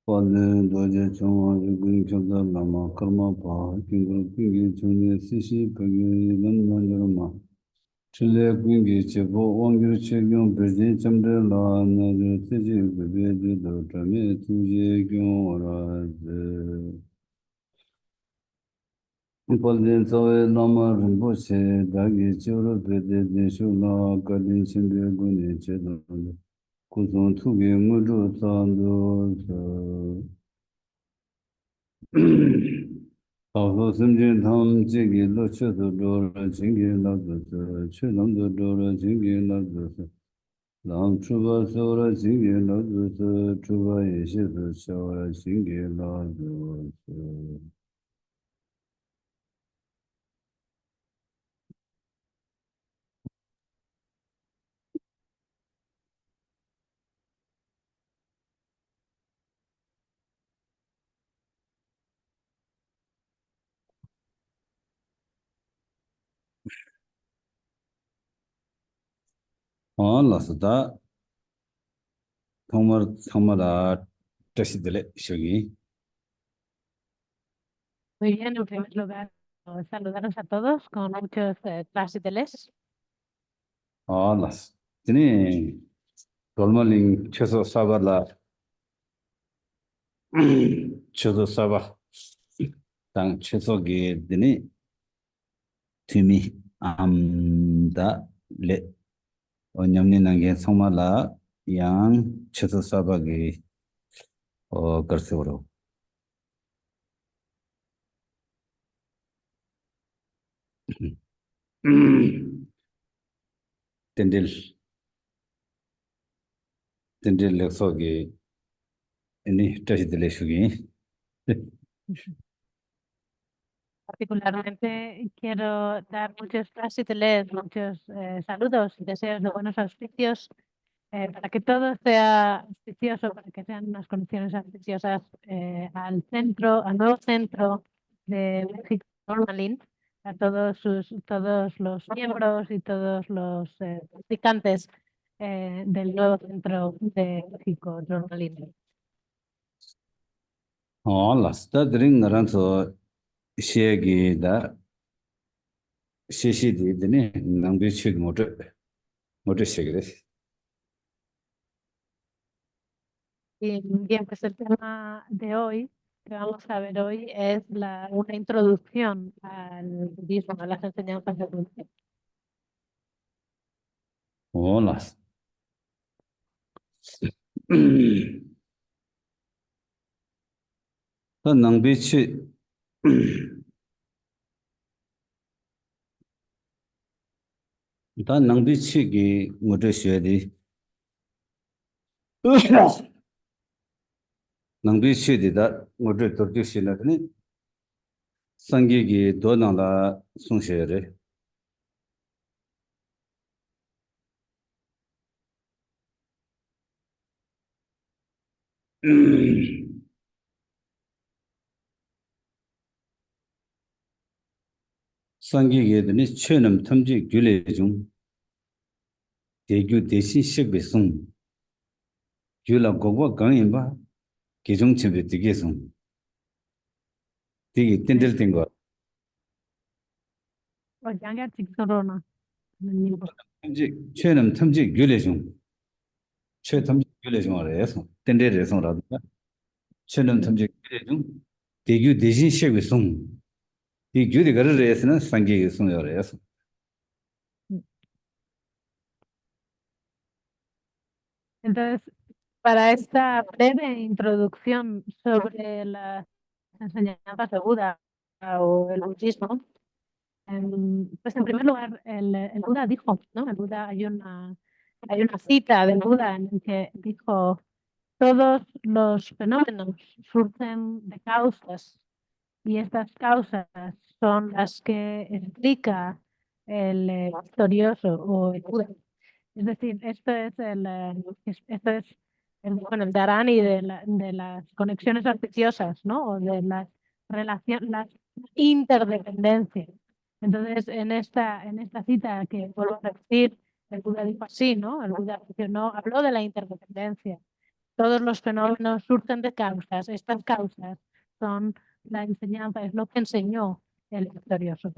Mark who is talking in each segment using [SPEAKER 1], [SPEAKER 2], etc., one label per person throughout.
[SPEAKER 1] Pālen dōjē chōngwā rīgūng kyabdā lāma karmā pā kīngu kīngi chōngye sīshī pāgyō yīlan nāngyō mā chīlē kīngi chēpō wāngyō chēgyōng pēchī chamdē lā nāgyō tēchī gubē dē chāmē tūjē gyōng rā dē Pālen tsāwē lāma rīmbō chē dāgī chōrō pēdē dēshō lā kārdīn chēmbē gōnyē chē dōndē kūsōng tūgī mūchō tsāndō sā Tawso simjin tham jigi lo che tu dora jingi la tu se, che lam tu dora jingi la tu se, lam chuba sora jingi la tu se, chuba yeshi tu shawara jingi la tu se. La sata, thongmara tashi shogi.
[SPEAKER 2] Muy bien, en primer lugar, saludaros a todos con muchos trasiteles.
[SPEAKER 1] La tini dolmaling cheso sabala, cheso sabah, tang cheso gi dini tumi amda le. 냠니 nangen 성마라 양 cheso sabagi karsewaro. Tendil leksogi ini tashidile shugi.
[SPEAKER 2] Particularmente quiero dar muchos trasiteles, muchos saludos y deseos de buenos auspicios para que todo sea auspicioso, para que sean unas condiciones auspiciosas al nuevo centro de México Normalin, a todos los miembros y todos los practicantes del nuevo centro de México Normalin.
[SPEAKER 1] Lasta dring naranso shiagi da shishi di dini nangbi chig moto shigiri.
[SPEAKER 2] Y bien, pues el tema de hoy, que vamos a ver hoy, es una introducción al budismo, a las enseñanzas del budismo.
[SPEAKER 1] Las. Da nangbi chi da nangbi chi gi moto shigiri. nangbi chi di da moto tordik shigiri. Sangi gi do nangla sung shigiri. Sangi gi dini chenam tamji gyule jung degyu desin shigbi sung gyula gogwa gangin ba gijung chimbi digi sung digi tindil tingwa chenam tamji gyule jung che tamji gyule jung ara yasung tindil resung radu chenam tamji gyule jung degyu desin shigbi sung di gyudi gara resina sangi gi sung yara yasung.
[SPEAKER 2] Entonces, para esta breve introducción sobre las enseñanzas de Buda o el budismo, pues en primer lugar, el Buda dijo, ¿no? El Buda, hay una cita del Buda en el que dijo, todos los fenómenos surgen de causas y estas causas son las que explica el victorioso o el Buda. Es decir, esto es el Dharani de las conexiones artificiosas, ¿no? O de las las interdependencias. Entonces, en esta cita que vuelvo a repetir, el Buda dijo así, ¿no? El Buda habló de la interdependencia. todos los fenómenos surgen de causas. Estas causas son la enseñanza, es lo que enseñó el victorioso.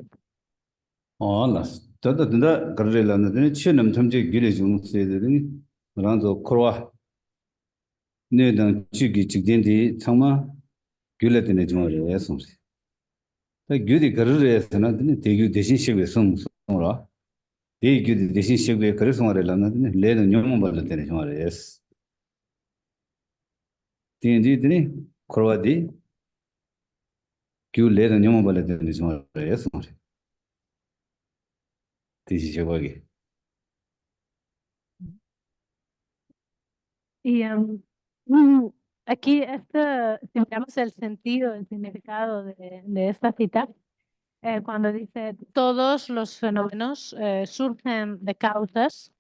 [SPEAKER 1] 알았어. 저도 된다 그러려는데 치는 탐지 길이 좀 세더니 그런도 코와 내던 지기 직된디 정말 길레드네 좀 어려서. 그 규디 그러려서는 대규 대신 식에 송송라. 대규 대신 식에 그래서 말하려는데 레는 용문 벌을 때는 좀 어려서. 딘디드니 코와디 규 레는 용문 벌을 때는 좀 어려서. 대신 식이
[SPEAKER 2] Y aquí, si miramos el sentido, el significado de esta cita, cuando dice todos los fenómenos surgen de causas,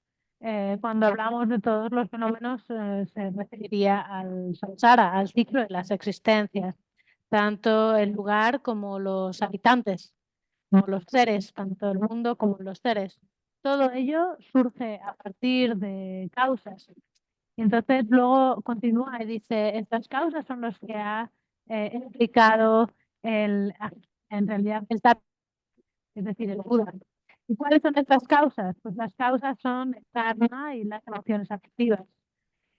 [SPEAKER 2] cuando hablamos de todos los fenómenos se referiría al samsara, al ciclo de las existencias, tanto el lugar como los habitantes, como los seres, tanto el mundo como los seres. Todo ello surge a partir de causas. Y entonces luego continúa y dice, estas causas son las que ha explicado en realidad el Tatra, es decir, el Buda. ¿Y cuáles son estas causas? Pues las causas son el karma y las emociones afectivas.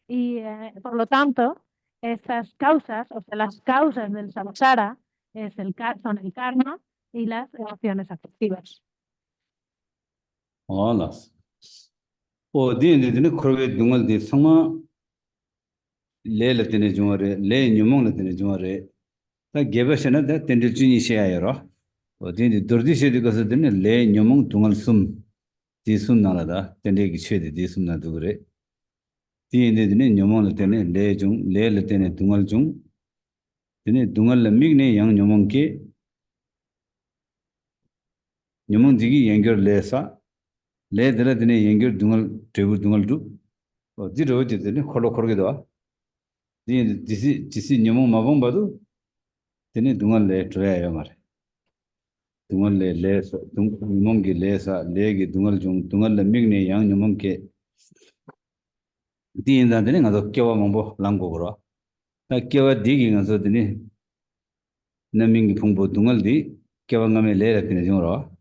[SPEAKER 2] Y por lo tanto, estas causas, o sea, las causas del samsara, son el karma y las emociones afectivas.
[SPEAKER 1] 알았어. 어디에는 그렇게 능을디 상마 레레드네 좀 어려. 레 뉴몽네 좀 어려. 다 개버셔는 다 텐들주니 시야여라. 어디에 더디시디 가서 되네 레 뉴몽 동al 숨 디숨 나라다. 텐데기 쉐디 디숨 나도 그래. 디인데네 뉴몽네 되네 레중 레레 되네 동al 중 되네 동al 미그네 양 뉴몽께 뉴몽 디기 연결 레사 레드라 되네 연결 동al 테부 동al 두 어디로 되네 콜로 콜게도 디시 뉴몽 마봉 봐도 되네 동al 레 트라야 말 dungal le lesa dung gi lesa legi dungal jung dungal le migne yang nyumong ke di inda de nga do kyewa mongbo langgo gro ta kyewa di gi nga so de ni naming gi phungbo dungal di kyewa ngame le ra tine jong ro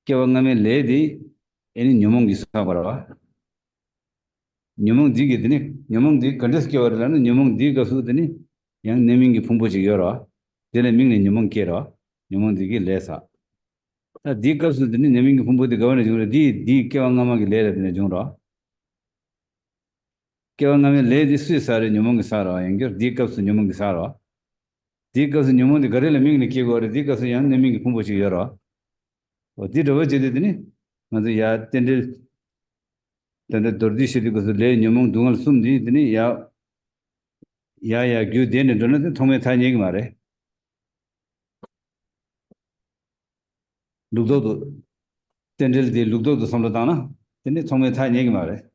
[SPEAKER 1] kyewa ngame le di eni nyumong gi sa gro nyumong di gi de ni nyumong di kandes kyewa ra na nyumong di ga su de ni yang naming gi phungbo ji ro de le migne nyumong ke ro nyumong di gi lesa di kapsu dini nyamingi phumbuti gawane jungro di kewa ngama ki le dini jungro kewa ngama le di sui sari nyamungi saro yangir di kapsu nyamungi saro di kapsu nyamungi garila mingi ki gore di kapsu yang nyamingi phumbuti yoro di rawa jidi dini manzu ya tende dordi shidi kapsu le nyamung dungal sumdi dini ya gyu dini dona thongme thai nyegi mare lukdo tendel di lukdo samla dana dini thongme thai nyegi mare.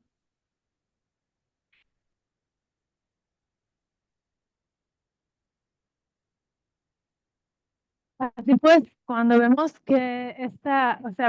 [SPEAKER 2] Así pues, cuando vemos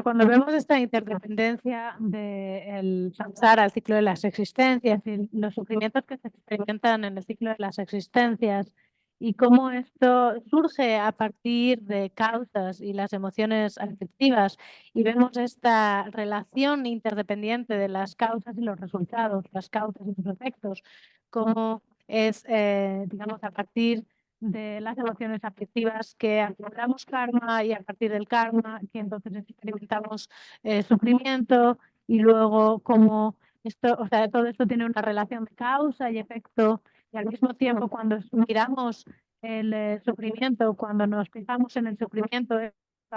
[SPEAKER 2] cuando vemos esta interdependencia del samsara, el ciclo de las existencias y los sufrimientos que se experimentan en el ciclo de las existencias y cómo esto surge a partir de causas y las emociones afectivas y vemos esta relación interdependiente de las causas y los resultados, las causas y los efectos, cómo es, digamos, a partir de las emociones afectivas que acumulamos karma y a partir del karma que entonces experimentamos sufrimiento y luego como esto, o sea, todo esto tiene una relación de causa y efecto y al mismo tiempo cuando miramos el sufrimiento, cuando nos fijamos en el sufrimiento,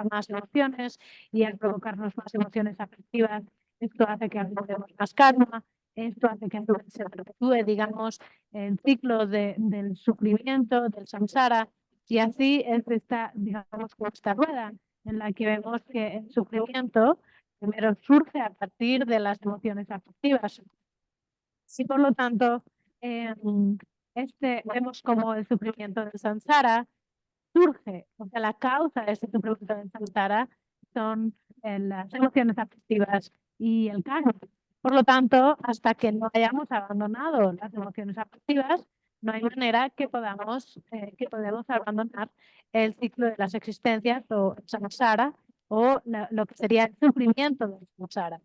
[SPEAKER 2] más emociones y al provocarnos más emociones afectivas, esto hace que acumulemos más karma. Esto hace que se perpetúe, digamos, el ciclo del sufrimiento, del samsara, y así es esta, digamos, como esta rueda en la que vemos que el sufrimiento primero surge a partir de las emociones afectivas. Y por lo tanto, vemos como el sufrimiento del samsara surge, o sea, la causa de ese sufrimiento del samsara son las emociones afectivas y el karma. Por lo tanto, hasta que no hayamos abandonado las emociones afectivas, no hay manera que podamos abandonar el ciclo de las existencias o samsara o lo que sería el sufrimiento del samsara.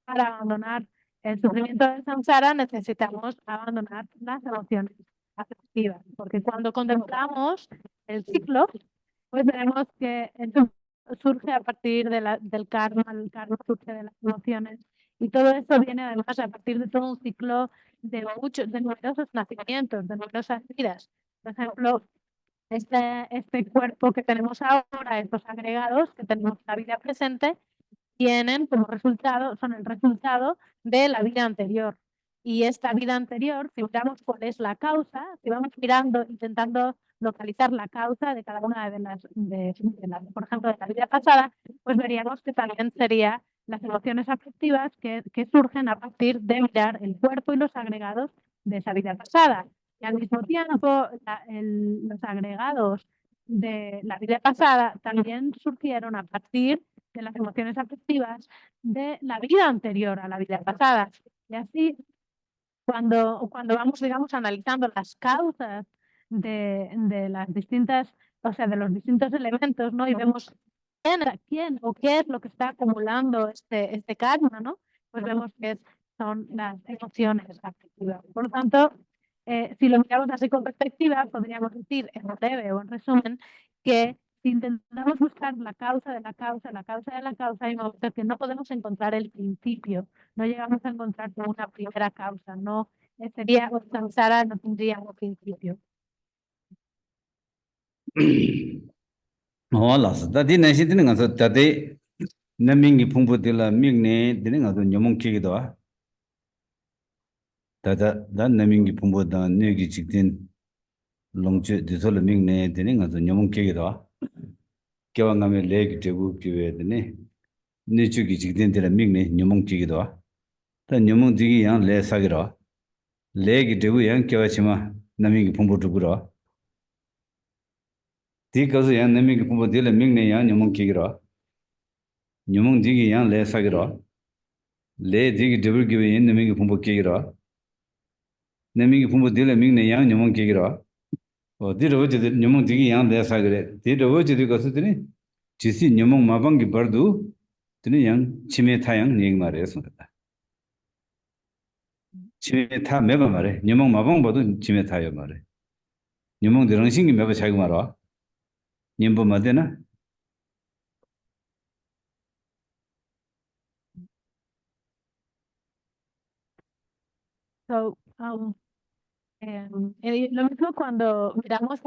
[SPEAKER 2] Para abandonar el sufrimiento del samsara necesitamos abandonar las emociones afectivas, porque cuando contemplamos el ciclo, pues veremos que surge a partir del karma, el karma surge de las emociones y todo esto viene además a partir de todo un ciclo de numerosos nacimientos, de numerosas vidas. Por ejemplo, este cuerpo que tenemos ahora, estos agregados que tenemos en la vida presente, tienen como resultado, son el resultado de la vida anterior. Y esta vida anterior, si miramos cuál es la causa, si vamos mirando, intentando localizar la causa de cada una de las, por ejemplo, de la vida pasada, pues veríamos que también sería las emociones afectivas que surgen a partir de mirar el cuerpo y los agregados de esa vida pasada. Y al mismo tiempo, los agregados de la vida pasada también surgieron a partir de las emociones afectivas de la vida anterior a la vida pasada. Y así, cuando vamos, digamos, analizando las causas de las distintas, o sea, de los distintos elementos, ¿no? Y vemos quién o qué es lo que está acumulando este karma, ¿no? Pues vemos que son las emociones afectivas. Por lo tanto, si lo miramos así con perspectiva, podríamos decir en breve o en resumen que si intentamos buscar la causa de la causa, la causa de la causa, hay momentos que no podemos encontrar el principio, no llegamos a encontrar una primera causa, no sería samsara, no tendría un principio.
[SPEAKER 1] Las tadi nasi tini nga so tadi namingi pungpo tila mingne tini nga so nyamong kiki doa. Da namingi pungpo da nyugi chiktin longchu disola mingne tini nga so nyamong kiki doa. Kiawa nga me legi tebu kiwe tini nichu ki chiktin tila mingne nyamong kiki doa. Da nyamong digi yang le sagi doa. Legi tebu yang kiawa chima namingi pungpo tuku doa. Di kaso yang namingi pungpo tila mingne yang nyamong kiki doa. Nyamong digi yang le sagi doa. Le digi tebu kiwe yang namingi pungpo kiki doa. Namingi pumbu dila mingne yang nyamong kikira. Di rawa chidi nyamong digi yang daya sagire. Di rawa chidi kasu tini, chisi nyamong mabangi bardu, tini yang chime ta yang nying ma re sungata. Chime ta meba ma re, nyamong mabang badu chime ta yo ma re. Nyamong di rangshingi meba chagi ma ra. Nyambo ma de na.
[SPEAKER 2] So, lo mismo cuando miramos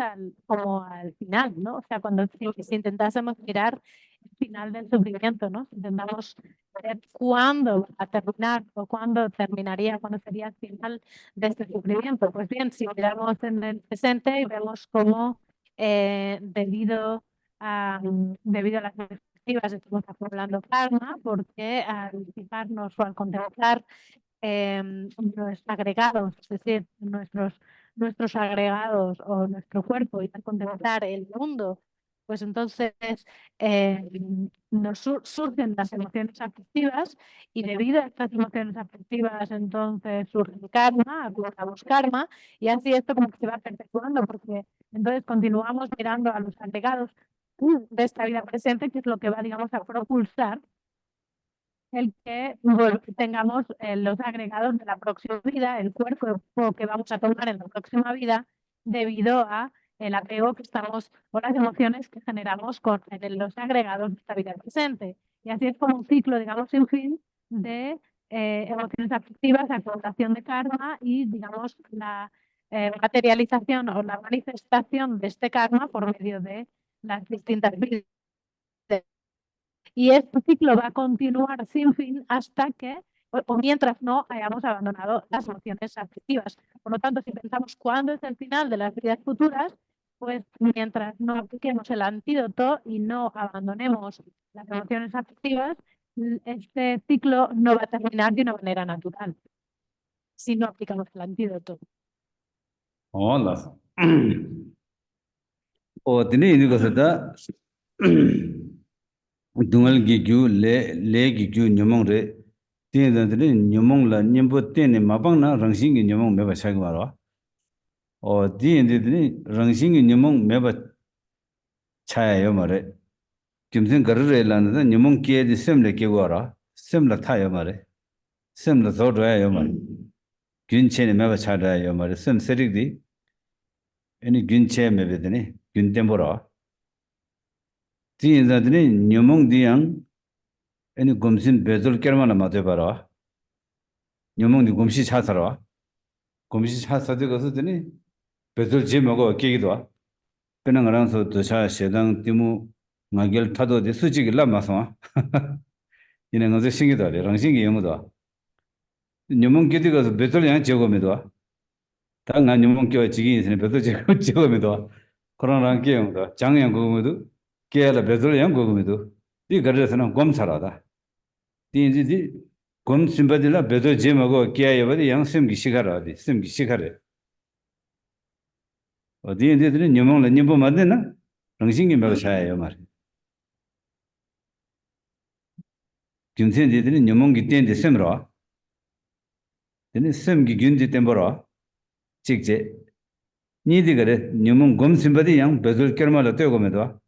[SPEAKER 2] como al final, ¿no? O sea, cuando si intentásemos mirar el final del sufrimiento, ¿no? Si intentamos ver cuándo va a terminar o cuándo terminaría, cuándo sería el final de este sufrimiento. Pues bien, si miramos en el presente y vemos cómo debido a las perspectivas estamos acumulando karma, porque al fijarnos o al contemplar los agregados, es decir, nuestros agregados o nuestro cuerpo y al contemplar el mundo, pues entonces surgen las emociones afectivas y debido a estas emociones afectivas entonces surge el karma, acumulamos karma y así esto como que se va perpetuando porque entonces continuamos mirando a los agregados de esta vida presente que es lo que va, digamos, a propulsar el que tengamos los agregados de la próxima vida, el cuerpo que vamos a tomar en la próxima vida, debido a el apego que estamos, o las emociones que generamos con los agregados de esta vida presente. Y así es como un ciclo, digamos, sin fin de emociones afectivas, acumulación de karma y, digamos, la materialización o la manifestación de este karma por medio de las distintas vidas. Y este ciclo va a continuar sin fin hasta que, o mientras no hayamos abandonado las emociones afectivas. Por lo tanto, si pensamos cuándo es el final de las vidas futuras, pues mientras no apliquemos el antídoto y no abandonemos las emociones afectivas, este ciclo no va a terminar de una manera natural si no aplicamos el antídoto.
[SPEAKER 1] Las. Tini ini kasu da dungal gi gyu le gi gyu nyamong re. Tiene nyumong la nyimbo tiene mabang na rangsing nyumong meba chagwa o tiene rangsing nyumong meba chaya yo mare kimsen garre lan da nyumong ke de semle ke wara semla tha yo mare semla zo dwa yo mare gyun che ne meba chada yo mare sem serik di any gyun che mebe de ne gyun tembora tiene da de nyumong diang any gomsin bezol kermana mate bara nyumong di gomsi cha sarwa gomsi cha sa de go so de bezol je 먹어 깨기도 그냥 알아서 도샤 세당 티무 나겔 타도 데 수직이 라마서 이는 어제 신기도 래 랑신기 영어도 녀몽 기디가서 배들 양 적어면도 당가 녀몽 겨 지기 있으니 배들 적어면도 그런 랑 게임도 장양 그거면도 깨라 배들 양 그거면도 이 거래서는 검사라다 이제디 검 심바들라 배들 제 먹어 깨야 버리 양심기 시가라디 심기 시가래 어디 인데들은 녀몽을 녀보 만드나 랑신기 먹어 사요 말 김센디들은 녀몽기 땐데 셈으로 되는 셈기 균디 템버로 직제 니디 그래 녀몽 검심바디 양 베들 ker마로 떼고면도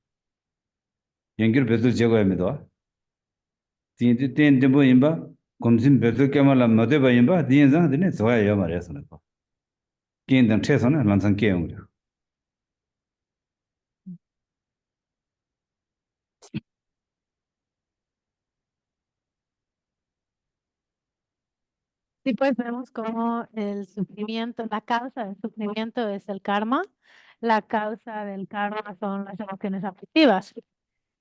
[SPEAKER 1] 연결 베들 제거해면도 딘디 땐데 뭐 임바 검심 베들 ker마라 못해 봐 임바 디엔자 되네 좋아요 말해서는 거 긴당 최선은 란상 깨용
[SPEAKER 2] Sí, pues vemos cómo el sufrimiento, la causa del sufrimiento es el karma, la causa del karma son las emociones aflictivas.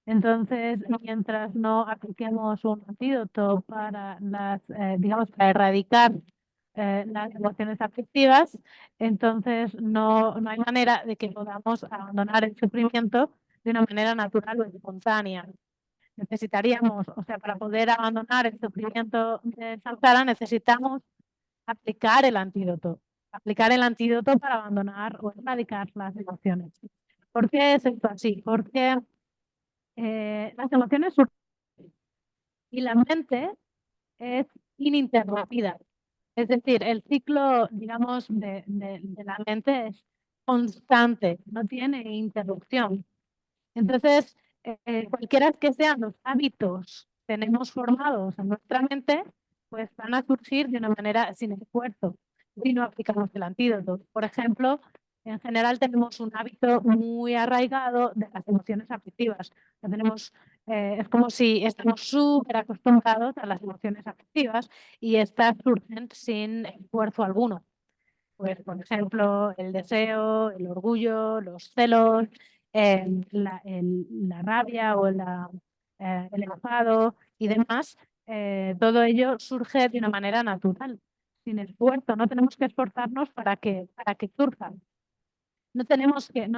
[SPEAKER 2] Entonces, mientras no apliquemos un antídoto para digamos, para erradicar las emociones aflictivas, entonces no hay manera de que podamos abandonar el sufrimiento de una manera natural o espontánea. Necesitaríamos, o sea, para poder abandonar el sufrimiento de samsara, necesitamos aplicar el antídoto. Aplicar el antídoto para abandonar o erradicar las emociones. ¿Por qué es esto así? Porque las emociones surgen y la mente es ininterrumpida. Es decir, el ciclo, digamos, de la mente es constante, no tiene interrupción. Entonces, cualquiera que sean los hábitos que tenemos formados en nuestra mente, pues van a surgir de una manera sin esfuerzo si no aplicamos el antídoto. Por ejemplo, en general tenemos un hábito muy arraigado de las emociones afectivas. Es como si estamos súper acostumbrados a las emociones afectivas y estas surgen sin esfuerzo alguno. Pues, por ejemplo, el deseo, el orgullo, los celos, la rabia o el enfado y demás, todo ello surge de una manera natural, sin esfuerzo. No tenemos que esforzarnos para que surjan. No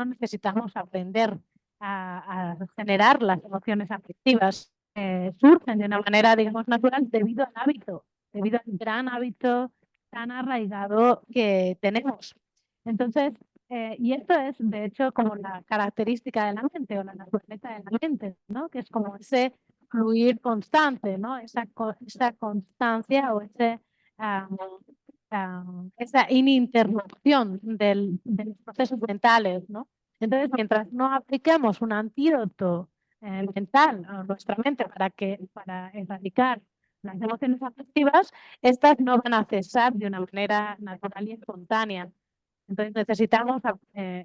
[SPEAKER 2] necesitamos aprender a generar las emociones afectivas. Surgen de una manera, digamos, natural debido al hábito, debido al gran hábito tan arraigado que tenemos. Entonces, y esto es, de hecho, como la característica de la mente o la naturaleza de la mente, ¿no? Que es como ese fluir constante, ¿no? Esa constancia o esa ininterrupción de los procesos mentales, ¿no? Entonces, mientras no apliquemos un antídoto mental a nuestra mente para erradicar las emociones afectivas, estas no van a cesar de una manera natural y espontánea. Entonces necesitamos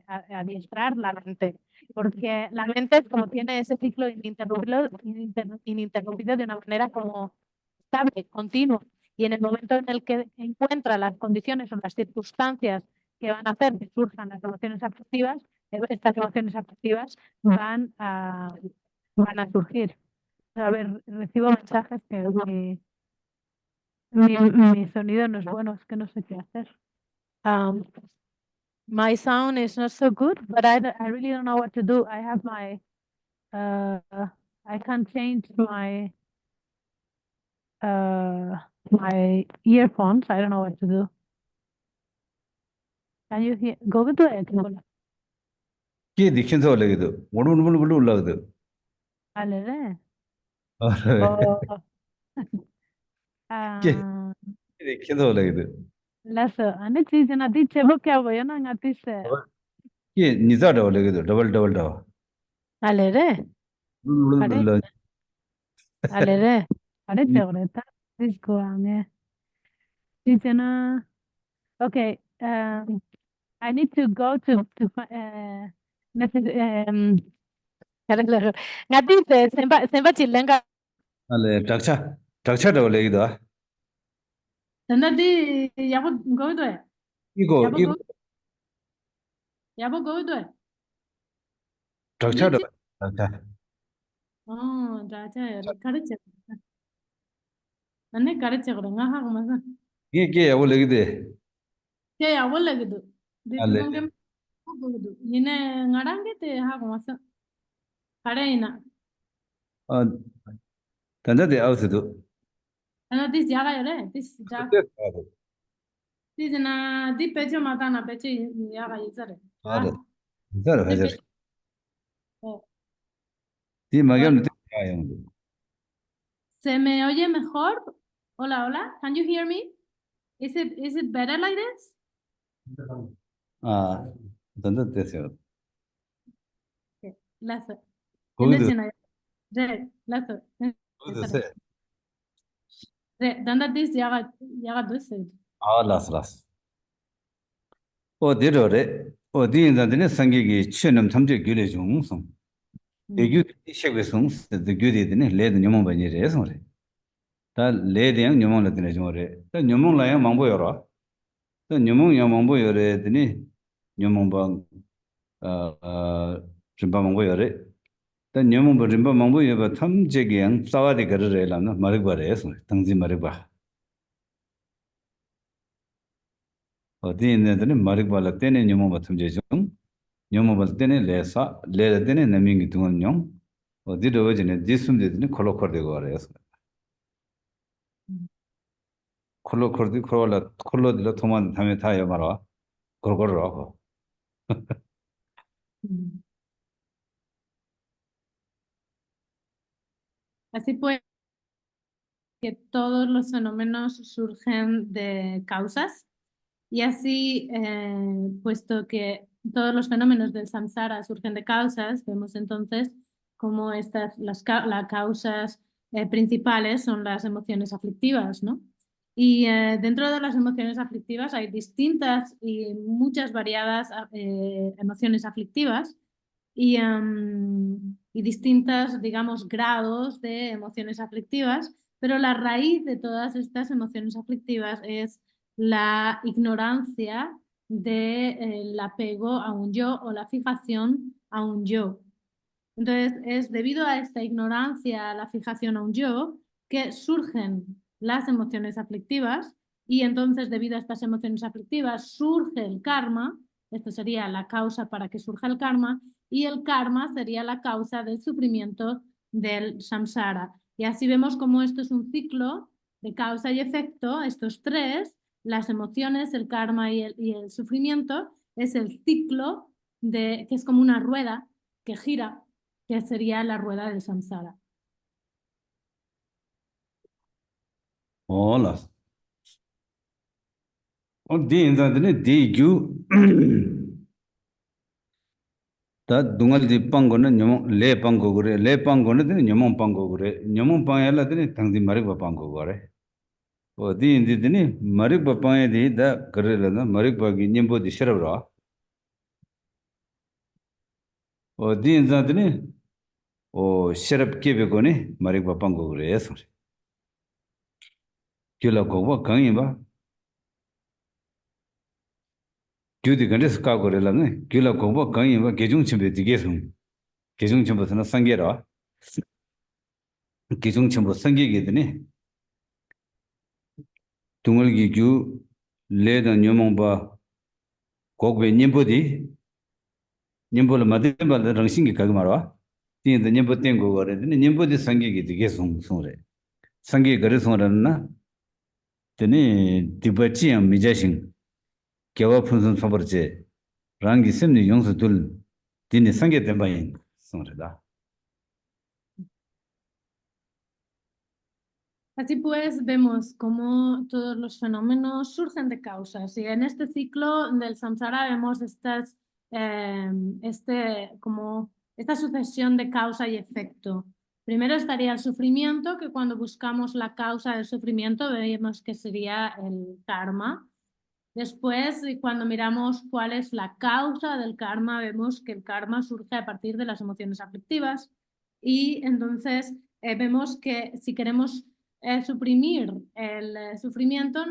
[SPEAKER 2] adiestrar la mente, porque la mente, como tiene ese ciclo ininterrumpido de una manera como estable, continuo, y en el momento en el que encuentra las condiciones o las circunstancias que van a hacer que surjan las emociones afectivas, estas emociones afectivas van a surgir. A ver, recibo mensajes que mi sonido no es bueno, es que no sé qué hacer. My sound is not so good, but I really don't know what to do. I have I can't change my earphones. I don't know what to do. Can you hear? Go to it.
[SPEAKER 1] 게 디켄서 올라기도 원원원원 올라가도
[SPEAKER 2] Vale.
[SPEAKER 1] 아
[SPEAKER 2] Oh,
[SPEAKER 1] ¿Qué?
[SPEAKER 2] Ah,
[SPEAKER 1] ¿Qué todo le digo?
[SPEAKER 2] laso. Ane chीज़ ना दी चेबो क्या वो ना ngati se.
[SPEAKER 1] ¿Qué? Ni za do le digo, double double do.
[SPEAKER 2] Alere, are, alere, are choreta. Disco ane. Chीज़ ना. Okay. I need to go Ngati se semba chilenga.
[SPEAKER 1] Ale takcha do le digo.
[SPEAKER 2] Tanda di yabo go do e. Yabo
[SPEAKER 1] Ego
[SPEAKER 2] go yabo go do e.
[SPEAKER 1] takcha do.
[SPEAKER 2] Lichi.
[SPEAKER 1] Takcha.
[SPEAKER 2] Oh, raja yare kare che. Ane kare che kore ngaha kumasa.
[SPEAKER 1] ¿Qué ya le digo?
[SPEAKER 2] Ke yabo lagi do. Di tumangem
[SPEAKER 1] Ale.
[SPEAKER 2] go do. Yine ngarange te ha kumasa. Kare ina.
[SPEAKER 1] Ah, tanda de auto do.
[SPEAKER 2] Ana dis jaga yare. Dis na di peche mata na peche yaga yizare.
[SPEAKER 1] Ada.
[SPEAKER 2] Ha.
[SPEAKER 1] Zara
[SPEAKER 2] Di
[SPEAKER 1] hajar.
[SPEAKER 2] peche. Oh.
[SPEAKER 1] Di magam
[SPEAKER 2] Hola.
[SPEAKER 1] no te ayam.
[SPEAKER 2] ¿Se me oye mejor? Hola, hola. Can you hear me? Is it better like this?
[SPEAKER 1] Ah, tanda de se.
[SPEAKER 2] Okay. Lazo. Ende
[SPEAKER 1] Kodu.
[SPEAKER 2] chena. Re. Lazo.
[SPEAKER 1] Kodu se.
[SPEAKER 2] Re. Danda dis yaga dos.
[SPEAKER 1] Ah, las. O de do re. O di inda de sangi gi chenam thamje gyule jung song. De gyu shekwe song de gyu de ne le de nyomong ba ni re song re. Ta le de yang nyomong la de jong re. Ta nyomong la yang mangbo yoro. Ta nyomong yang mangbo yore de ne nyomong ba rimpa mangbo yore. 다 녀몽 버림바 망보 여바 탐제기양 싸와디 거르래라나 마르바레스 당지 마르바 어디 있는데는 마르바라 때네 녀몽 같은 제중 녀몽 볼 때네 레사 레르 때네 남밍이 동원용 어디로 오지네 디숨데드네 콜로코르되고 그래서 콜로코르디 콜라 콜로디로 토만 담에 타요 말아 거거로
[SPEAKER 2] Así pues, que todos los fenómenos surgen de causas y así, puesto que todos los fenómenos del samsara surgen de causas, vemos entonces cómo las causas principales son las emociones aflictivas, ¿no? Y dentro de las emociones aflictivas hay distintas y muchas variadas emociones aflictivas y distintos, digamos, grados de emociones aflictivas, pero la raíz de todas estas emociones aflictivas es la ignorancia del apego a un yo o la fijación a un yo. Entonces, es debido a esta ignorancia, a la fijación a un yo, que surgen las emociones aflictivas y entonces, debido a estas emociones aflictivas, surge el karma. Esto sería la causa para que surja el karma y el karma sería la causa del sufrimiento del samsara. Y así vemos cómo esto es un ciclo de causa y efecto, estos tres, las emociones, el karma y el sufrimiento, es el ciclo que es como una rueda que gira, que sería la rueda del samsara.
[SPEAKER 1] hola 어디 인다더니 디규 다 둥알디 빵고는 녀몽 레 빵고 그래 레 빵고는 녀몽 빵고 그래 녀몽 빵야라더니 당지 마르바 빵고 그래 어디 인디더니 마르바 빵에디 다 그래라나 마르바기 님보디 싫어라 어디 인자더니 오 시럽 깨베고니 마르바 빵고 그래 소리 줄라고 강이 봐 규디 간데스 까고래라네 줄라고 강이 봐 개중침베 디게숨 개중침부터는 상계라 개중침부 상계게더니 둥을기 규 레던 녀몽바 곡베 님보디 님보를 마드발의 랑싱기 가게 말아 띠인데 님보 땡고 거래더니 님보디 상계기 되게 송송래 상계 거래 송라나 되니 디버치양 미자싱 개와 푼선 서버제 랑기 셈니 용서 둘 디니 상계 된 송래다
[SPEAKER 2] Así pues, vemos cómo todos los fenómenos surgen de causas y en este ciclo del samsara vemos eh, como esta sucesión de causa y efecto. Primero estaría el sufrimiento, que cuando buscamos la causa del sufrimiento vemos que sería el karma. Después, y cuando miramos cuál es la causa del karma, vemos que el karma surge a partir de las emociones aflictivas y entonces vemos que si queremos suprimir el sufrimiento,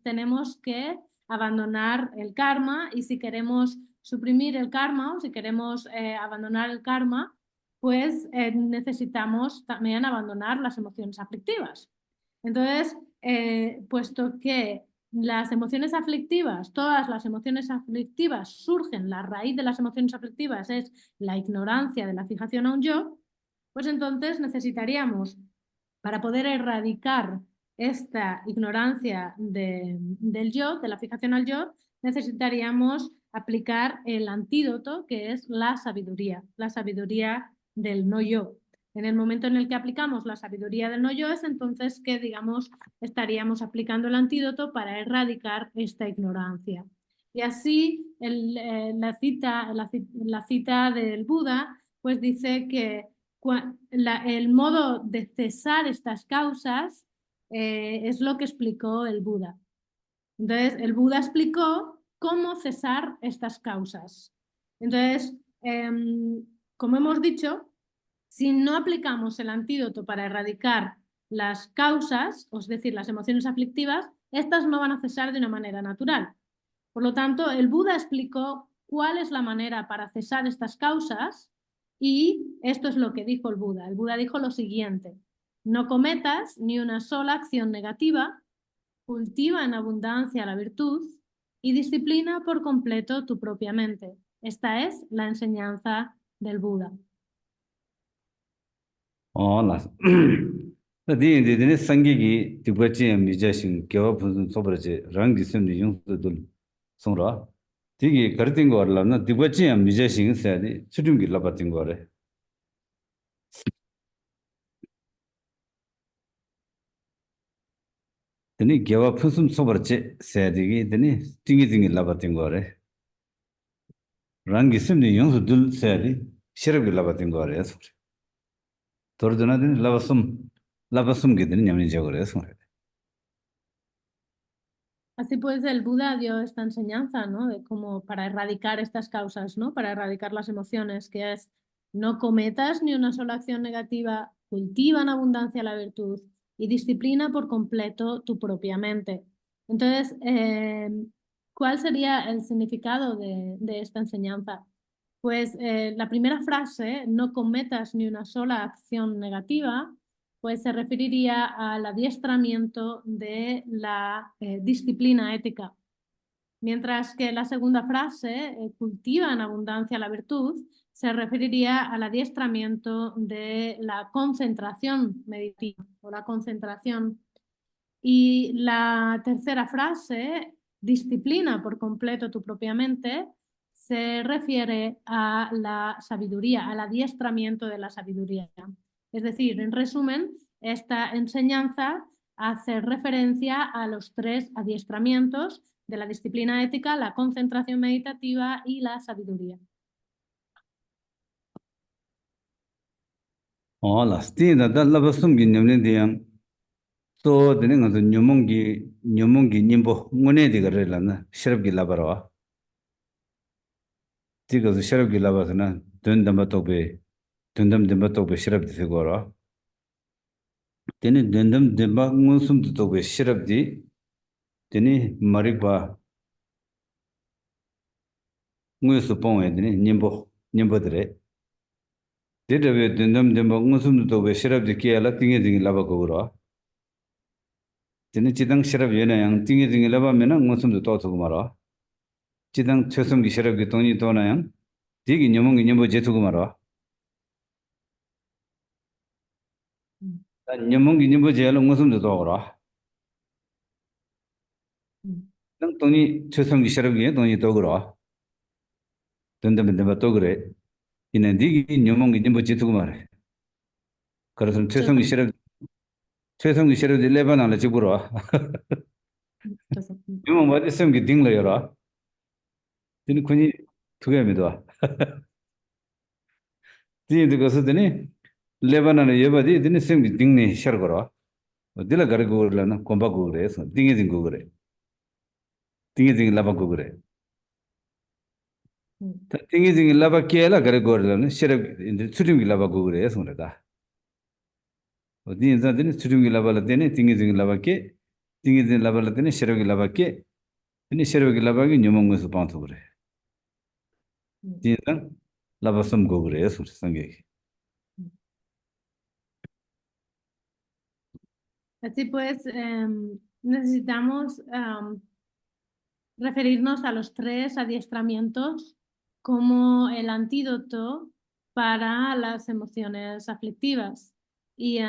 [SPEAKER 2] tenemos que abandonar el karma y si queremos suprimir el karma o si queremos abandonar el karma, pues necesitamos también abandonar las emociones aflictivas. Entonces, puesto que las emociones aflictivas, todas las emociones aflictivas surgen, la raíz de las emociones aflictivas es la ignorancia de la fijación a un yo, pues entonces necesitaríamos, para poder erradicar esta ignorancia del yo, de la fijación al yo, necesitaríamos aplicar el antídoto que es la sabiduría del no yo. En el momento en el que aplicamos la sabiduría del no yo es entonces que, digamos, estaríamos aplicando el antídoto para erradicar esta ignorancia. Y así la cita del Buda pues dice que el modo de cesar estas causas es lo que explicó el Buda. Entonces, el Buda explicó cómo cesar estas causas. Entonces, como hemos dicho, si no aplicamos el antídoto para erradicar las causas, es decir, las emociones aflictivas, estas no van a cesar de una manera natural. Por lo tanto, el Buda explicó cuál es la manera para cesar estas causas y esto es lo que dijo el Buda. El Buda dijo lo siguiente: no cometas ni una sola acción negativa, cultiva en abundancia la virtud y disciplina por completo tu propia mente. Esta es la enseñanza del Buda.
[SPEAKER 1] las na de sangi gi de mi ja shin gyo pun so bra je rang gi sem ni yung de dul song ra di gi gar ting go la na de mi ja shin sa de chudum gi la ba ting go re de ni gyo pun sum so bra je sa de gi de ni ting gi la ba ting go re rang gi sem ni yung dul sa de shirab gi la ba ting go re so tor de na de la ba sum gi de ni nyam ni ja go re so.
[SPEAKER 2] Así pues, el Buda dio esta enseñanza, ¿no? De cómo para erradicar estas causas, ¿no? Para erradicar las emociones, que es no cometas ni una sola acción negativa, cultiva en abundancia la virtud y disciplina por completo tu propia mente. Entonces, ¿cuál sería el significado de esta enseñanza? Pues la primera frase, no cometas ni una sola acción negativa, pues se referiría al adiestramiento de la disciplina ética. Mientras que la segunda frase, cultiva en abundancia la virtud, se referiría al adiestramiento de la concentración meditativa o la concentración. Y la tercera frase, disciplina por completo tu propia mente, se refiere a la sabiduría, al adiestramiento de la sabiduría. Es decir, en resumen, esta enseñanza hace referencia a los tres adiestramientos de la disciplina ética, la concentración meditativa y la sabiduría.
[SPEAKER 1] las ti da la ba sum gi nyam ne de yang so de ne ga nyomong gi nimbo ngone de ga re la na sharab gi la ba ra ti ga sharab gi la ba na dön dam ba to be dön dam de ba to be sharab de go ra de ne dön dam de ba ngun sum de to be sharab di de ne mari ba ngue su pong e de ne nimbo de re de de be dön dam de ba ngun sum de to be sharab de ki ala tinge ding la ba go ra de ne chidang sharab ye na yang tinge ding la ba me na ngun sum de to to ma ra chidang chösum gi sharab gi toni to na yang 디기 녀몽이 녀모 제투고 말아. 녀몽이 녀모 제를 무슨도 도거라. 능 돈이 최성기 시럽게 돈이 도거라. 돈되면 내가 또 그래. 이는 디기 녀몽이 녀모 제투고 말해. 그래서 최성기 시럽 최성기 시럽이 레바나를 집으로
[SPEAKER 2] Entonces,
[SPEAKER 1] 이모 뭐 성기 딩러여라 진 군이 두 개입니다 진 그것을 드니 레바나는 여바디 드니 성기 딩네 셔거라 어디라 가르고 그러나 콤바고 그래서 딩이 딩고 그래 딩이 딩 라바고 그래 딩이 딩 라바 깨라 가르고 그러나 시럽 인데 수림기 라바고 그래서 그러다 어디 인자들이 수림기 라바를 되네 딩이 딩 라바께 딩이 딩 라바를 되네 시럽기 라바께 드니 시럽기 라바기 녀몽에서 방토 그래 진짜 라바섬 고 그래서 상계
[SPEAKER 2] así pues, necesitamos referirnos a los tres adiestramientos como el antídoto para las emociones aflictivas. Y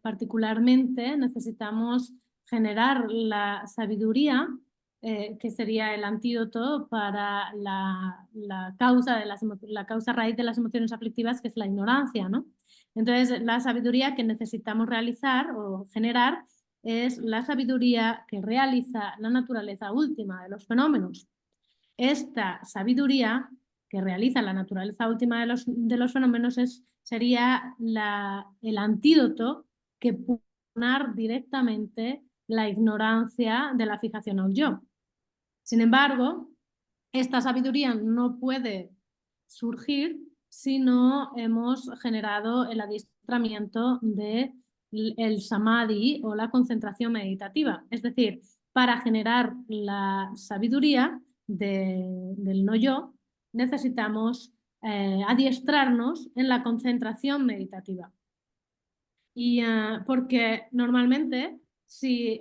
[SPEAKER 2] particularmente necesitamos generar la sabiduría, que sería el antídoto para la causa la causa raíz de las emociones aflictivas, que es la ignorancia, ¿no? Entonces, la sabiduría que necesitamos realizar o generar es la sabiduría que realiza la naturaleza última de los fenómenos. Esta sabiduría que realiza la naturaleza última de los fenómenos sería el antídoto que puede sanar directamente la ignorancia de la fijación al yo. Sin embargo, esta sabiduría no puede surgir si no hemos generado el adiestramiento de el samadhi o la concentración meditativa. Es decir, para generar la sabiduría del no yo, necesitamos adiestrarnos en la concentración meditativa. Y porque normalmente, si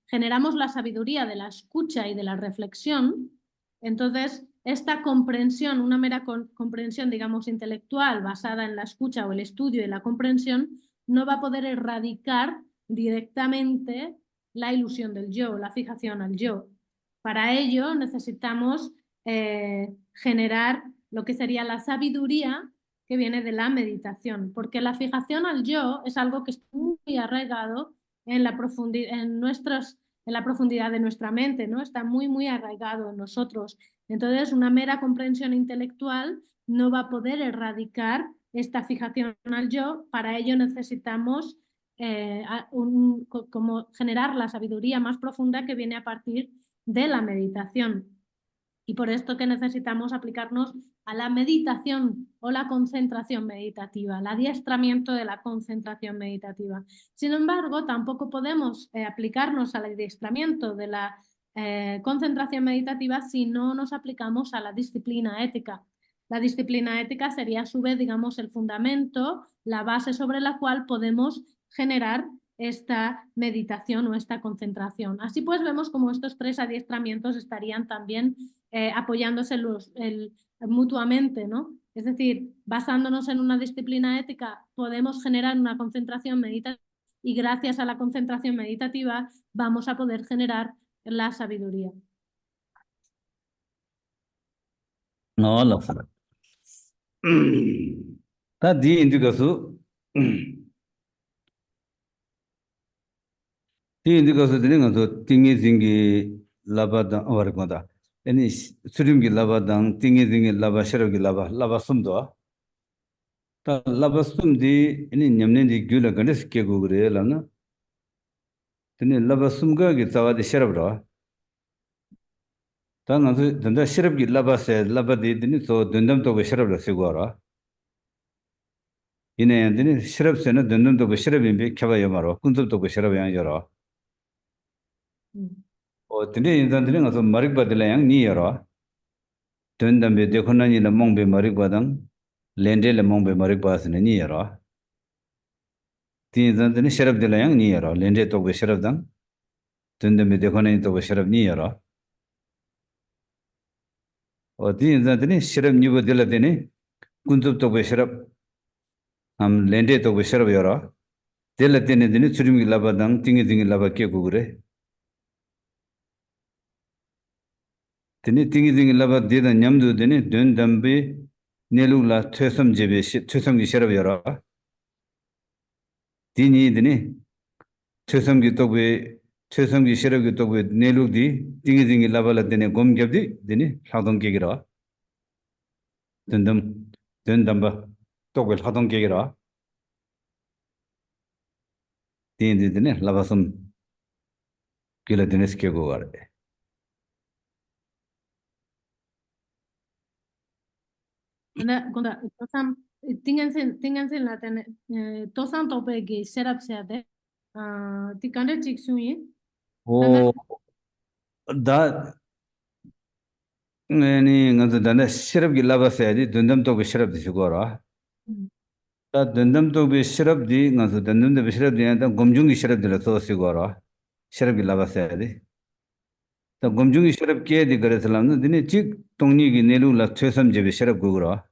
[SPEAKER 2] generamos la sabiduría de la escucha y de la reflexión, entonces esta comprensión, una mera comprensión, digamos, intelectual basada en la escucha o el estudio y la comprensión, no va a poder erradicar directamente la ilusión del yo, la fijación al yo. Para ello necesitamos generar lo que sería la sabiduría que viene de la meditación, porque la fijación al yo es algo que está muy arraigado en la profundidad de nuestra mente, ¿no? Está muy, muy arraigado en nosotros. Entonces, una mera comprensión intelectual no va a poder erradicar esta fijación al yo. Para ello necesitamos como generar la sabiduría más profunda que viene a partir de la meditación. Y por esto que necesitamos aplicarnos a la meditación o la concentración meditativa, el adiestramiento de la concentración meditativa. Sin embargo, tampoco podemos aplicarnos al adiestramiento de la concentración meditativa si no nos aplicamos a la disciplina ética. La disciplina ética sería a su vez, digamos, el fundamento, la base sobre la cual podemos generar esta meditación o esta concentración. Así pues vemos como estos tres adiestramientos estarían también apoyándose mutuamente, ¿no? Es decir, basándonos en una disciplina ética podemos generar una concentración meditativa y gracias a la concentración meditativa vamos a poder generar la sabiduría.
[SPEAKER 1] No, no. 다 네 인디가서 네 인디가서 되는 것도 띵이 띵기 라바다 어르거다. 아니 수림기 라바당 띵이 띵기 라바 셔르기 라바 숨도 다 라바 숨디 아니 냠네디 귤라 간데스 깨고 그래 라나 근데 라바 숨가기 자와디 셔르브라 당한테 된다 셔르기 라바세 라바디 드니 소 던담도 셔르브라 세고라 이내 드니 셔르브세는 던담도 셔르비비 켜봐요 말어 군सब도 셔르비야 여러 드네 인단들은 가서 머리 받을래양 니여라 던담베 데코나니라 몽베 머리 받당 렌데레 몽베 머리 받으니 니여라 디인단들은 셔럽들래양 니여라 렌데 또베 셔럽당 던담베 데코나니 또베 셔럽 니여라 디인단들은 셔럽 니버 들라데니 군접 또베 셔럽 함 렌데 또베 셔럽 여라 들라데니 드니 추림기 라바당 띵이 라바 깨고 그래 드니 띵이 라바 데다 냠도 드니 던담베 네루라 퇴섬 제베 퇴섬기 셔럽 여라 디니 드니 최섬기 또베 최섬기 시럽기 또베 내룩디 띵이 라발라 되네 곰겹디 드니 하동 계기라 든듬 든담바 또베 하동 계기라 디니 드니 라바섬 길라 드네스케고 가르
[SPEAKER 2] Conta, tosan, tingansen la tene, tosan tope ge serap seade, tikande chiksuyi, tanda,
[SPEAKER 1] 오 다 아니 ngaza dana shirab gi laba sayadi dundam to be shirab di sigora ta dundam to be shirab di ngaza dundam de be shirab di ta gomjung gi shirab di la so sigora shirab gi laba sayadi ta gomjung gi shirab ke di gare salam na dine chik tongni gi nelu la chesam je be shirab gugura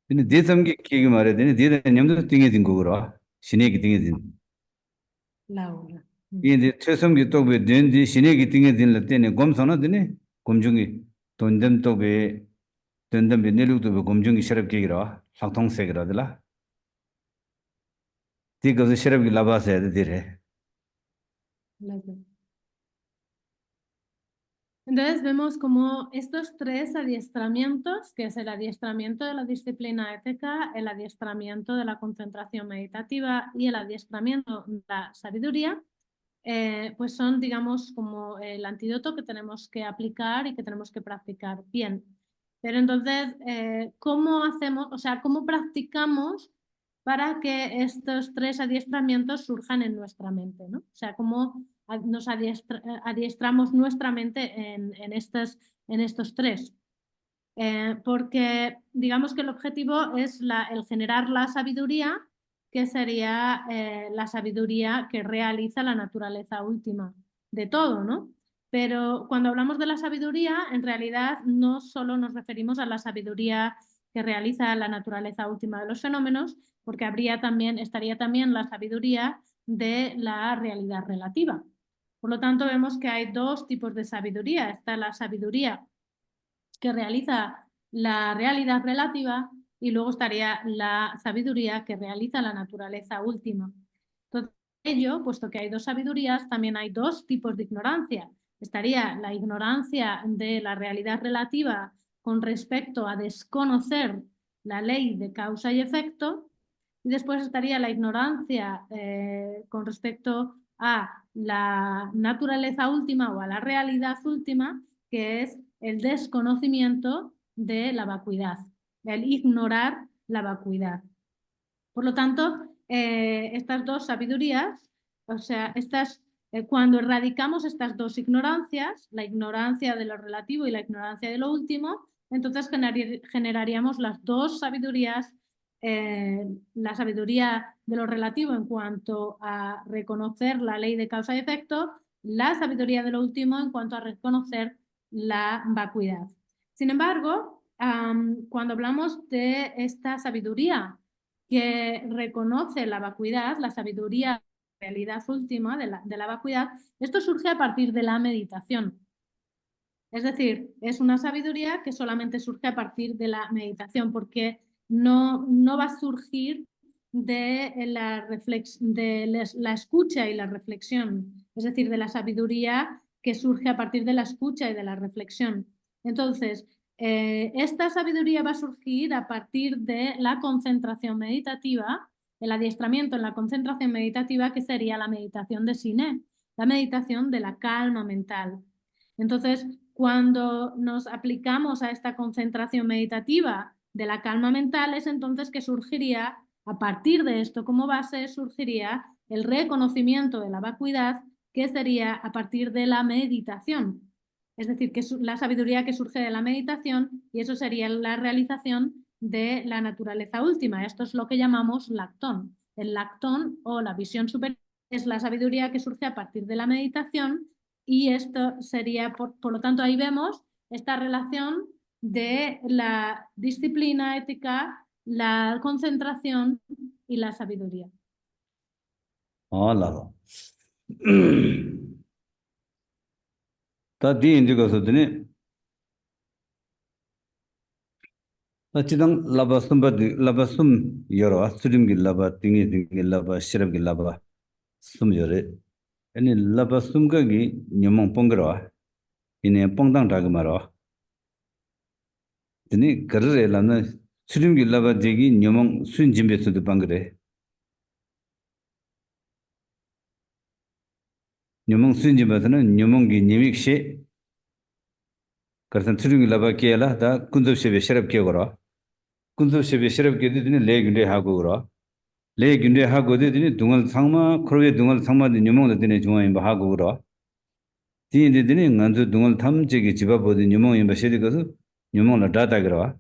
[SPEAKER 1] dine desam gi ke gi mare dine de nyamdo tinge din gugura shine gi tinge din
[SPEAKER 2] laura.
[SPEAKER 1] 이 최성기 또be 된디 신에기 띵에 dinla tene gomsona dine gomjungi dondem tobe dondem benelukdo be gomjungi sharabkegira lakthongsegira dela tigoz sharabgi labase de dire
[SPEAKER 2] Entonces vemos como estos tres adiestramientos, que es el adiestramiento de la disciplina ética, el adiestramiento de la concentración meditativa y el adiestramiento de la sabiduría, pues son, digamos, como el antídoto que tenemos que aplicar y que tenemos que practicar bien. Pero entonces, ¿cómo hacemos, o sea, cómo practicamos para que estos tres adiestramientos surjan en nuestra mente, ¿no? O sea, cómo nos adiestramos nuestra mente en estos tres. Porque digamos que el objetivo es el generar la sabiduría, que sería la sabiduría que realiza la naturaleza última de todo, ¿no? Pero cuando hablamos de la sabiduría, en realidad no solo nos referimos a la sabiduría que realiza la naturaleza última de los fenómenos, porque estaría también la sabiduría de la realidad relativa. Por lo tanto, vemos que hay dos tipos de sabiduría. Está la sabiduría que realiza la realidad relativa y luego estaría la sabiduría que realiza la naturaleza última. Entonces, ello, puesto que hay dos sabidurías, también hay dos tipos de ignorancia. Estaría la ignorancia de la realidad relativa con respecto a desconocer la ley de causa y efecto, y después estaría la ignorancia con respecto a la naturaleza última o a la realidad última, que es el desconocimiento de la vacuidad, el ignorar la vacuidad. Por lo tanto, estas dos sabidurías, o sea, cuando erradicamos estas dos ignorancias, la ignorancia de lo relativo y la ignorancia de lo último, entonces generaríamos las dos sabidurías, la sabiduría de lo relativo en cuanto a reconocer la ley de causa y efecto, la sabiduría de lo último en cuanto a reconocer la vacuidad. Sin embargo, cuando hablamos de esta sabiduría que reconoce la vacuidad, la sabiduría, la realidad última de la vacuidad, esto surge a partir de la meditación. Es decir, es una sabiduría que solamente surge a partir de la meditación, porque no va a surgir de la escucha y la reflexión, es decir, de la sabiduría que surge a partir de la escucha y de la reflexión. Entonces, esta sabiduría va a surgir a partir de la concentración meditativa, el adiestramiento en la concentración meditativa, que sería la meditación de Siné, la meditación de la calma mental. Entonces, cuando nos aplicamos a esta concentración meditativa de la calma mental, es entonces que surgiría, a partir de esto como base, surgiría el reconocimiento de la vacuidad, que sería a partir de la meditación. Es decir, que es la sabiduría que surge de la meditación, y eso sería la realización de la naturaleza última. Esto es lo que llamamos lactón. El lactón o la visión superior es la sabiduría que surge a partir de la meditación, y esto sería, por lo tanto, ahí vemos esta relación de la disciplina ética, la concentración y la sabiduría.
[SPEAKER 1] hola ta di indigo so dine Chidang laba sum yorwa, surimgi laba, tingi laba, shirabgi laba, sum yore. Ani laba sumga gi nyamang ponggarwa, ini pongdang dhagmarwa. Dini garare lana surimgi laba digi nyamang sun jimbe sudu pangare. Nyamang sun jimbe sana nyamang gi nyamik she, karsan surimgi laba kaya la, da kunzab shebe shirab kaya garwa. Kunzab shebe shirab kaya dini le gunde hagu garwa. Le gunde hagu dini dungal sangma, korwe dungal sangma di nyamang da dini junga imba hagu garwa. Dini dini nganzu dungal tham chegi jiba bodi nyamang imba shedi kasu, nyamang la data garwa.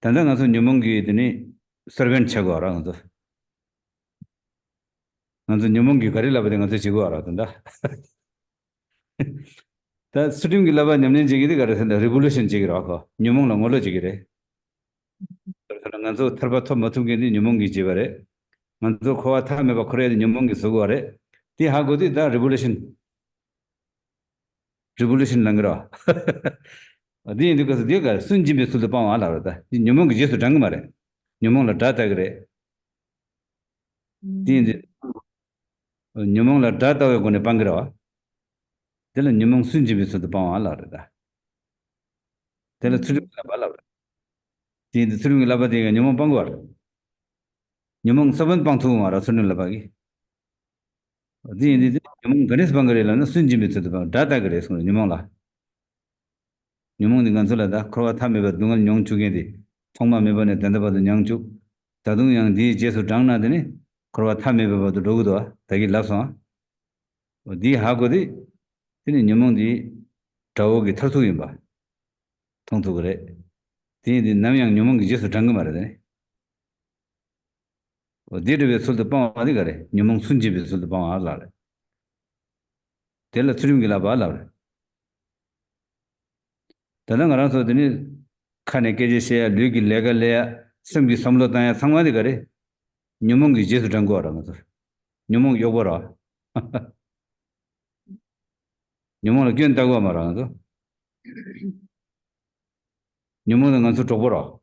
[SPEAKER 1] Tanda nganzu nyamang gi dini servant chagu wara nganzu. Nganzu nyamang gi kari labadi nganzu chigu wara tanda. Ta surim gi laba nyamnin chegi di kari tanda revolution chegi rawa ko, nyamang la ngolo chegi re. Nganzu tarpa top matum gi di nyamang gi jibare. Nganzu kowa tha meba korea di nyamang gi sugu ware. Di hagu di da revolution langra. Di indi kasu di kari sun jimbe sulta paa wala wada. Di nyamang gi jesu danga mare. Nyamang la data gare. Di indi nyamang la data wa kone pangira wa. Tela nyamang sun jimbe sulta paa wala wada. Tela surim gi laba wala wada. Di indi surim gi laba diga nyamang pangu wara. Nyamang saban pang thugu wara surim laba gi. Di indi nyamang ganes pangare la sun jimbe sulta paa data gare sunu nyamang la. Nyamang di ngansu la da korwa tha meba dungal nyong chuken di. Thongma meba ne danda bada nyang chuk. Tadung yang di jesu dangna dini korwa tha meba bada dogudwa. Tagi lapsa. Di hago di dini nyamang di chawo ki tharsu yinba. Thongsu gore. Di namyang nyamang ki jesu danga mara dini. Di ribe sulta pangwa di gare. Nyamang sunjibe sulta pangwa ala. Tela tsurim ki laba ala. Tadang aranso dini khane keje sheya, luigi lega leya, samgi samlo tanya sangwa di gare. Nyamang ki jesu danga wara nga. Nyamang yobora. Nyamang la gyön tagwa mara nga. Nyamang la ngansu chokbora.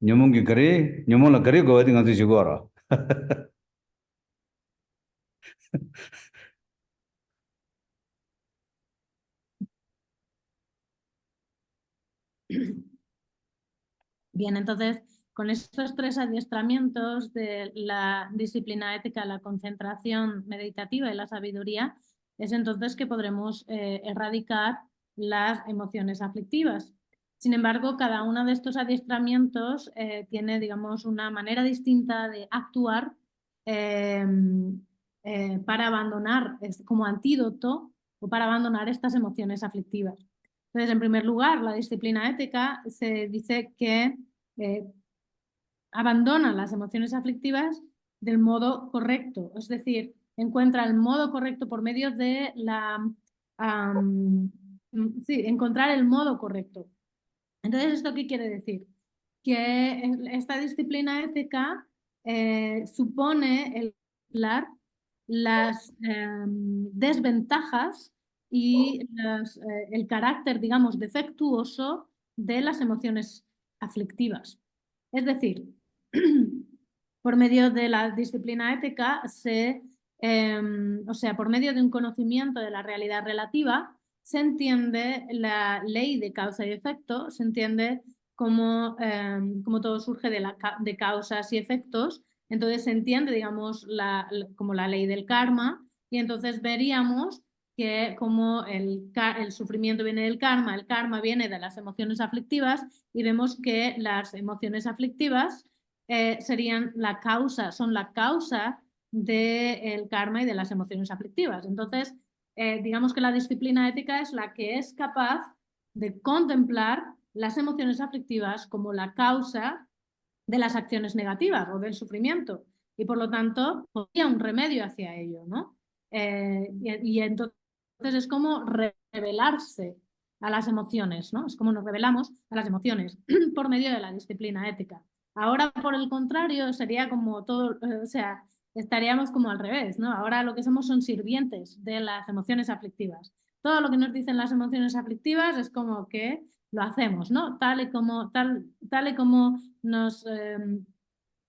[SPEAKER 1] Nyamang ki gare, nyamang la gare gawa di ngansu chigwara.
[SPEAKER 2] Bien, entonces, con estos tres adiestramientos de la disciplina ética, la concentración meditativa y la sabiduría, es entonces que podremos erradicar las emociones aflictivas. Sin embargo, cada uno de estos adiestramientos tiene, digamos, una manera distinta de actuar para abandonar, como antídoto o para abandonar estas emociones aflictivas. Entonces, en primer lugar, la disciplina ética se dice que abandona las emociones aflictivas del modo correcto, es decir, encuentra el modo correcto por medio de encontrar el modo correcto. Entonces, ¿esto qué quiere decir? Que esta disciplina ética supone el hablar las desventajas y el carácter, digamos, defectuoso de las emociones aflictivas. Es decir, por medio de la disciplina ética o sea, por medio de un conocimiento de la realidad relativa, se entiende la ley de causa y efecto, se entiende cómo todo surge de causas y efectos, entonces se entiende, digamos, como la ley del karma, y entonces veríamos que como el sufrimiento viene del karma, el karma viene de las emociones aflictivas, y vemos que las emociones aflictivas serían son la causa del karma y de las emociones aflictivas. Entonces, digamos que la disciplina ética es la que es capaz de contemplar las emociones aflictivas como la causa de las acciones negativas o del sufrimiento, y por lo tanto podría un remedio hacia ello, ¿no? Y entonces es como revelarse a las emociones, ¿no? Es como nos revelamos a las emociones por medio de la disciplina ética. Ahora, por el contrario, sería como todo, o sea, estaríamos como al revés, ¿no? Ahora lo que somos son sirvientes de las emociones aflictivas. Todo lo que nos dicen las emociones aflictivas es como que lo hacemos, ¿no? Tal y como nos,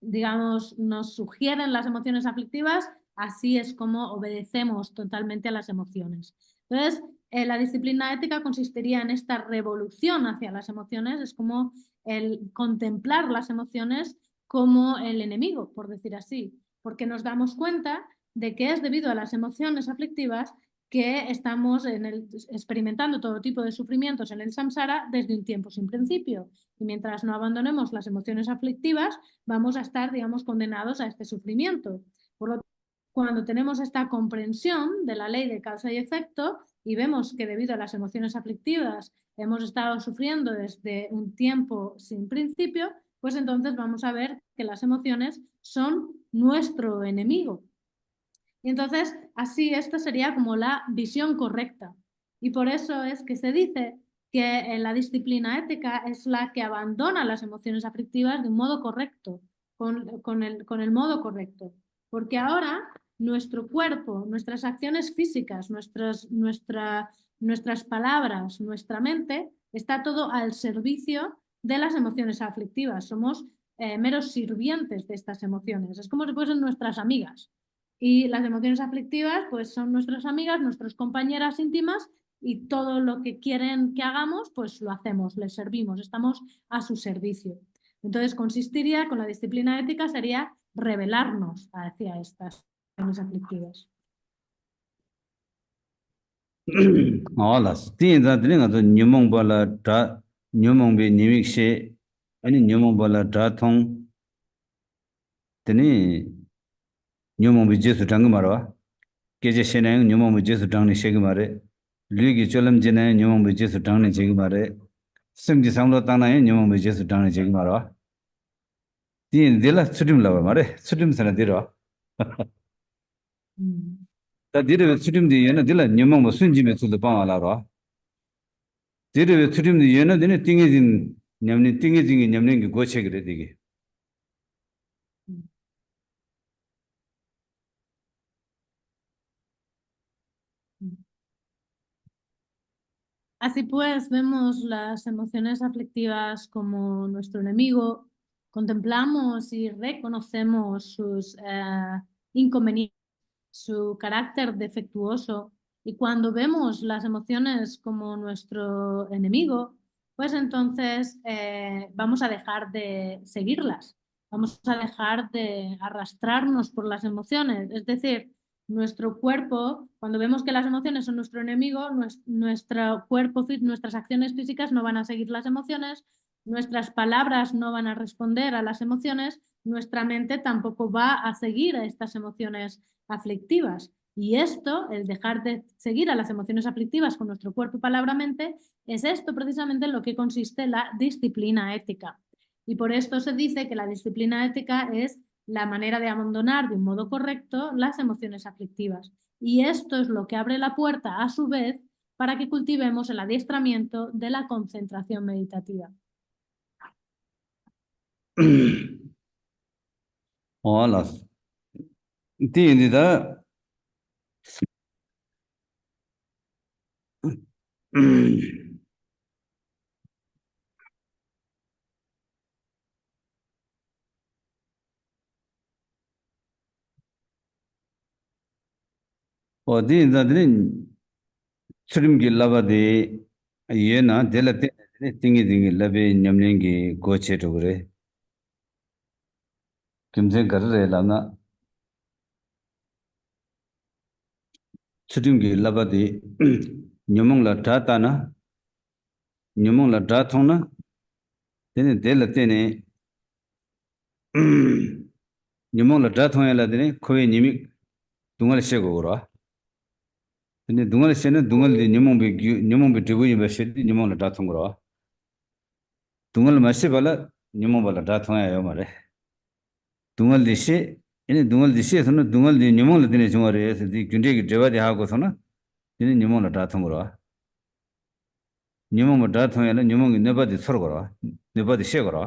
[SPEAKER 2] digamos, nos sugieren las emociones aflictivas, así es como obedecemos totalmente a las emociones. Entonces, la disciplina ética consistiría en esta revolución hacia las emociones, es como el contemplar las emociones como el enemigo, por decir así, porque nos damos cuenta de que es debido a las emociones aflictivas que estamos experimentando todo tipo de sufrimientos en el samsara desde un tiempo sin principio. Y mientras no abandonemos las emociones aflictivas, vamos a estar, digamos, condenados a este sufrimiento. Por lo tanto, cuando tenemos esta comprensión de la ley de causa y efecto y vemos que debido a las emociones aflictivas hemos estado sufriendo desde un tiempo sin principio, pues entonces vamos a ver que las emociones son nuestro enemigo. Y entonces, así esta sería como la visión correcta. Y por eso es que se dice que la disciplina ética es la que abandona las emociones aflictivas de un modo correcto, con el modo correcto. Porque ahora nuestro cuerpo, nuestras acciones físicas, nuestras palabras, nuestra mente, está todo al servicio de las emociones aflictivas. Somos meros sirvientes de estas emociones. Es como si fuesen nuestras amigas. Y las emociones aflictivas, pues son nuestras amigas, nuestras compañeras íntimas y todo lo que quieren que hagamos, pues lo hacemos, les servimos, estamos a su servicio. Entonces, consistiría, con la disciplina ética, sería rebelarnos hacia estas emociones aflictivas.
[SPEAKER 1] Alas, tin za tin nga zo nyumong bala da nyumong be nyimik she ani nyumong bala da thong tini nyumong be jesu tang marwa keje shenang nyumong be jesu tang ni sheg mare lügi cholam jena nyumong be jesu tang ni jeg mare simji samlo tang na nyumong be jesu tang ni jeg marwa tin dela chudim la mare chudim sana dirwa da dire chudim di yena dela nyumong be sunji me chu de pa la ro dire chudim di yena dine tingi jin nyamni tingi jin nyamni gi go che gre dige.
[SPEAKER 2] Así pues, vemos las emociones aflictivas como nuestro enemigo, contemplamos y reconocemos sus inconvenientes, su carácter defectuoso, y cuando vemos las emociones como nuestro enemigo, pues entonces vamos a dejar de seguirlas, vamos a dejar de arrastrarnos por las emociones, es decir, nuestro cuerpo, cuando vemos que las emociones son nuestro enemigo, nuestro cuerpo, nuestras acciones físicas no van a seguir las emociones, nuestras palabras no van a responder a las emociones, nuestra mente tampoco va a seguir a estas emociones aflictivas. Y esto, el dejar de seguir a las emociones aflictivas con nuestro cuerpo, palabra, mente, es esto precisamente en lo que consiste la disciplina ética. Y por esto se dice que la disciplina ética es la manera de abandonar de un modo correcto las emociones aflictivas. Y esto es lo que abre la puerta, a su vez, para que cultivemos el adiestramiento de la concentración meditativa.
[SPEAKER 1] Alas, tin da o din da din churim gi laba de ye na de la te tingi dingi labe nyamling gi go che to gre kimse gar re la na churim gi laba de nyamong la ta ta na nyamong la ta thong na de la te ne nyamong la ta thong ya la de ne khoe nyimi dungal she go ro ne dungal she ne dungal de nyamong be tibu yi ba she nyamong la ta thong ro dungal ma she bala nyamong bala ta thong ya yo ma re dungal de she ene dungal de she sono dungal de nyamong la de ne jong re se di gyunde gi dewa de ha go sono ene nyamong la ta thong ro nyamong ma ta thong ya la nyamong gi ne ba de sor go ro ne ba de she go ro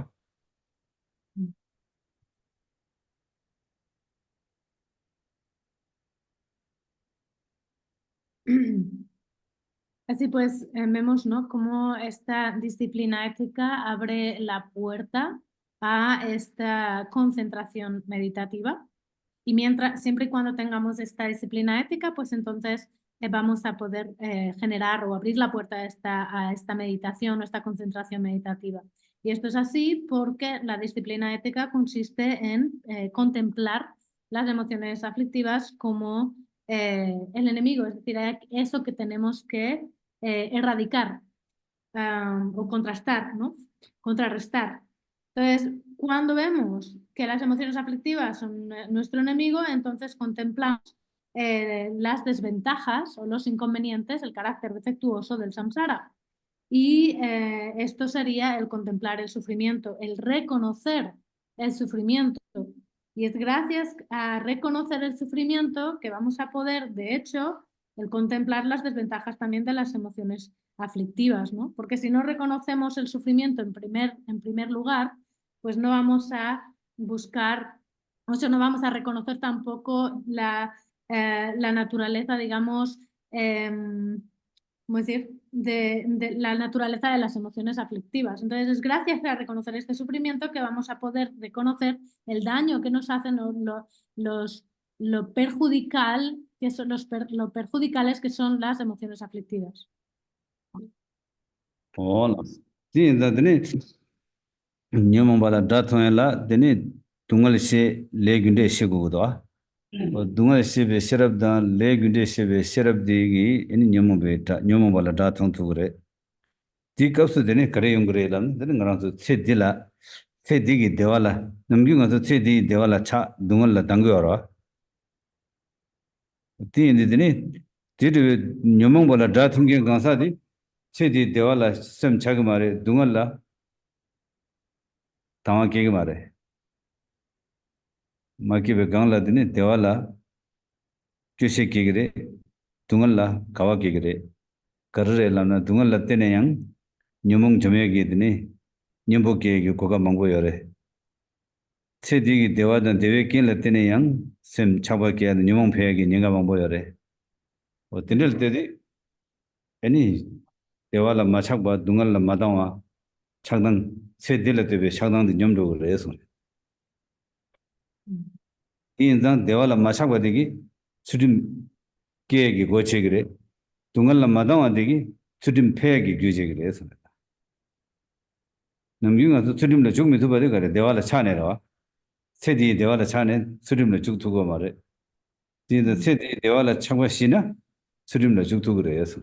[SPEAKER 2] Así pues, vemos, ¿no?, cómo esta disciplina ética abre la puerta a esta concentración meditativa. Y siempre y cuando tengamos esta disciplina ética, pues entonces vamos a poder generar o abrir la puerta a esta meditación o esta concentración meditativa. Y esto es así porque la disciplina ética consiste en contemplar las emociones aflictivas como el enemigo, es decir, eso que tenemos que erradicar o contrastar, ¿no? Contrarrestar. Entonces, cuando vemos que las emociones aflictivas son nuestro enemigo, entonces contemplamos las desventajas o los inconvenientes, el carácter defectuoso del samsara. Y esto sería el contemplar el sufrimiento, el reconocer el sufrimiento. Y es gracias a reconocer el sufrimiento que vamos a poder, de hecho, el contemplar las desventajas también de las emociones aflictivas, ¿no? Porque si no reconocemos el sufrimiento en primer lugar, pues no vamos a buscar, o sea, no vamos a reconocer tampoco la naturaleza, digamos, ¿cómo decir?, de la naturaleza de las emociones aflictivas. Entonces, es gracias a reconocer este sufrimiento que vamos a poder reconocer el daño que nos hacen lo perjudicial que son lo perjudiciales que son las emociones aflictivas.
[SPEAKER 1] Hola. Sí, entonces, ñomo bala daton la dene tungal she le gunde she go do. Dungal she be sharab da le gunde she be sharab de gi en ñomo be ta ñomo bala daton tu gre. Ti kapsu dene kare yung gre lam dene ngarang su che dila che digi dewala namgi nga su che di dewala cha dungal la dangyo ro. Ti indi dene ti de ñomo bala daton ge gansa di che di dewala sem chag mare dungal la tawa ke mare. Makibe gangla dine dewala kyushe kigre tungalla kawa kigre karre lana tungalla tene yang nyumung jome gi dine nyumbo ke gi koga mangbo yore che digi dewa dan dewe kin la tene yang sem chaba ke nyumung phe gi nyinga mangbo yore o tinel tedi ani dewala machakba tungalla madangwa chagdang che dile tebe chagdang de nyumdo re so 인장 대화라 마찬가지 되기 수림 계획이 고치기래 동안라 마당화 되기 수림 폐획이 규제기래 해서 남중에서 수림을 쭉 두버려 그래 대화라 차내라 세디 대화라 차내 수림을 쭉 두고 말해 진짜 세디 대화라 참고시나 수림을 쭉 두고 그래 해서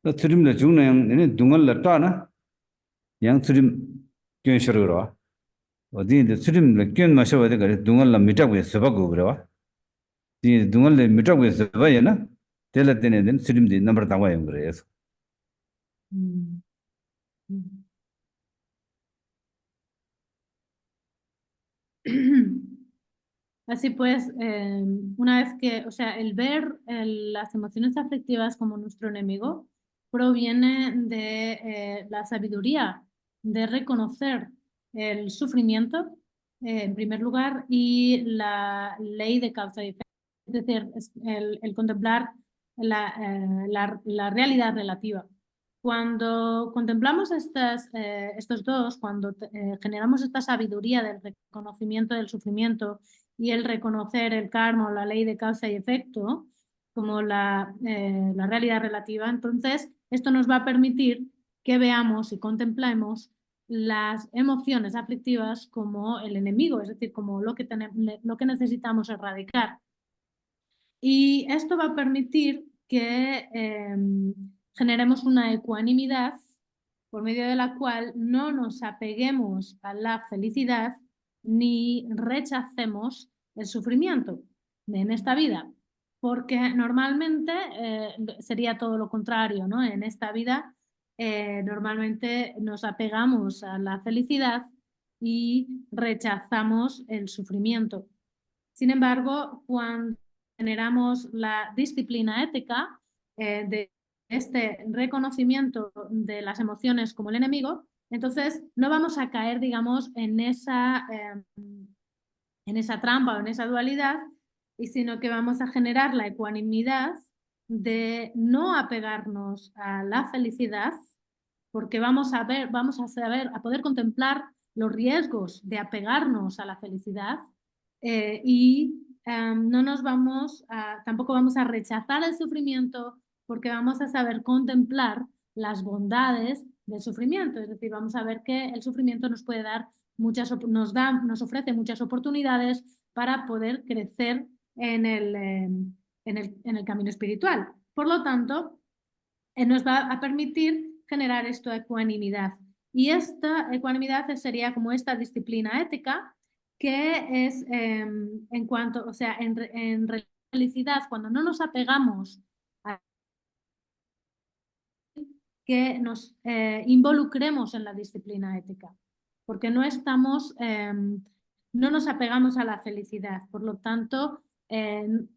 [SPEAKER 1] 또 수림을 죽는 얘는 동안라 따나 양 수림 견셔로 어디인데 수림을 견 마셔야 돼 그래 동안라 미टा고 서바고 그래와 이 동안에 미टा고 서바야나 텔라 때는 수림디 넘버 당와요 그래서
[SPEAKER 2] Mm. Mm. Así pues, una vez que, o sea, el ver las emociones aflictivas como nuestro enemigo proviene de la sabiduría, de reconocer el sufrimiento en primer lugar y la ley de causa y efecto, es decir, el contemplar la realidad relativa. Cuando contemplamos estos dos, cuando generamos esta sabiduría del reconocimiento del sufrimiento y el reconocer el karma o la ley de causa y efecto como la realidad relativa, entonces esto nos va a permitir que veamos y contemplemos las emociones aflictivas como el enemigo, es decir, como lo que necesitamos erradicar. Y esto va a permitir que generemos una ecuanimidad por medio de la cual no nos apeguemos a la felicidad ni rechacemos el sufrimiento en esta vida, porque normalmente sería todo lo contrario, ¿no? En esta vida normalmente nos apegamos a la felicidad y rechazamos el sufrimiento. Sin embargo, cuando generamos la disciplina ética de este reconocimiento de las emociones como el enemigo, entonces no vamos a caer, digamos, en esa trampa o en esa dualidad, sino que vamos a generar la ecuanimidad de no apegarnos a la felicidad, porque vamos a poder contemplar los riesgos de apegarnos a la felicidad y no nos tampoco vamos a rechazar el sufrimiento porque vamos a saber contemplar las bondades del sufrimiento. Es decir, vamos a ver que el sufrimiento nos puede dar nos ofrece muchas oportunidades para poder crecer en el camino espiritual. Por lo tanto, nos va a permitir generar esta ecuanimidad. Y esta ecuanimidad sería como esta disciplina ética que es en cuanto, o sea, en felicidad, cuando no nos apegamos a que nos involucremos en la disciplina ética, porque no nos apegamos a la felicidad. Por lo tanto,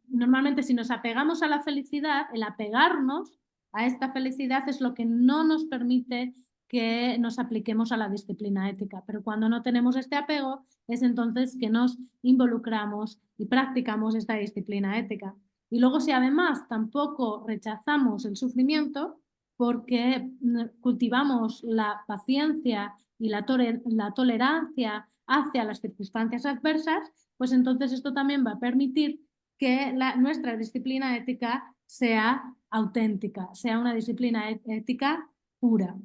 [SPEAKER 2] normalmente si nos apegamos a la felicidad, el apegarnos a esta felicidad es lo que no nos permite que nos apliquemos a la disciplina ética. Pero cuando no tenemos este apego, es entonces que nos involucramos y practicamos esta disciplina ética. Y luego, si además tampoco rechazamos el sufrimiento, porque cultivamos la paciencia y la tolerancia hacia las circunstancias adversas, pues entonces esto también va a permitir que nuestra disciplina ética sea auténtica, sea una disciplina ética pura.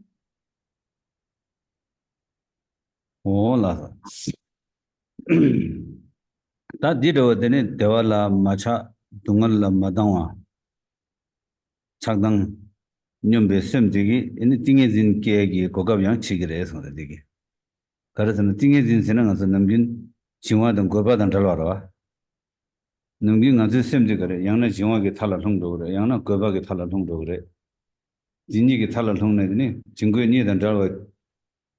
[SPEAKER 1] Hola. 다 디로 되네 대화라 마차 동을라 마당와 착당 념베 셈되기 이 띵해진 계획이 고갑양 치기래 해서 되게 그래서는 띵해진 세는 가서 넘긴 진화던 고바던 달와라 넘긴 가서 셈되 그래 양나 진화게 탈라 통도 그래 양나 고바게 탈라 통도 그래 진이게 탈라 통내더니 증거에 니던 달와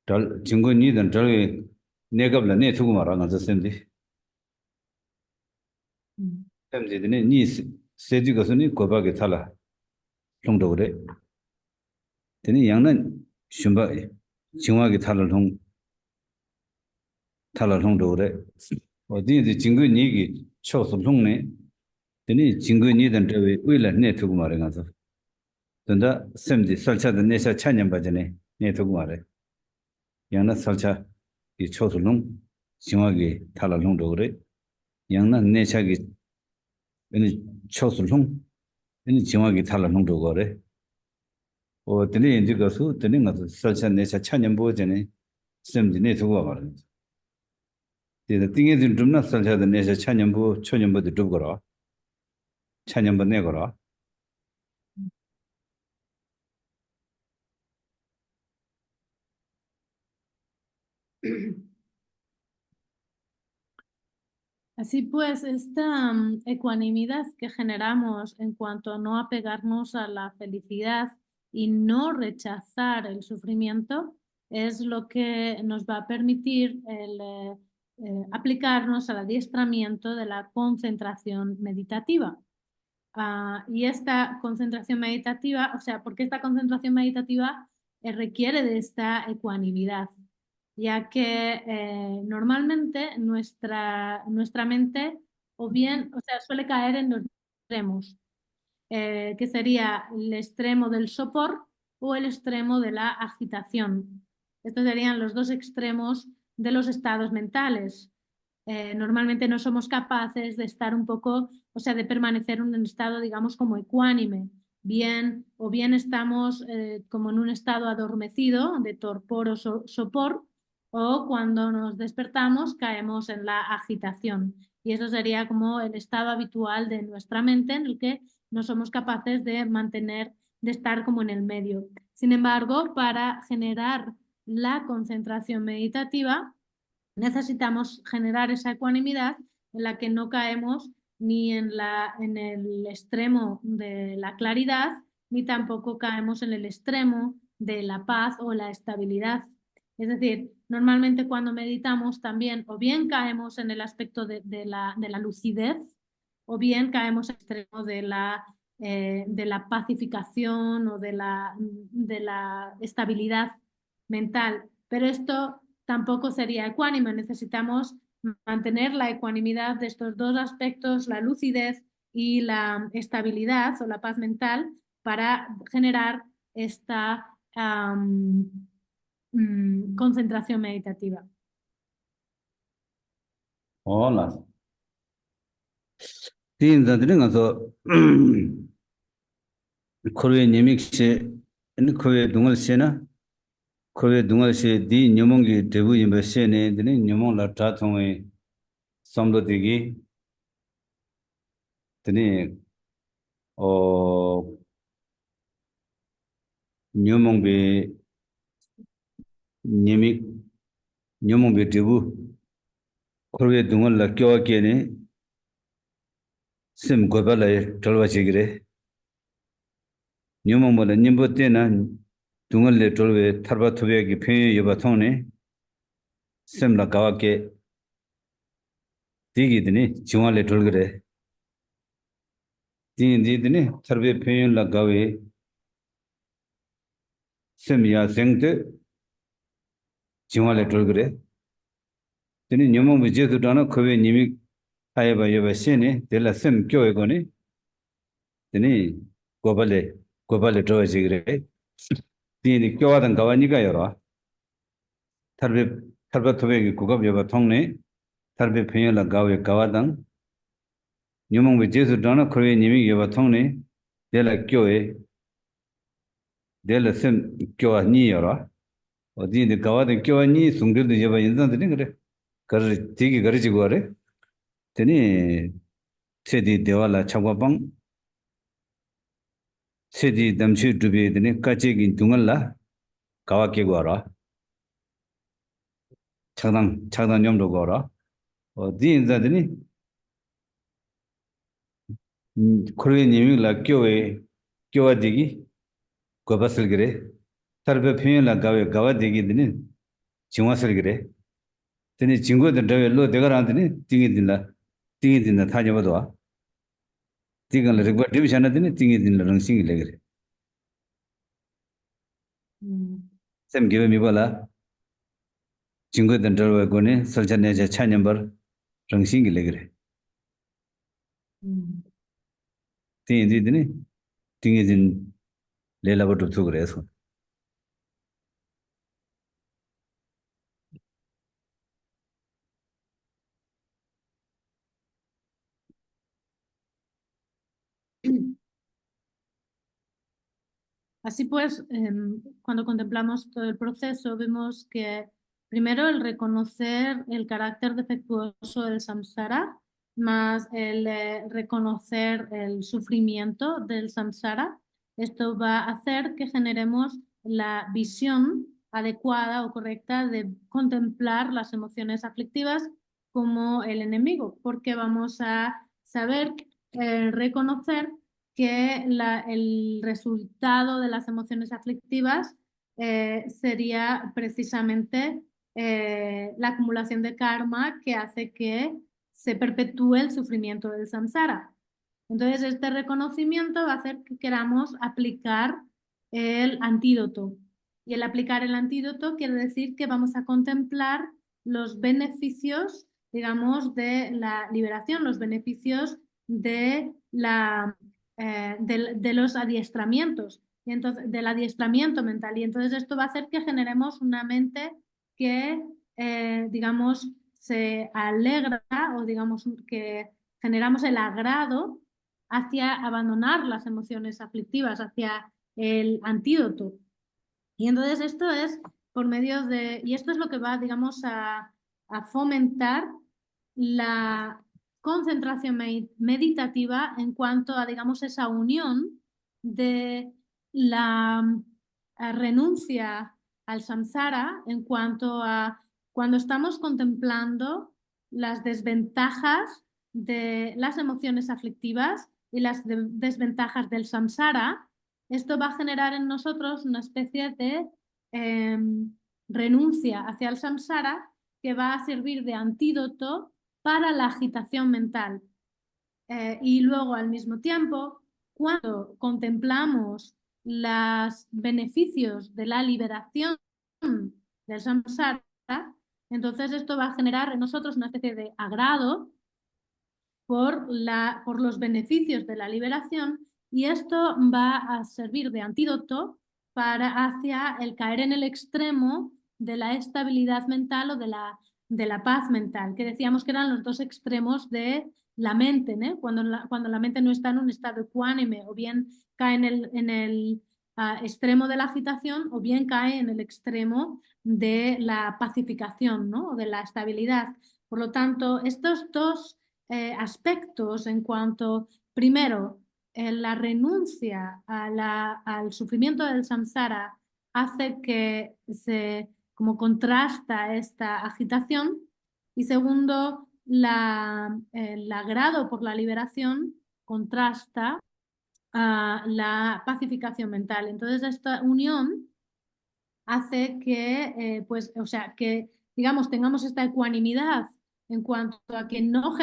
[SPEAKER 1] 달 증거 니던 달에 내가블라 내 두고 말아 가서 셈되 셈되더니 니 세지 가서니 고바게 탈라 통도 그래 되니 양는 shum바 진화게 탈라 통도 그래 어디에 증거 니기 쳐서 통네 되니 증거 니던 저왜 왜라 내 두고 말아 가서 된다 셈지 설차도 내사 찬년 바전에 내 두고 말해 양나 설차 이 쳐서 진화게 탈라 통도 그래 양나 내차기 아니 쳐서 아니 진화게 탈라 통도 그래 되니 이제 가서 되니 가서 설차 내사 찬년 보전에 셈지 내 두고 말아 되다 띵에 좀 설차도 내사 찬년부 초년부도 두고 거라 찬년부 내 거라
[SPEAKER 2] Así pues, esta ecuanimidad que generamos en cuanto a no apegarnos a la felicidad y no rechazar el sufrimiento es lo que nos va a permitir aplicarnos al adiestramiento de la concentración meditativa. Y esta concentración meditativa, o sea, porque esta concentración meditativa requiere de esta ecuanimidad, ya que normalmente nuestra mente o bien, o sea, suele caer en los extremos, que sería el extremo del sopor o el extremo de la agitación. Estos serían los dos extremos de los estados mentales. Normalmente no somos capaces de estar un poco, o sea, de permanecer en un estado, digamos, como ecuánime. O bien estamos como en un estado adormecido, de torpor o sopor, o cuando nos despertamos caemos en la agitación. Y eso sería como el estado habitual de nuestra mente en el que no somos capaces de de estar como en el medio. Sin embargo, para generar la concentración meditativa, necesitamos generar esa ecuanimidad en la que no caemos ni en el extremo de la claridad, ni tampoco caemos en el extremo de la paz o la estabilidad. Es decir, normalmente cuando meditamos también o bien caemos en el aspecto de la lucidez o bien caemos en el extremo de la pacificación o de la estabilidad mental. Pero esto tampoco sería ecuánime. Necesitamos mantener la ecuanimidad de estos dos aspectos, la lucidez y la estabilidad o la paz mental para generar esta concentración meditativa.
[SPEAKER 1] Hola. Tinda dringa so Korea nyemik she ni Korea dungal she na Korea dungal she di nyomong gi debu yimba she ne dine nyomong la ta thongwe samdo digi dine o nyomong be nyemik nyomong be debu Korea dungal la kyo ke ne sim goba la tolwa chigire nyomong la nyimbo te na dungal le tolwe tharba thubya gi phe yoba thongne sim la gawa ke digi dine jiwa le tolgire digi dine tharbe phe la gawe sim ya zengde jiwa le tolgire dine nyomong be je tu dana khowe nyimik ayaba yoba shene dela sim kyo egone dine gobale towa chigire dine kyo wadan gawa niga yorwa tharba thubya gi kugab yoba thongne tharbe phe la gawe gawadan nyomong be je tu dana khowe nyimik yoba thongne dela kyo e dela sim kyo wa ni yorwa dine gawadan kyo wa ni sungdil yoba inzan dine gare digi gare chigware dine tsedi dewala chagwabang tsedi damchu dhubi dine kachegi dungal gawa ke gwara chagdang nyomdo gwara di inza dine kore nyimik la kyowa digi goba silgire tarba phinyo la gawa digi dine jingwa silgire dine jingwa dhawe lo degarang dine tingi dinla thanyabadwa digan la rigwa divishana dine tingi dinla rangsingi legire sem gibe mibala jingwa dhawe gone salcha necha chanyambar rangsingi legire tingi dine tingi din lela batu tsukure eso
[SPEAKER 2] Así pues, cuando contemplamos todo el proceso, vemos que primero el reconocer el carácter defectuoso del samsara, más el reconocer el sufrimiento del samsara, esto va a hacer que generemos la visión adecuada o correcta de contemplar las emociones aflictivas como el enemigo, porque vamos a saber reconocer que el resultado de las emociones aflictivas sería precisamente la acumulación de karma que hace que se perpetúe el sufrimiento del samsara. Entonces, este reconocimiento va a hacer que queramos aplicar el antídoto. Y el aplicar el antídoto quiere decir que vamos a contemplar los beneficios, digamos, de la liberación, los beneficios de de los adiestramientos, y entonces, del adiestramiento mental. Y entonces esto va a hacer que generemos una mente que, digamos, se alegra o digamos que generamos el agrado hacia abandonar las emociones aflictivas, hacia el antídoto. Y entonces esto es por medio de, y esto es lo que va, digamos, a fomentar la concentración meditativa en cuanto a, digamos, esa unión de la renuncia al samsara en cuanto a cuando estamos contemplando las desventajas de las emociones aflictivas y las desventajas del samsara, esto va a generar en nosotros una especie de renuncia hacia el samsara que va a servir de antídoto para la agitación mental. Y luego, al mismo tiempo, cuando contemplamos los beneficios de la liberación del samsara, entonces esto va a generar en nosotros una especie de agrado por los beneficios de la liberación, y esto va a servir de antídoto hacia el caer en el extremo de la estabilidad mental o de la paz mental, que decíamos que eran los dos extremos de la mente, ¿no? Cuando la mente no está en un estado ecuánime, o bien cae en el extremo de la agitación, o bien cae en el extremo de la pacificación, ¿no? O de la estabilidad. Por lo tanto, estos dos aspectos en cuanto, primero, la renuncia al sufrimiento del samsara hace que se como contrasta esta agitación, y segundo, el agrado por la liberación contrasta la pacificación mental. Entonces, esta unión hace que, pues, o sea, que, digamos, tengamos esta ecuanimidad en cuanto a que no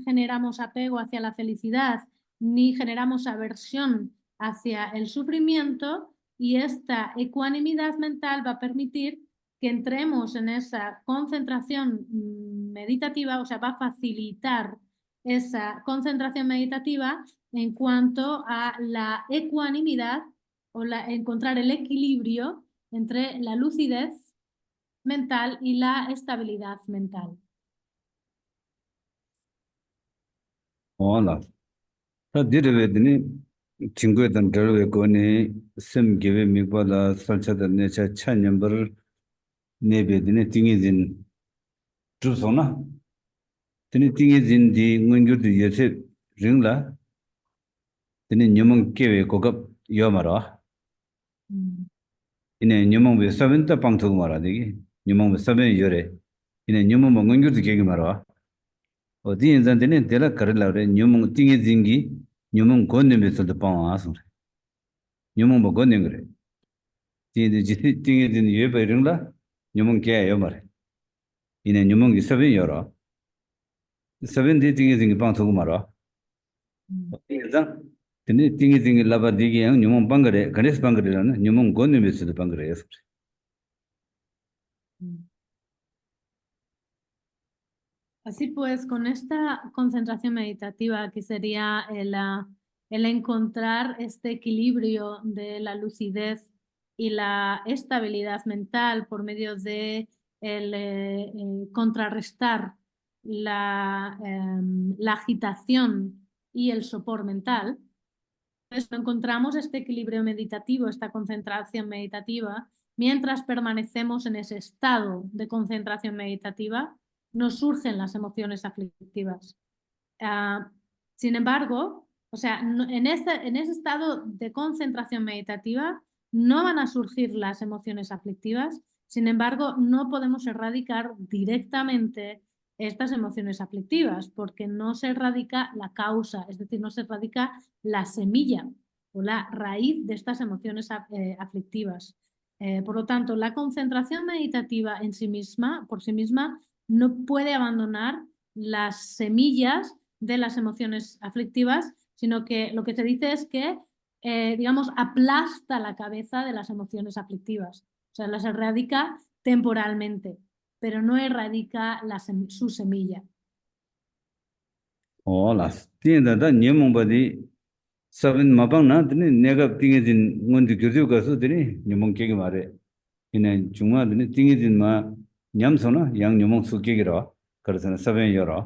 [SPEAKER 2] generamos apego hacia la felicidad ni generamos aversión hacia el sufrimiento, y esta ecuanimidad mental va a permitir que entremos en esa concentración meditativa, o sea, va a facilitar esa concentración meditativa en cuanto a la ecuanimidad o encontrar el equilibrio entre la lucidez mental y la estabilidad mental.
[SPEAKER 1] Hola. 친구였던 저를 거니 semgive mikbala salchada necha cha nyambar nebe dine tingizin chusona dine tingizin di ngungyur di yese ringla dine nyumung kewe kokab yomara ine nyumung be sabenta pangtog mara digi nyumung be saben yore ine nyumung be ngungyur di kegi mara o di inzan dine dela karila re nyumung tingizin gi nyumung gondembe solda pang asur nyumung be gondengre tingizin jisi tingizin yebe ringla nyumung kaya yomara ine nyumung gi saben yora saben di tingizin gi pangtog mara Tene tingi tingi laba digi yang nyumong bangare, ganes bangare lana, nyumong goni mesudu bangare yasur.
[SPEAKER 2] Así pues, con esta concentración meditativa, que sería el encontrar este equilibrio de la lucidez y la estabilidad mental por medio de contrarrestar la agitación y el sopor mental, pues encontramos este equilibrio meditativo, esta concentración meditativa. Mientras permanecemos en ese estado de concentración meditativa, nos surgen las emociones aflictivas. Sin embargo, o sea, en ese estado de concentración meditativa no van a surgir las emociones aflictivas. Sin embargo, no podemos erradicar directamente estas emociones aflictivas, porque no se erradica la causa, es decir, no se erradica la semilla o la raíz de estas emociones aflictivas. Por lo tanto, la concentración meditativa en sí misma, por sí misma, no puede abandonar las semillas de las emociones aflictivas, sino que lo que se dice es que, digamos, aplasta la cabeza de las emociones aflictivas. O sea, las erradica temporalmente, pero no erradica su semilla.
[SPEAKER 1] Hola, tienda da nyumong badi sabin mabang na, tene negab tingizin ngondi gyurdiyo kaso tene nyumong kegi mare. Ine chunga tene tingizin ma nyamso na, yang nyumong su kegi ra, karasana sabin yora.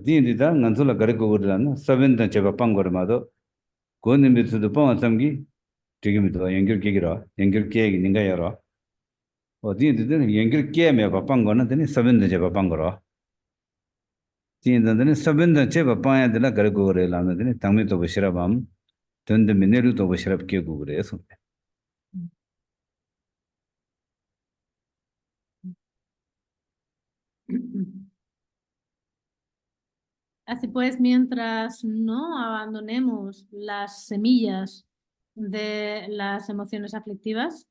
[SPEAKER 1] Tienda da ngansola gariko gurila na, sabin dan cheba pangwara mado, gondi mitsudu pangwa samgi, tigimido yangyur kegi ra, yangyur kegi ninga yora. Tienda da yangyur kegi meba pangwa na, tene sabin dan cheba pangwara. Tienda sabenda cheba panya de la gargore la na de tangme to bashirabam tende mineru to bashirab ke gugre eso.
[SPEAKER 2] Así pues, mientras no abandonemos las semillas de las emociones aflictivas,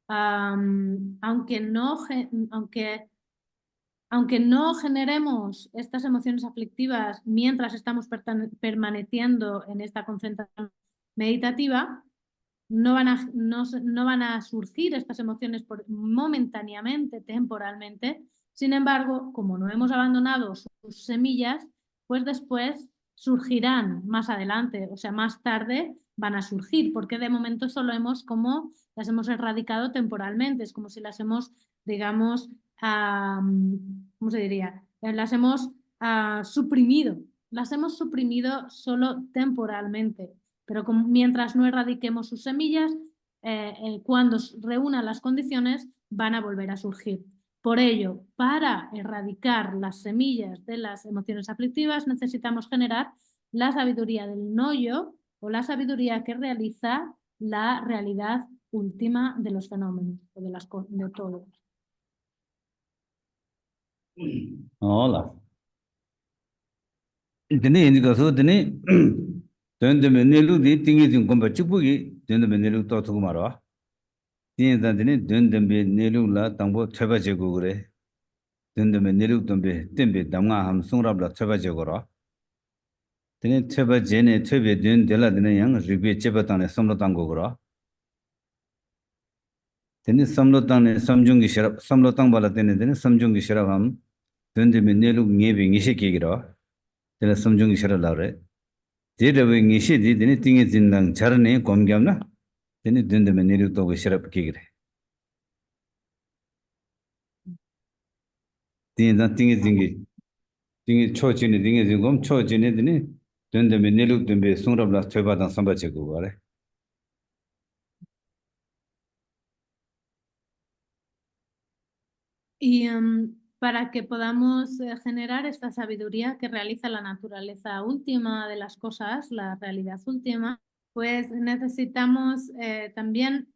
[SPEAKER 2] aunque no generemos estas emociones aflictivas mientras estamos permaneciendo en esta concentración meditativa, no van a surgir estas emociones momentáneamente, temporalmente. Sin embargo, como no hemos abandonado sus semillas, pues después surgirán más adelante, o sea, más tarde van a surgir, porque de momento solo las hemos erradicado temporalmente, es como si las hemos, digamos, ¿cómo se diría? Las hemos suprimido, las hemos suprimido solo temporalmente, pero mientras no erradiquemos sus semillas, cuando reúnan las condiciones, van a volver a surgir. Por ello, para erradicar las semillas de las emociones aflictivas, necesitamos generar la sabiduría del no-yo o la sabiduría que realiza la realidad última de los fenómenos o de todo.
[SPEAKER 1] Hola. Tene indi kaso tene tene nelu di tingi tin kompa chipugi tene nelu to tu marwa. Tene tene tene nelu la tangbo chaba je go gre. Tene nelu tembe damga ham sungrab la chaba je go ra. Tene chaba je ne chebe den de la tene yang ribe cheba tane samlo tang go ra. Tene samlo tang ne samjung gi sharab samlo tang bala tene samjung gi sharab ham tene nelu ngebe ngishe ki gira. Tene samjung gi sharab la re. 제대로 니시디 되니 띵이 진당 자르네 검겸나 되니 된다면 내려도 그 시럽게 그래 띵이 띵이 초진이 띵이 지금 초진이 되니 된다면 내려도 배 송럽라 퇴바당 선바지고 그래
[SPEAKER 2] Y para que podamos generar esta sabiduría que realiza la naturaleza última de las cosas, la realidad última, pues necesitamos también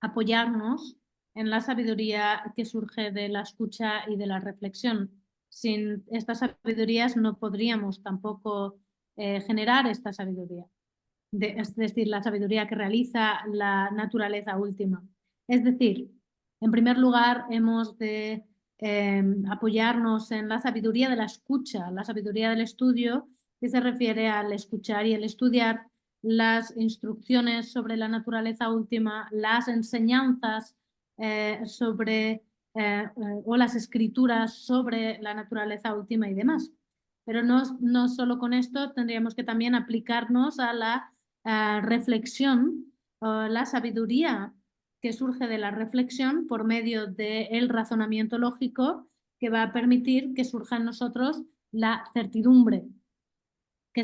[SPEAKER 2] apoyarnos en la sabiduría que surge de la escucha y de la reflexión. Sin estas sabidurías no podríamos tampoco generar esta sabiduría, es decir, la sabiduría que realiza la naturaleza última. Es decir, en primer lugar, hemos de apoyarnos en la sabiduría de la escucha, la sabiduría del estudio, que se refiere al escuchar y el estudiar las instrucciones sobre la naturaleza última, las enseñanzas o las escrituras sobre la naturaleza última y demás. Pero no solo con esto, tendríamos que también aplicarnos a la reflexión, la sabiduría que surge de la reflexión por medio del razonamiento lógico que va a permitir que surja en nosotros la certidumbre, que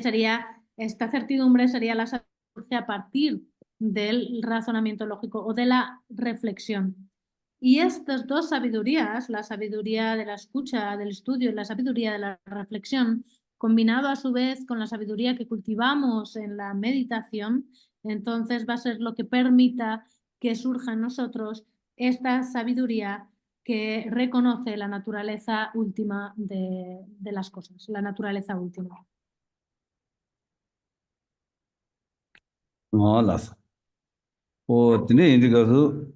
[SPEAKER 2] esta certidumbre sería la sabiduría a partir del razonamiento lógico o de la reflexión. Y estas dos sabidurías, la sabiduría de la escucha, del estudio y la sabiduría de la reflexión, combinado a su vez con la sabiduría que cultivamos en la meditación, entonces va a ser lo que permita que surja en nosotros esta sabiduría que reconoce la naturaleza última de las cosas, la naturaleza última.
[SPEAKER 1] Hola. O tene indi kaso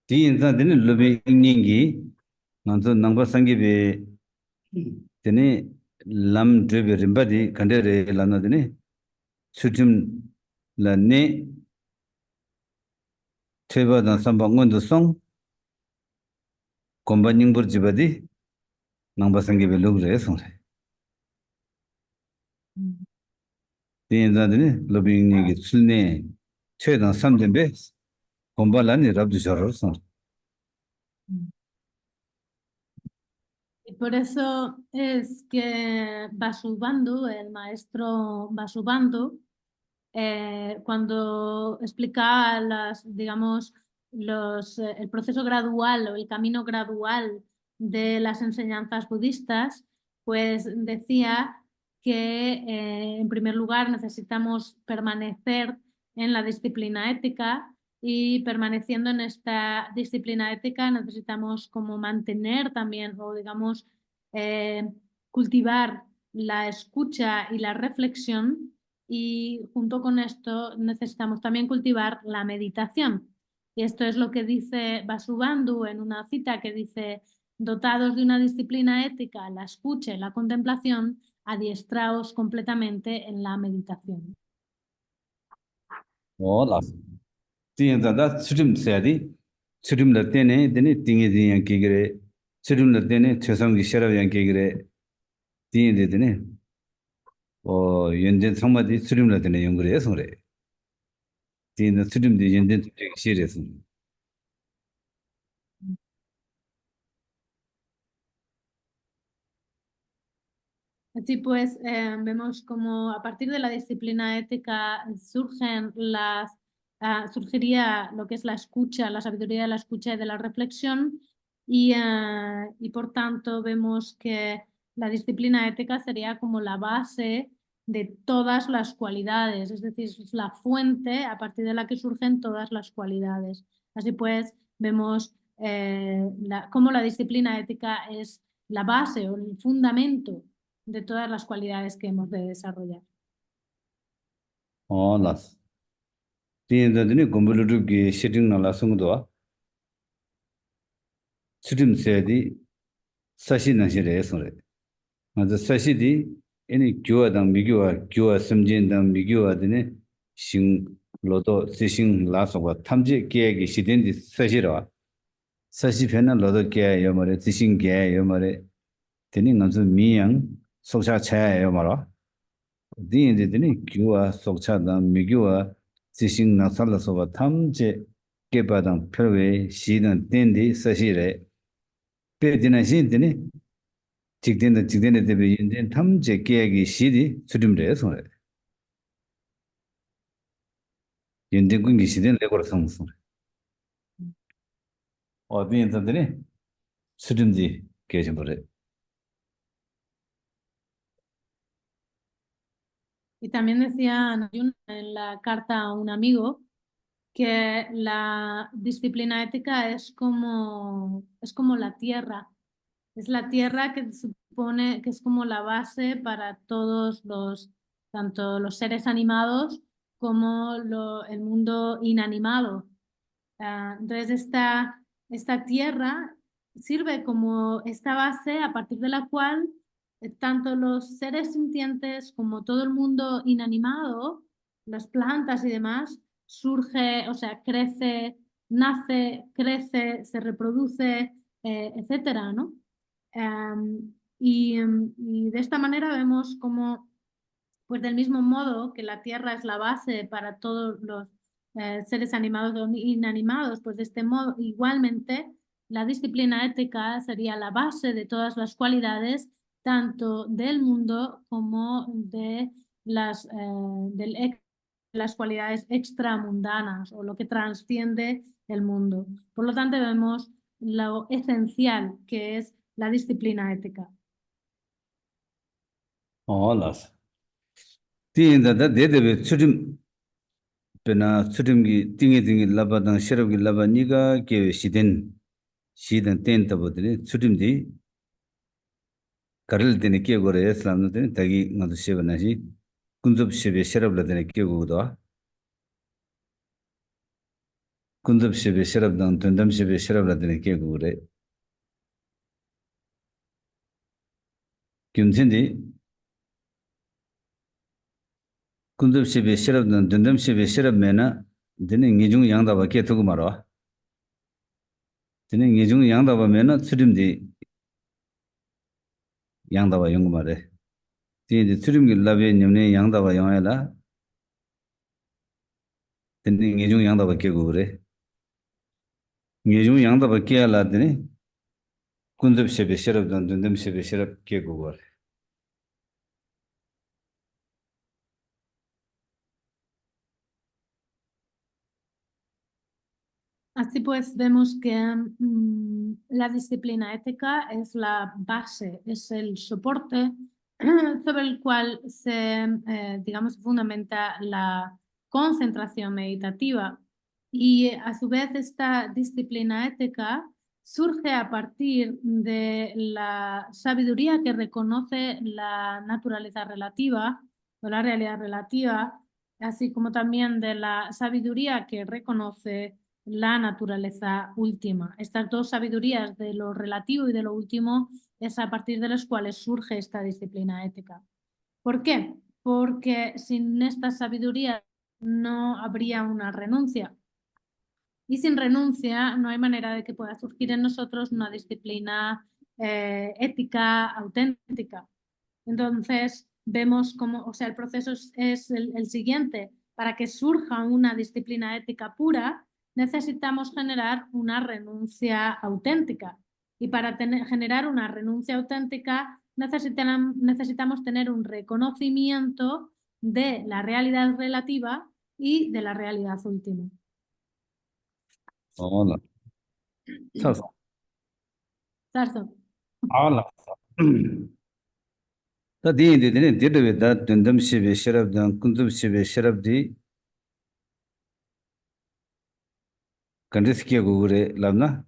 [SPEAKER 1] tinza tene lobe ningi nanzo nangba sangi be tene lam drebe rimbadi kandere lana tene sutim la ne teba dan samba ngondo song komba ningbur jibadi nangba sangi be logre songre tinza tene lobe ningi sulne 최단 3점배 공부하려니 rabdu jarrson.
[SPEAKER 2] Y por eso es que Vasubandhu, el maestro Vasubandhu, cuando explica digamos, el proceso gradual o el camino gradual de las enseñanzas budistas, pues decía que en primer lugar necesitamos permanecer en la disciplina ética y permaneciendo en esta disciplina ética necesitamos como mantener también o digamos cultivar la escucha y la reflexión y junto con esto necesitamos también cultivar la meditación. Y esto es lo que dice Vasubandhu en una cita que dice, dotados de una disciplina ética, la escucha y la contemplación, adiestraos completamente en la meditación.
[SPEAKER 1] Hola. Tinza da sutim sadi sutim la tene tingi yang kigre sutim la tene chesam gi sharab yang kigre Tiene de o yenden 상마디 수림라 되네 연구를 해서 그래. tiene 수림 de yenden 시리즈.
[SPEAKER 2] Así pues, vemos como a partir de la disciplina ética surgiría lo que es la escucha, la sabiduría de la escucha y de la reflexión, y por tanto vemos que la disciplina ética sería como la base de todas las cualidades, es decir, es la fuente a partir de la que surgen todas las cualidades. Así pues, vemos cómo la disciplina ética es la base o el fundamento de todas las cualidades que hemos de desarrollar.
[SPEAKER 1] las. tiene de 공부를 그 시딩 나라성도 수림 세디 사시는 시래서 그래. 맞아 사시디 애니 교화당 미교와 교화 섬진당 미교와드네 신 로도 지신 라서가 탐지 계획이 시된디 사시라. 사시 편은 로도 계획 요말에 지신 계획 요말에 되는 것은 미양 속사 차야 요말아. 디인데드니 교화 속차다 미교와 지신 나살라서가 탐제 개바당 표외 시는 땡디 사시래 배디나 신데니 직된의 대비 인된 탐제 계획이 시디 수림래서 그래 인된 군기 시된 레고로 상승 어디 인자들이 수림지 계신 거래.
[SPEAKER 2] Y también decía Naryun en la carta a un amigo que la disciplina ética es como la tierra. Es la tierra que supone que es como la base para todos tanto los seres animados como el mundo inanimado. Entonces, esta tierra sirve como esta base a partir de la cual tanto los seres sintientes como todo el mundo inanimado, las plantas y demás, surge, o sea, crece, nace, crece, se reproduce, etcétera, ¿no? Y de esta manera vemos como, pues del mismo modo que la tierra es la base para todos los seres animados o inanimados, pues de este modo igualmente la disciplina ética sería la base de todas las cualidades, tanto del mundo como de las cualidades extramundanas o lo que transciende el mundo. Por lo tanto, vemos lo esencial que es la disciplina ética.
[SPEAKER 1] las. 디인자다 대대베 수림 베나 수림기 띵이 라바당 시럽기 라바 니가 게 시든 땡더버들이 수림디 가를 되네 깨고래 이슬람들은 다기 나도 시바나시 군접 시베 시럽라 되네 깨고도 군접 시베 시럽당 던담 시베 시럽라 되네 깨고래 김진디 군접 시베 시럽당 던담 시베 시럽메나 되네 이중 양다바 깨트고 말아 되네 이중 양다바메나 수림디 양다바 연구 말해 디디 수림기 라베 냠네 양다바 영해라 되네 이중 양다바 깨고 그래 이중 양다바 깨야라 되네 군접 시베 시럽당 던담 시베 시럽 깨고 그래.
[SPEAKER 2] Así pues, vemos que la disciplina ética es la base, es el soporte sobre el cual digamos, fundamenta la concentración meditativa. Y a su vez, esta disciplina ética surge a partir de la sabiduría que reconoce la naturaleza relativa o la realidad relativa, así como también de la sabiduría que reconoce la naturaleza última. Estas dos sabidurías de lo relativo y de lo último es a partir de las cuales surge esta disciplina ética. ¿Por qué? Porque sin esta sabiduría no habría una renuncia. Y sin renuncia no hay manera de que pueda surgir en nosotros una disciplina ética auténtica.
[SPEAKER 3] Entonces, vemos cómo, o sea, el proceso es el siguiente. Para que surja una disciplina ética pura, necesitamos generar una renuncia auténtica. Y para generar una renuncia auténtica, necesitamos tener un reconocimiento de la realidad relativa y de la realidad última.
[SPEAKER 1] Hola. Chazo.
[SPEAKER 3] Tarso.
[SPEAKER 1] Hola. 다 디인데 되네 디르베 다 든듬 시베 셔럽단 군tum 시베 셔럽디 간디스키에 고그레 람나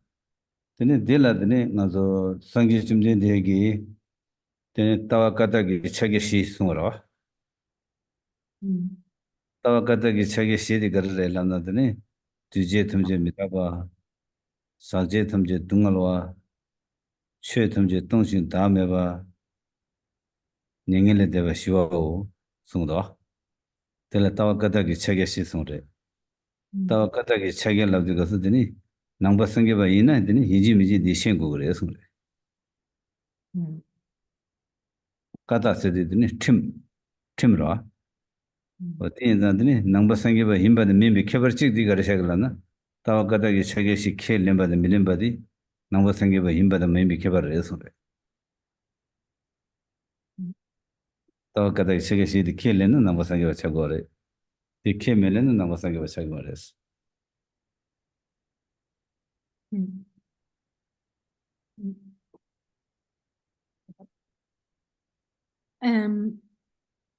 [SPEAKER 1] 되네 딜라드네 나조 상기 좀데 되기 되네 타와카타기 차게 시 숨어라 타와카타기 차게 시디 거르레 람나 되네 뒤제 틈제 미타바 사제 틈제 둥알와 최 틈제 똥신 다음에바 닝엘레 데바 시와오 숨어다 텔레 타와카타기 차게 시 숨어레 타와카타기 차게 랍디 가서 되니 남바 생겨봐 이나 되니 이지미지 디셴고 그래서 그래 까다세디 되니 팀로 어디 인자더니 남바 생겨봐 힘바데 미미 켜버직 디가 그러셔글라나 타와카타기 차게 시 켈렘바데 밀렘바디 남바 생겨봐 힘바데 미미 켜버려서 그래 타와카타기 차게 시디 켈레는 남바 생겨봐 차고래 이 켈멜레는 남바 생겨봐 차고래서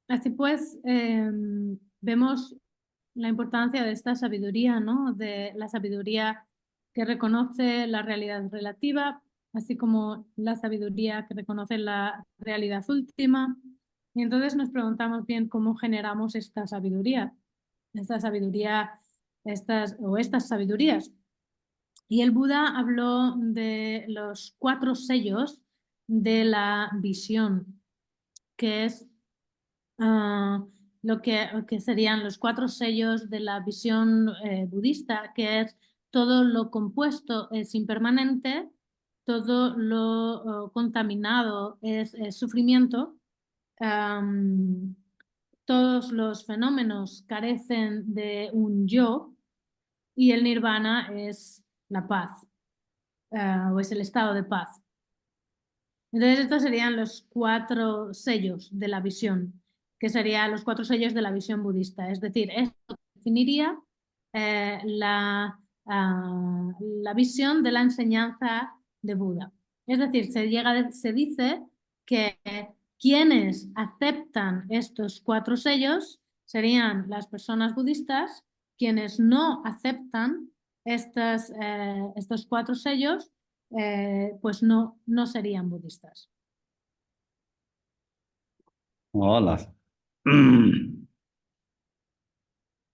[SPEAKER 3] Así pues, vemos la importancia de esta sabiduría, ¿no? De la sabiduría que reconoce la realidad relativa, así como la sabiduría que reconoce la realidad última. Y entonces nos preguntamos bien cómo generamos esta sabiduría, estas sabidurías. Y el Buda habló de los 4 sellos de la visión, que es lo que serían los 4 sellos de la visión budista, que es todo lo compuesto es impermanente, todo lo contaminado es sufrimiento, todos los fenómenos carecen de un yo y el nirvana es la paz, o es el estado de paz. Entonces estos serían los 4 sellos de la visión, que serían los 4 sellos de la visión budista. Es decir, esto definiría la visión de la enseñanza de Buda. Es decir, se dice que quienes aceptan estos 4 sellos serían las personas budistas, quienes no aceptan estos 4 sellos pues no serían budistas.
[SPEAKER 1] Hola.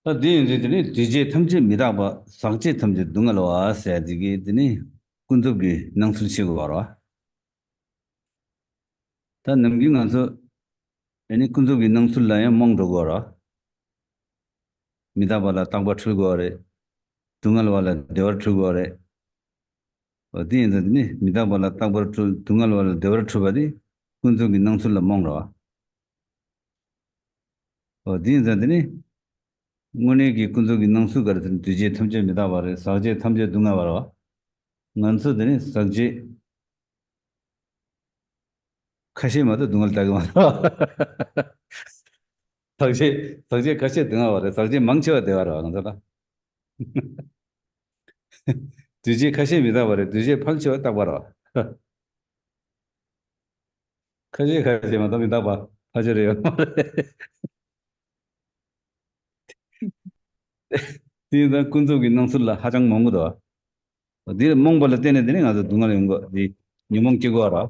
[SPEAKER 1] 디인데 디제 탐제 미라바 상제 탐제 둥알로 와서 디게 드니 군도비 낭술시고 와라 다 넘긴가서 애니 군도비 낭술라야 몽도 와라 미다발라 땅바 출고 와래 둥알와라 데워 출고 와래 어디인데 드니 미다발라 땅바 출 둥알와라 데워 출바디 군도비 낭술라 몽로 어디인데 드니 문에기 군속이 능수 거든 뒤제 탐제 미다바래 사제 탐제 둥아 바라 난서더니 사제 카시마도 둥을 따고 말아 사제 카시 둥아 바래 사제 망쳐가 되어라 그러다 뒤제 카시 미다바래 뒤제 팔쳐 딱 바라 카시마도 미다바 하저래요 뒤다 군속이 능술라 하장 몽거도 어디 몽벌 때네 되네 가서 둥을 연거 이 유몽 끼고 알아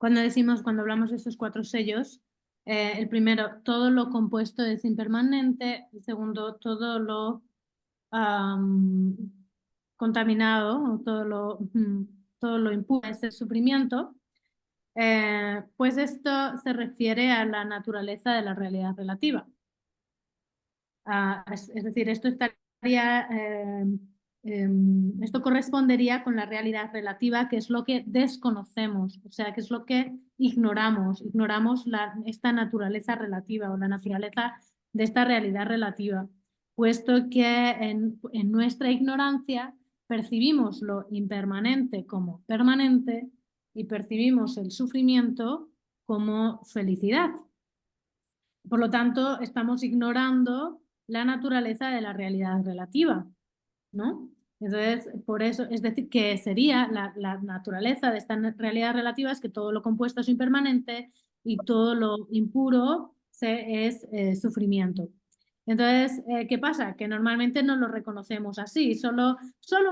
[SPEAKER 3] Cuando hablamos de estos 4 sellos, el primero, todo lo compuesto es impermanente, el segundo, todo lo contaminado, todo lo impuro es el sufrimiento, pues esto se refiere a la naturaleza de la realidad relativa. Es decir, esto está esto correspondería con la realidad relativa, que es lo que desconocemos, o sea, que es lo que ignoramos. Ignoramos esta naturaleza relativa o la naturaleza de esta realidad relativa, puesto que en nuestra ignorancia percibimos lo impermanente como permanente y percibimos el sufrimiento como felicidad. Por lo tanto, estamos ignorando la naturaleza de la realidad relativa, ¿no? Entonces, por eso, es decir, que sería la naturaleza de esta realidad relativa es que todo lo compuesto es impermanente y todo lo impuro es sufrimiento. Entonces, ¿qué pasa? Que normalmente no lo reconocemos así, solo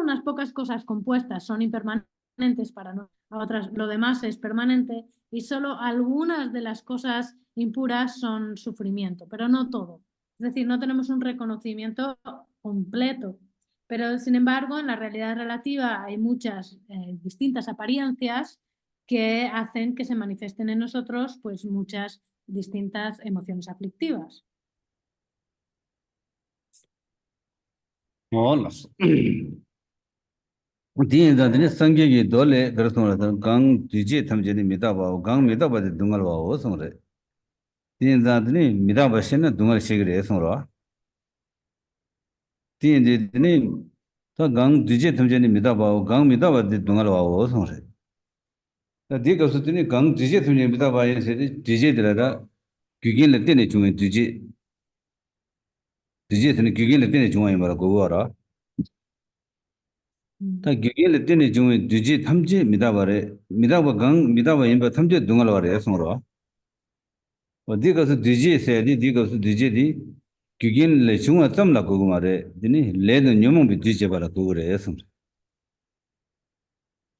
[SPEAKER 3] unas pocas cosas compuestas son impermanentes para nosotras, lo demás es permanente y solo algunas de las cosas impuras son sufrimiento, pero no todo. Es decir, no tenemos un reconocimiento completo. Pero, sin embargo, en la realidad relativa hay muchas distintas apariencias que hacen que se manifiesten en nosotros pues, muchas distintas emociones aflictivas.
[SPEAKER 1] Hola. Tiene sangue que dole, pero gang DJ tamjeni mitaba, gang mitaba de dungal wa songre. Tiene mitaba shena dungal shigre songra. Tiene ta gang DJ tamjeni mitaba, gang mitaba de dungal wa songre. Ta diga su tiene gang DJ tamjeni mitaba yin se DJ de la gyugin le tiene chung DJ tiene gyugin le tiene chung yin mara go wa. 다 기계를 때문에 좀 뒤지 탐지 미다바래 미다바 강 미다바 임바 탐지 동을와래 송으로 어디 가서 뒤지 세디 디 가서 뒤지디 기계를 중화 점라 그거 말해 되니 레는 녀몽비 뒤지 봐라 그거래 송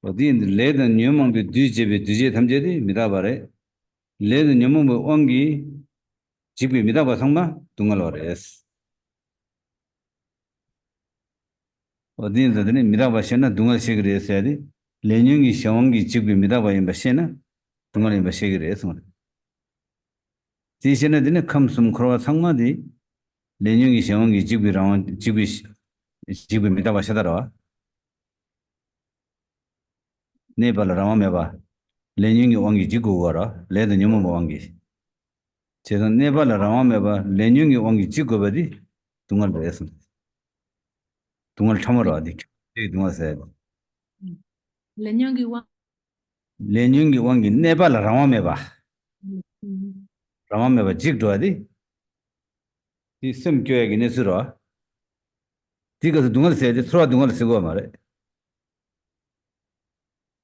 [SPEAKER 1] 어디 레는 녀몽비 뒤지비 뒤지 탐지디 미다바래 레는 녀몽비 왕기 집이 미다바 상마 동을와래 어디인데니 미다바시나 동아시그리 했어야지 레닝이 샤왕기 집이 미다바인 바시나 동아리 바시그리 했어 지시나 되네 컴숨 크로와 상마디 레닝이 샤왕기 집이랑 집이 미다바시다라 네발 라마메바 레닝이 왕기 지고 와라 레드 녀모 왕기 제가 네발 라마메바 레닝이 왕기 지고 버디 동아리 했어 동아리 참으러 어디 동아세
[SPEAKER 3] 레뇽기 왕
[SPEAKER 1] 레닝이 왕기 네발 라마메바 라마메바 직도하디 이 섬교역이 내스러 디가서 동을 세야지 서로 동을 쓰고 말해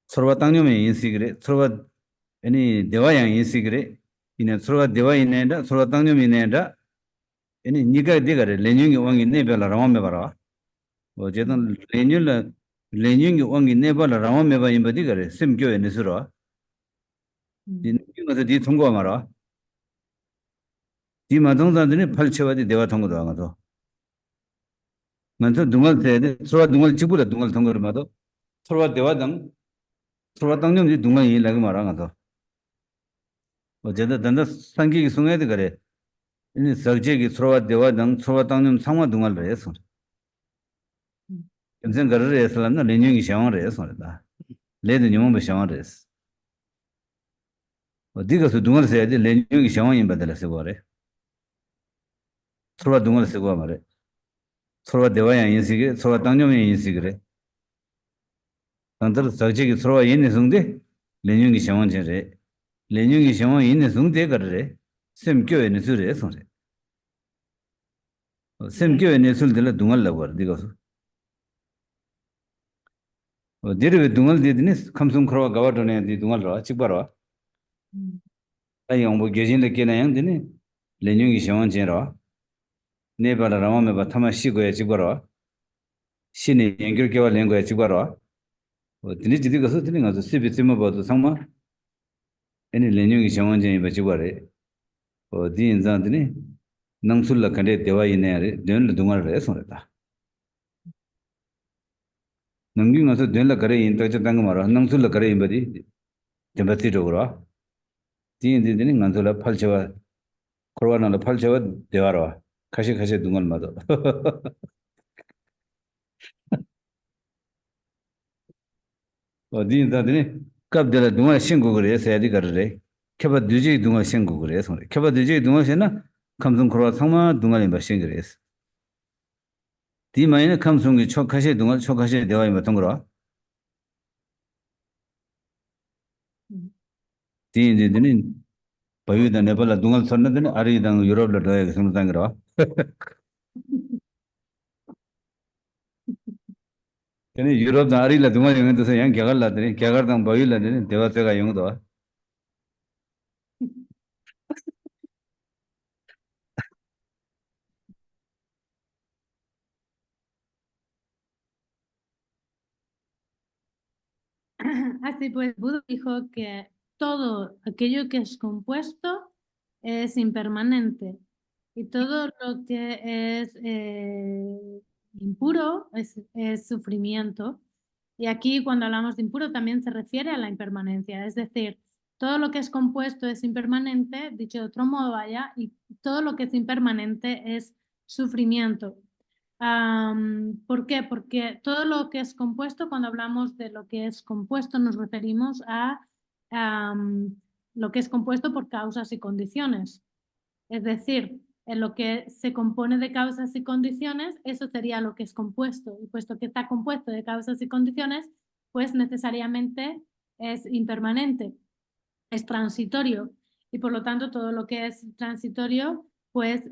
[SPEAKER 1] 서로 땅념에 인식 그래 서로 아니 대화양 인식 그래 이네 서로 대화 있는다 서로 땅념이 있는다 아니 니가 네가래 레뇽이 왕이 내별라 라마메바라 어제든 레뇽이 왕이 내별라 라마메바 임바디 그래 섬교에 내스러 이거서 디 통과 말아 이 마동산들이 팔체와디 대화 통과도 안 하도 먼저 동을 세야 돼 서로 동을 집으로 동을 통과를 마도 서로 대화 등 서로 당념이 동을 일하고 말아 가도 어제도 단다 상기기 송해야 돼 그래 이 서제기 서로 대화 등 서로 당념 상화 동을 해서 인생 거를 해서는 레뇽이 샤워를 해서다 레드 녀몽 샤워를 했어 어디가서 동을 세야 돼 레뇽이 샤워인 받을서 거래 서로 동을 쓰고 말해 서로 대화양 인식이 서로 당념의 인식이래 단들 서제기 서로 있는 성대 레뇽이 샤워전에 레뇽이 샤워 있는 성대 거래 샘교에 내술에 손에 샘교에 내술들 동을 나고 디가서 데르베 동을 디드니 감성 크로와 가와도네 디 동을 라 찍바라 아이용 뭐 계진데 깨나양 되네 레뇽이 샤워전이라 네발라 라마메바 타마시고에 찍바라 신이 연결계와 랭고에 찍바라 드니 지디 가서 드니 가서 시비티마 봐도 상마 애니 레뇽이 샤원전이 바지바래 디인자드니 낭술라 칸데 대화이네레 된르 동아르에 손했다 남긴 가서 된라 거래 인터저 당가 말아 낭술라 거래 임바디 데바티로라 디인디드니 간솔라 팔체와 코로나나 팔체와 대화라 가시 동안 마도 어디 다더니 갑자기 동안 신고 그래서 해야지 그래. 켜봐 뒤지 동안 신고 그래서. 켜봐 뒤지 동안에나 감성 걸어 상마 동안에 마신 그래서. 디마이는 감성이 촉하시 동안 촉하시 대화에 맞던 거라. 디인들이 바위다 네발라 동안 선나더니 아리당 유럽을 더해 생각한 거라. 근데 유럽 아리라 동안 영도서 양 개갈라더니 개갈당 바위라더니 대화가 영도.
[SPEAKER 3] Así pues, Buda dijo que todo aquello que es compuesto es impermanente y todo lo que es impuro es sufrimiento. Y aquí cuando hablamos de impuro también se refiere a la impermanencia, es decir, todo lo que es compuesto es impermanente, dicho de otro modo, vaya, y todo lo que es impermanente es sufrimiento. ¿Por qué? Porque todo lo que es compuesto, cuando hablamos de lo que es compuesto, nos referimos a lo que es compuesto por causas y condiciones. Es decir, en lo que se compone de causas y condiciones, eso sería lo que es compuesto. Y puesto que está compuesto de causas y condiciones, pues necesariamente es impermanente, es transitorio. Y por lo tanto, todo lo que es transitorio, pues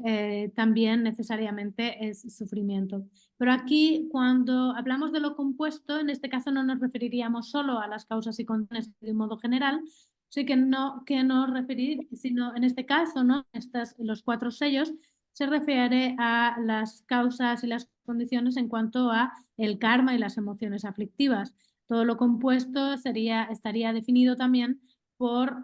[SPEAKER 3] también necesariamente es sufrimiento. Pero aquí, cuando hablamos de lo compuesto, en este caso no nos referiríamos solo a las causas y condiciones de un modo general, sí que no referir, sino en este caso, ¿no? Los 4 sellos se refiere a las causas y las condiciones en cuanto a el karma y las emociones aflictivas. Todo lo compuesto estaría definido también por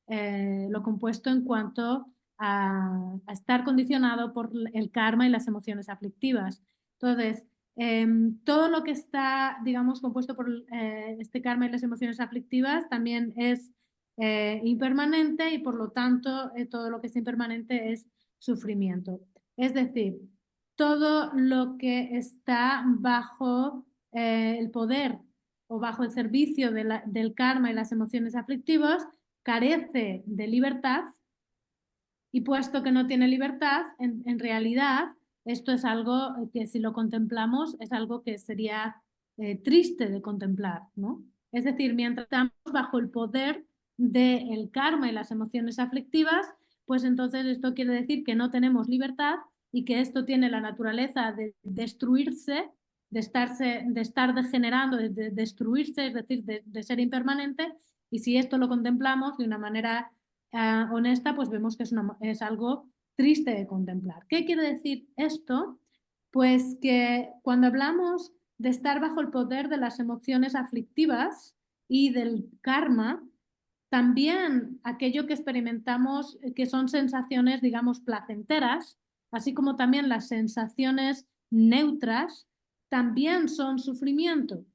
[SPEAKER 3] lo compuesto en cuanto a estar condicionado por el karma y las emociones aflictivas. Entonces, todo lo que está, digamos, compuesto por este karma y las emociones aflictivas también es impermanente y por lo tanto todo lo que es impermanente es sufrimiento. Es decir, todo lo que está bajo el poder o bajo el servicio del karma y las emociones aflictivas carece de libertad y puesto que no tiene libertad, en realidad esto es algo que si lo contemplamos es algo que sería triste de contemplar, ¿no? Es decir, mientras estamos bajo el poder del karma y las emociones aflictivas, pues entonces esto quiere decir que no tenemos libertad y que esto tiene la naturaleza de destruirse, de estar degenerando, de destruirse, es decir, de ser impermanente, y si esto lo contemplamos de una manera honesta, pues vemos que es algo triste de contemplar. ¿Qué quiere decir esto? Pues que cuando hablamos de estar bajo el poder de las emociones aflictivas y del karma, también aquello que experimentamos, que son sensaciones, digamos, placenteras, así como también las sensaciones neutras, también son sufrimiento.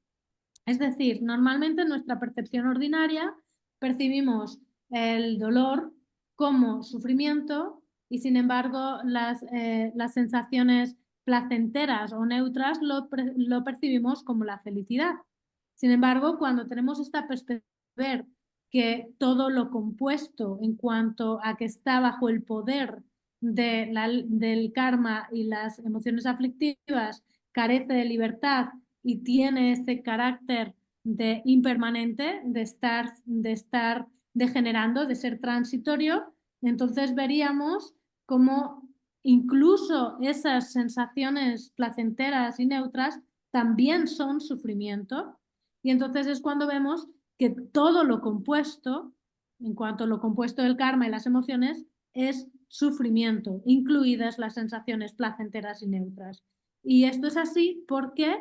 [SPEAKER 3] Es decir, normalmente en nuestra percepción ordinaria percibimos el dolor como sufrimiento y sin embargo las sensaciones placenteras o neutras lo percibimos como la felicidad. Sin embargo, cuando tenemos esta perspectiva de ver que todo lo compuesto en cuanto a que está bajo el poder del karma y las emociones aflictivas carece de libertad y tiene ese carácter de impermanente, de estar degenerando, de ser transitorio, entonces veríamos cómo incluso esas sensaciones placenteras y neutras también son sufrimiento. Y entonces es cuando vemos que todo lo compuesto, en cuanto a lo compuesto del karma y las emociones, es sufrimiento, incluidas las sensaciones placenteras y neutras. Y esto es así porque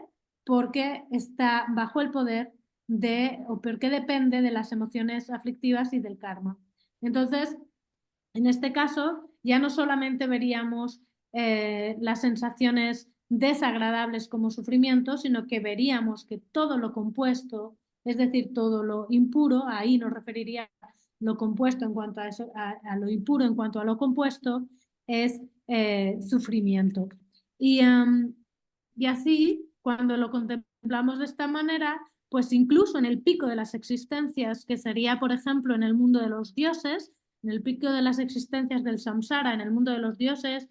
[SPEAKER 3] está bajo el poder o porque depende de las emociones aflictivas y del karma. Entonces, en este caso, ya no solamente veríamos las sensaciones desagradables como sufrimiento, sino que veríamos que todo lo compuesto, es decir, todo lo impuro, ahí nos referiría lo compuesto en cuanto a eso, a lo impuro en cuanto a lo compuesto, es sufrimiento. Y así, cuando lo contemplamos de esta manera, pues incluso en el pico de las existencias, que sería, por ejemplo, en el mundo de los dioses, en el pico de las existencias del samsara, en el mundo de los dioses,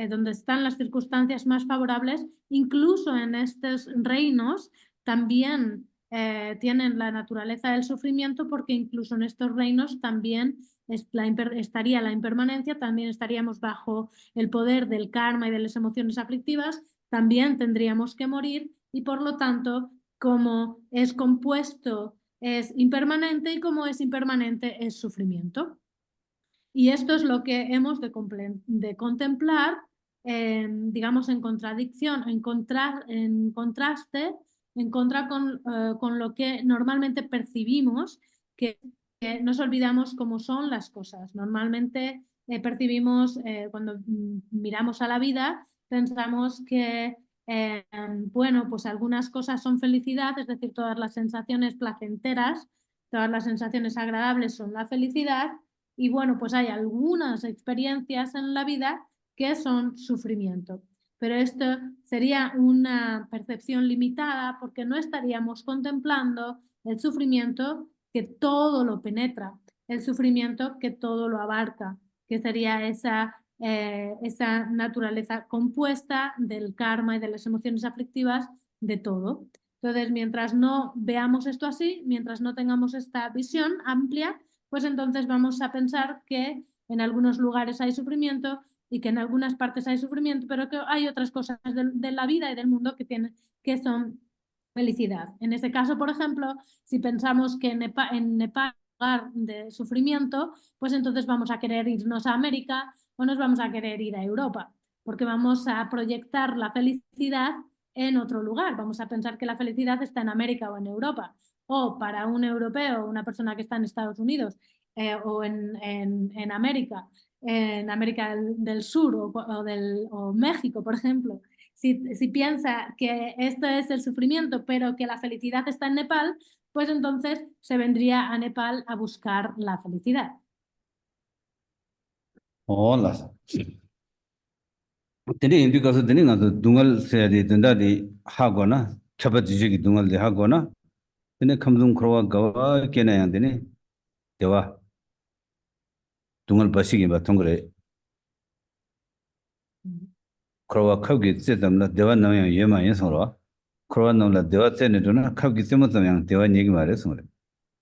[SPEAKER 3] donde están las circunstancias más favorables, incluso en estos reinos también tienen la naturaleza del sufrimiento, porque incluso en estos reinos también estaría la impermanencia, también estaríamos bajo el poder del karma y de las emociones aflictivas, también tendríamos que morir y por lo tanto, como es compuesto, es impermanente y como es impermanente, es sufrimiento. Y esto es lo que hemos de contemplar, digamos, en contradicción, en contraste, en contra con lo que normalmente percibimos, que nos olvidamos cómo son las cosas. Normalmente percibimos, cuando miramos a la vida, pensamos que, bueno, pues algunas cosas son felicidad, es decir, todas las sensaciones placenteras, todas las sensaciones agradables son la felicidad. Y bueno, pues hay algunas experiencias en la vida que son sufrimiento. Pero esto sería una percepción limitada porque no estaríamos contemplando el sufrimiento que todo lo penetra, el sufrimiento que todo lo abarca, que sería esa naturaleza compuesta del karma y de las emociones aflictivas de todo. Entonces, mientras no veamos esto así, mientras no tengamos esta visión amplia, pues entonces vamos a pensar que en algunos lugares hay sufrimiento y que en algunas partes hay sufrimiento, pero que hay otras cosas de la vida y del mundo que son felicidad. En ese caso, por ejemplo, si pensamos que en Nepal es un lugar de sufrimiento, pues entonces vamos a querer irnos a América o nos vamos a querer ir a Europa, porque vamos a proyectar la felicidad en otro lugar. Vamos a pensar que la felicidad está en América o en Europa. O para un europeo, una persona que está en Estados Unidos o en América del Sur o México, por ejemplo, si piensa que esto es el sufrimiento, pero que la felicidad está en Nepal, pues entonces se vendría a Nepal a buscar la felicidad.
[SPEAKER 1] Hola. Teni indi kaso teni nga dungal sayadi tendadi hagona, chapa jijigi dungal di hagona, teni kamdung krowa gawa kena yang teni, dewa dungal basigi ba tongre, krowa kawgi tsetamla dewa namayang yema yin songra, krowa namla dewa tsene duna kawgi tsemotamyang dewa nyegi maare songra.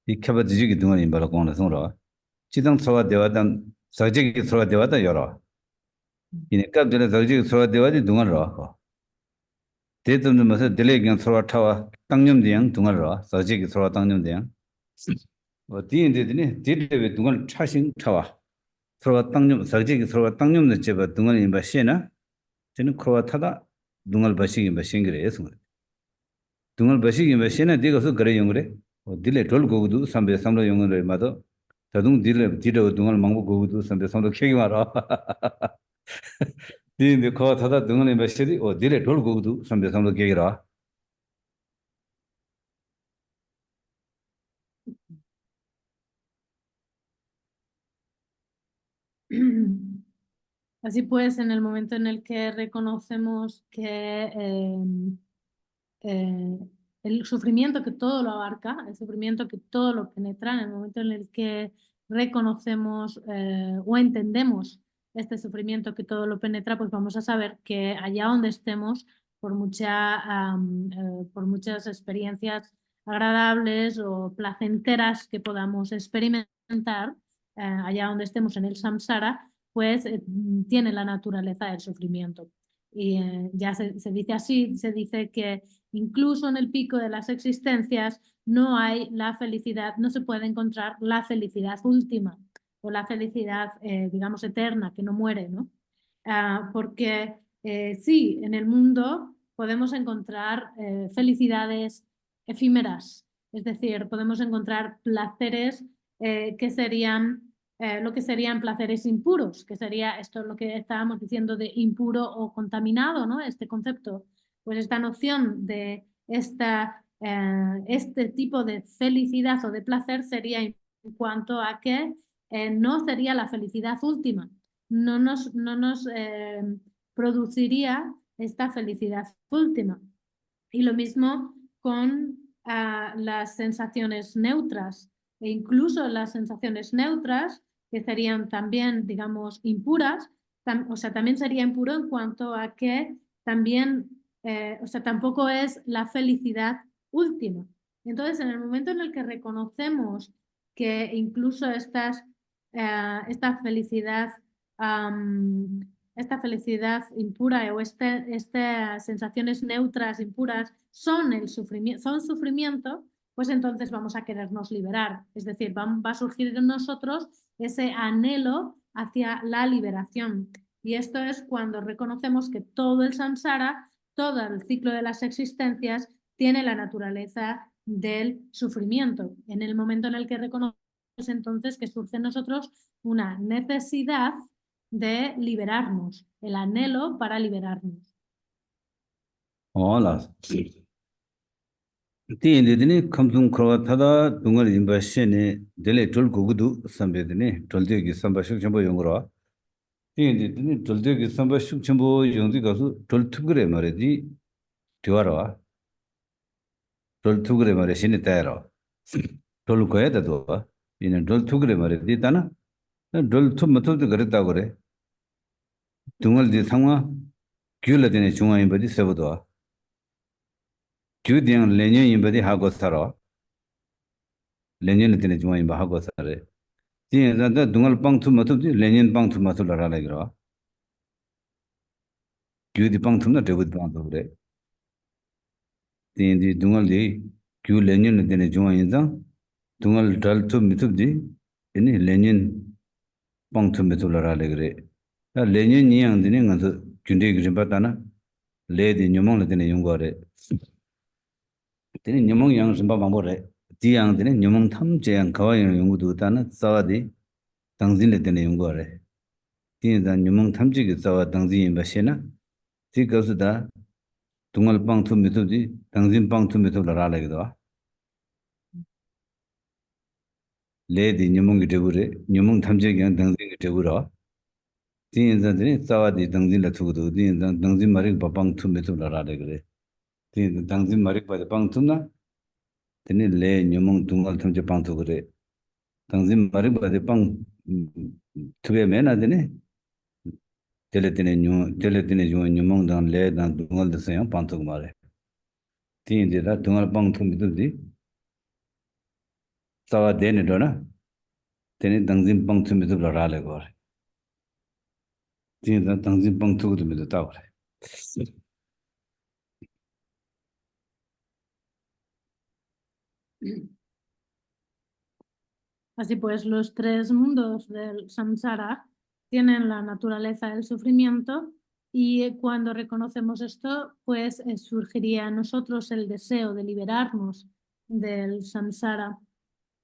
[SPEAKER 1] I chapa jijigi dungal inbala kongla songra. Chidang tsawa dewa dan, sakjigi tsawa dewa dan yora. Ini kabdila sakjigi tsawa dewa di dungal rawa. 대tum도 마서 딜레기랑 서로 타와 땅념대양 동아라 사지기 서로 땅념대양 어디인데더니 딜레베 동안 차신 타와 서로 땅념 사지기 서로 땅념의 제바 동안이 바시나 저는 코와 타다 동안 바시기 바싱그레서 동안 바시기 바시나 되고서 그래 용그래 딜레 돌고도 삼배 삼로 용을 마도 자동 딜레 딜레 동안 망고 고도 삼배 삼로 캐기 말아 디인데 코와 타다 동안이 바시디 딜레 돌고도 삼배 삼로 캐기라
[SPEAKER 3] Así pues, en el momento en el que reconocemos que el sufrimiento que todo lo abarca, el sufrimiento que todo lo penetra, en el momento en el que reconocemos o entendemos este sufrimiento que todo lo penetra, pues vamos a saber que allá donde estemos, por muchas experiencias agradables o placenteras que podamos experimentar, allá donde estemos en el samsara, pues tiene la naturaleza del sufrimiento. Y ya se dice así, se dice que incluso en el pico de las existencias no hay la felicidad, no se puede encontrar la felicidad última o la felicidad, digamos, eterna, que no muere, ¿no? Porque sí, en el mundo podemos encontrar felicidades efímeras, es decir, podemos encontrar placeres que serían lo que serían placeres impuros, que sería esto lo que estábamos diciendo de impuro o contaminado, ¿no? Este concepto, pues esta noción de este tipo de felicidad o de placer sería en cuanto a que no sería la felicidad última, no nos produciría esta felicidad última. Y lo mismo con las sensaciones neutras e incluso las sensaciones neutras, que serían también, digamos, impuras, o sea, también sería impuro en cuanto a que también, o sea, tampoco es la felicidad última. Entonces, en el momento en el que reconocemos que incluso esta felicidad, esta felicidad impura o estas sensaciones neutras, impuras, son sufrimiento, pues entonces vamos a querernos liberar. Es decir, va a surgir en nosotros ese anhelo hacia la liberación. Y esto es cuando reconocemos que todo el samsara, todo el ciclo de las existencias, tiene la naturaleza del sufrimiento. En el momento en el que reconocemos entonces que surge en nosotros una necesidad de liberarnos, el anhelo para liberarnos.
[SPEAKER 1] Hola. Tiene kamsung kroa tada dungal imba shene dele tol gugudu sambe dine tolde gi samba shuk chambo yongro. Tiene tolde gi samba shuk chambo yongdi gasu tol tugre mare di tiwara. Tol tugre mare shene tayara. Tol koya da do. Ine tol tugre mare di tana. Tol tum matul de gare ta gore. Dungal di sangwa gyula dine chunga imba di sebodo. Gyu diang lenyo imba di hago saro. Lenyo dine chunga imba hago sare. Tiene da dungal pang tu matu di lenyen pang tu matu lara lagira. Gyu di pang tu na debu di pang tu gre. Tiene di dungal di gyu lenyen dine chunga inzang dungal dal tu mitu di ini lenyen pang tu mitu lara lagira. Da lenyen niyang dine nganzu gyunde girimba dana le di nyumong la dine yungwa re. Dine nyumong yang rimba bangbo re. Di yang dine nyumong tam che yang kawa yang yungu du dana tsawa di tangzin la dine yungwa re. Tiene da nyumong tam che ki tsawa tangzin yinba she na di gausu da dungal pang tu mitu di tangzin pang tu mitu la ra lagido. Le di nyumong ki debu re. Nyumong tam che ki yang tangzin ki debu ra. Tiene da dine tsawa di tangzin la tukudu. Tiene da tangzin marik pa pang tu mitu la ra lagire. Tiene da tangzin marik pa di pang tu na Tene le nyumong dungal tam che pang tu gure. Tangzin marik pa di pang tube me na dine tele tene nyumong dan le dan dungal de sayang pang tu kumare. Tiene de da dungal pang tu mitu di tsawa dene do na tene tangzin pang tu mitu la ra le gore. Tiene da tangzin pang tu kudu mitu ta gore.
[SPEAKER 3] Así pues, los tres mundos del samsara tienen la naturaleza del sufrimiento y cuando reconocemos esto, pues surgiría en nosotros el deseo de liberarnos del samsara.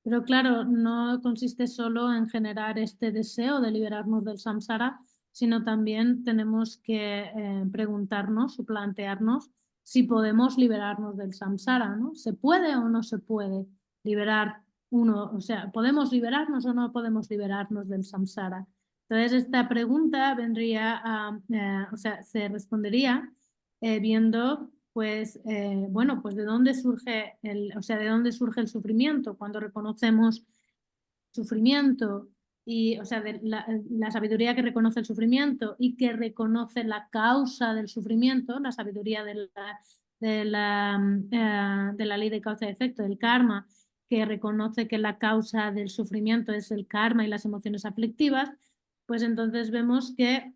[SPEAKER 3] Pero claro, no consiste solo en generar este deseo de liberarnos del samsara, sino también tenemos que preguntarnos o plantearnos si podemos liberarnos del samsara, ¿no? ¿Se puede o no se puede liberar uno? O sea, ¿podemos liberarnos o no podemos liberarnos del samsara? Entonces, esta pregunta vendría a, o sea, se respondería viendo pues, bueno, pues de dónde surge o sea, de dónde surge el sufrimiento. Cuando reconocemos sufrimiento y, o sea, de la sabiduría que reconoce el sufrimiento y que reconoce la causa del sufrimiento, la sabiduría de la ley de causa y efecto, del karma, que reconoce que la causa del sufrimiento es el karma y las emociones aflictivas, pues entonces vemos que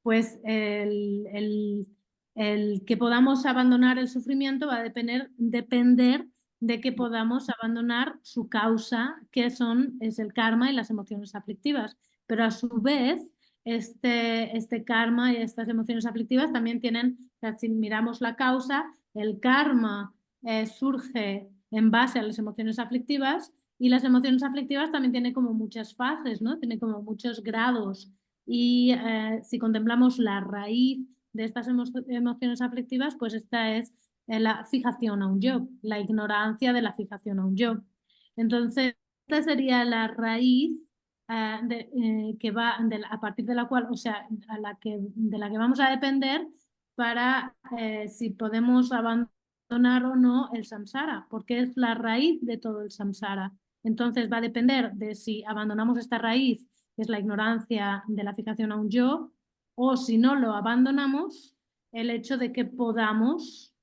[SPEAKER 3] pues el que podamos abandonar el sufrimiento va a depender de que podamos abandonar su causa, que es el karma y las emociones aflictivas. Pero a su vez, este karma y estas emociones aflictivas también tienen, o sea, si miramos la causa, el karma surge en base a las emociones aflictivas y las emociones aflictivas también tienen como muchas fases, ¿no? Tienen como muchos grados. Y si contemplamos la raíz de estas emociones aflictivas, pues esta es la fijación a un yo, la ignorancia de la fijación a un yo. Entonces, esta sería la raíz que va a partir de la cual, o sea, de la que vamos a depender para si podemos abandonar abandonar o no el samsara, porque es la raíz de todo el samsara. Entonces va a depender de si abandonamos esta raíz, que es la ignorancia de la fijación a un yo, o si no lo abandonamos, el hecho de que podamos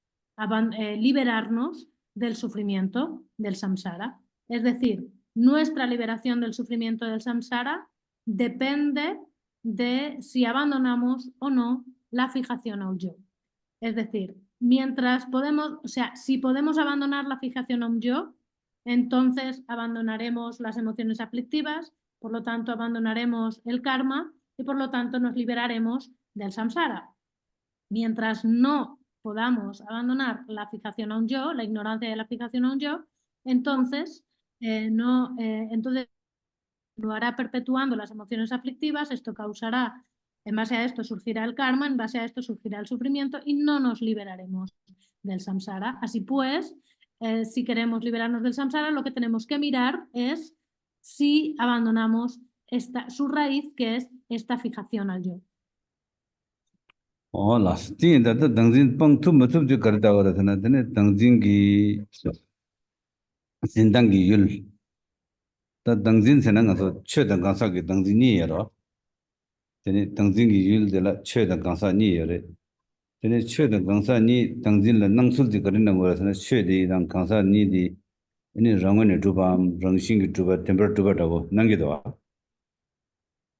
[SPEAKER 3] liberarnos del sufrimiento del samsara. Es decir, nuestra liberación del sufrimiento del samsara depende de si abandonamos o no la fijación a un yo. Es decir, mientras podemos, o sea, si podemos abandonar la fijación a un yo, entonces abandonaremos las emociones aflictivas, por lo tanto abandonaremos el karma y por lo tanto nos liberaremos del samsara. Mientras no podamos abandonar la fijación a un yo, la ignorancia de la fijación a un yo, entonces continuará perpetuando las emociones aflictivas, esto causará, en base a esto surgirá el karma, en base a esto surgirá el sufrimiento y no nos liberaremos del samsara. Así pues, si queremos liberarnos del samsara, lo que tenemos que mirar es si abandonamos su raíz, que es esta fijación al yo.
[SPEAKER 1] Hola, tiene tanta tangzin pang tu ma tu karta ahora tana tene tangzin ki sindang ki yul ta tangzin sena nga so che da gansa ki tangzin ni yaro tene tangzin ki yul de la che da gansa ni yare tene che da gansa ni tangzin la nangsul di karina ngora tana che di dang gansa ni di ini rangwa ne tuba rangshin ki tuba temper tuba dago nangi doa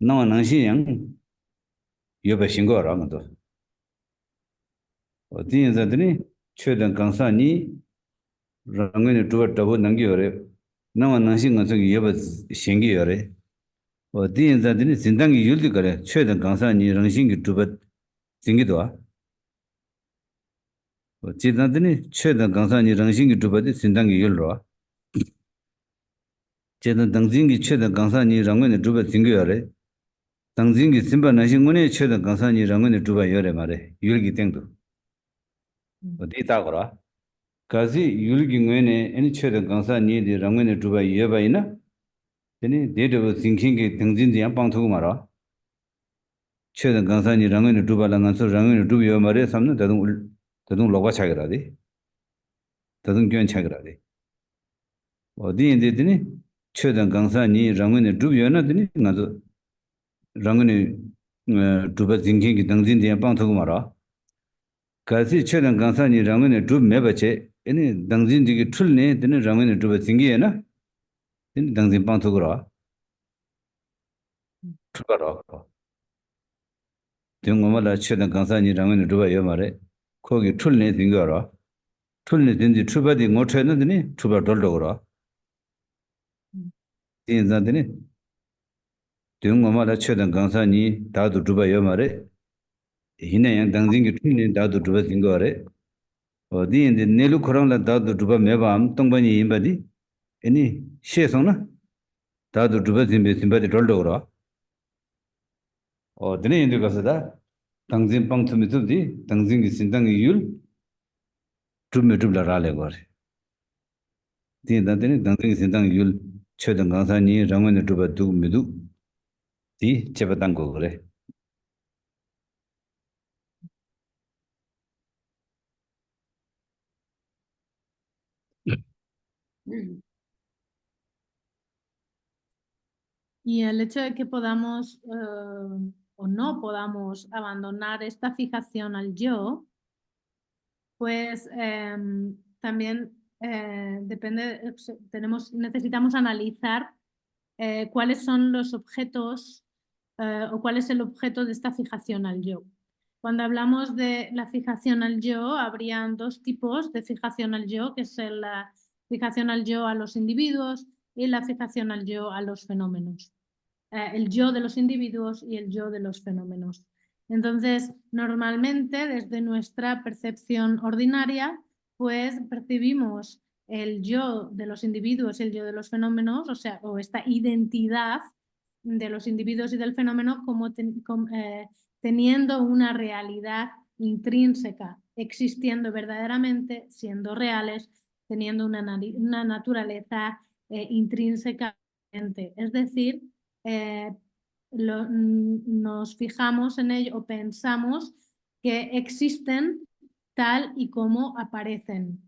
[SPEAKER 1] nangwa nangshin yang yoba shingo ra nga to tiene tani che da gansa ni rangene tuwa tabu nangi yore nama nangshi nga tsuki yeba shengi yore di yin zan dini zindangi yuldi kare chwe dan gangsa ni rangshingi tuwa zingi dowa ji zan dini chwe dan gangsa ni rangshingi tuwa di zindangi yulrowa ji zan dangzingi chwe dan gangsa ni rangene tuwa zingi yore dangzingi simba nangshi ngune chwe dan gangsa ni rangene tuwa yore mare yulgi tengdo di takora kasi yulgi ngune eni chwe dan gangsa ni di rangene tuwa yeba ina teni dedewa zinkingi dangzin ziyang pangtuku mara 최근 강산이 랑은의 두발랑한 소 랑은의 두비어 말에 삼는 대동 로가 차기라디 대동 견 차기라디 어디인데 되니 최근 강산이 랑은의 두비어나더니 나도 랑은의 두바 징킹기 당진디에 빵터고 말아 가시 최근 강산이 랑은의 두 매버체 에니 당진디기 틀네 되는 랑은의 두바 징기에나 되니 당진 빵터고라 투가라 등어마라 최근 강산이 랑은의 두바 여 말에 거기 틀네 징거라 틀네 된지 추바디 못 했는데 추바 돌더거라 인자더니 등어마라 최근 강산이 다도 두바 여 말에 희내양 당진기 틀네 다도 두바 징거래 어디인데 내루 코랑라 다도 두바 매밤 똥바니 임바디 애니 시에서나 다도 두바 짐바디 돌더거라 드네 인도 가서다 당진 빵투미도디 당진기 신당이 율 tumla gore tin da den dang ding sin dang yul che dang gang sa ni rang wen de ba du mi du di che ba dang go gore
[SPEAKER 3] Y el hecho de que podamos o no podamos abandonar esta fijación al yo, pues también depende, necesitamos analizar cuáles son los objetos o cuál es el objeto de esta fijación al yo. Cuando hablamos de la fijación al yo, habrían dos tipos de fijación al yo, que es la fijación al yo a los individuos y la fijación al yo a los fenómenos. El yo de los individuos y el yo de los fenómenos. Entonces, normalmente desde nuestra percepción ordinaria, pues percibimos el yo de los individuos y el yo de los fenómenos, o esta identidad de los individuos y del fenómeno como teniendo una realidad intrínseca, existiendo verdaderamente, siendo reales, teniendo una naturaleza intrínseca. Es decir, nos fijamos en ello o pensamos que existen tal y como aparecen.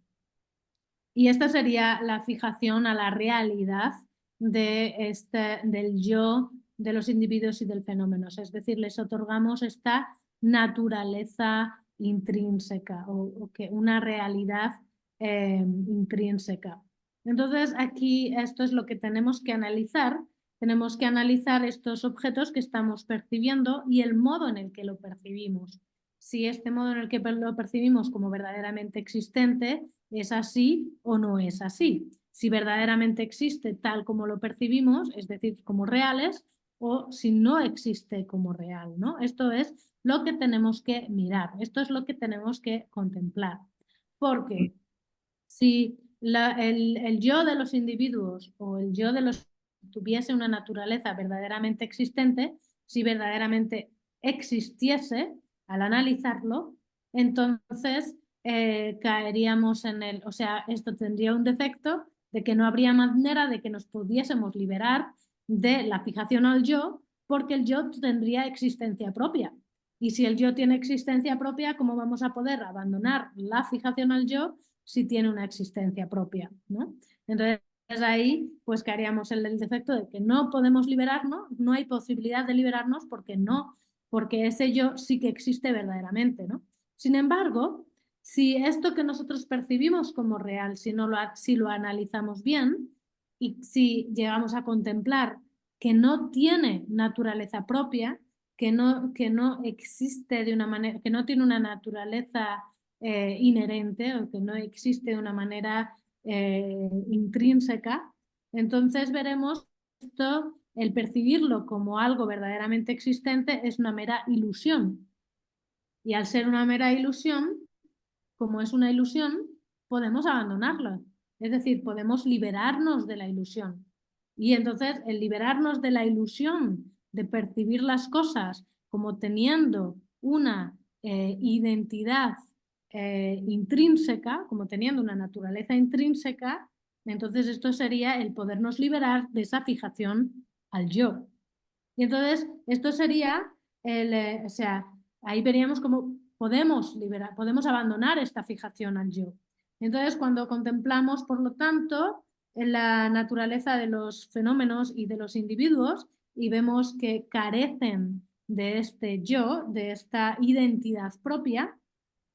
[SPEAKER 3] Y esta sería la fijación a la realidad del yo de los individuos y del fenómeno. Es decir, les otorgamos esta naturaleza intrínseca o que una realidad intrínseca. Entonces, aquí esto es lo que tenemos que analizar. Tenemos que analizar estos objetos que estamos percibiendo y el modo en el que lo percibimos. Si este modo en el que lo percibimos como verdaderamente existente es así o no es así. Si verdaderamente existe tal como lo percibimos, es decir, como reales, o si no existe como real, ¿no? Esto es lo que tenemos que mirar, esto es lo que tenemos que contemplar. Porque si el yo de los individuos o el yo de los tuviese una naturaleza verdaderamente existente, si verdaderamente existiese al analizarlo, entonces caeríamos en o sea, esto tendría un defecto de que no habría manera de que nos pudiésemos liberar de la fijación al yo, porque el yo tendría existencia propia. Y si el yo tiene existencia propia, ¿cómo vamos a poder abandonar la fijación al yo si tiene una existencia propia, ¿no? Entonces ahí pues caeríamos en el defecto de que no podemos liberarnos, no hay posibilidad de liberarnos porque ese yo sí que existe verdaderamente, ¿no? Sin embargo, si esto que nosotros percibimos como real, si lo analizamos bien y si llegamos a contemplar que no tiene naturaleza propia, que no existe de una manera, que no tiene una naturaleza inherente o que no existe de una manera intrínseca, entonces veremos esto, el percibirlo como algo verdaderamente existente es una mera ilusión. Y al ser una mera ilusión, como es una ilusión, podemos abandonarla. Es decir, podemos liberarnos de la ilusión. Y entonces el liberarnos de la ilusión de percibir las cosas como teniendo una identidad intrínseca, como teniendo una naturaleza intrínseca, entonces esto sería el podernos liberar de esa fijación al yo. Y entonces esto sería, o sea, ahí veríamos cómo podemos liberar, podemos abandonar esta fijación al yo. Entonces, cuando contemplamos, por lo tanto, en la naturaleza de los fenómenos y de los individuos y vemos que carecen de este yo, de esta identidad propia,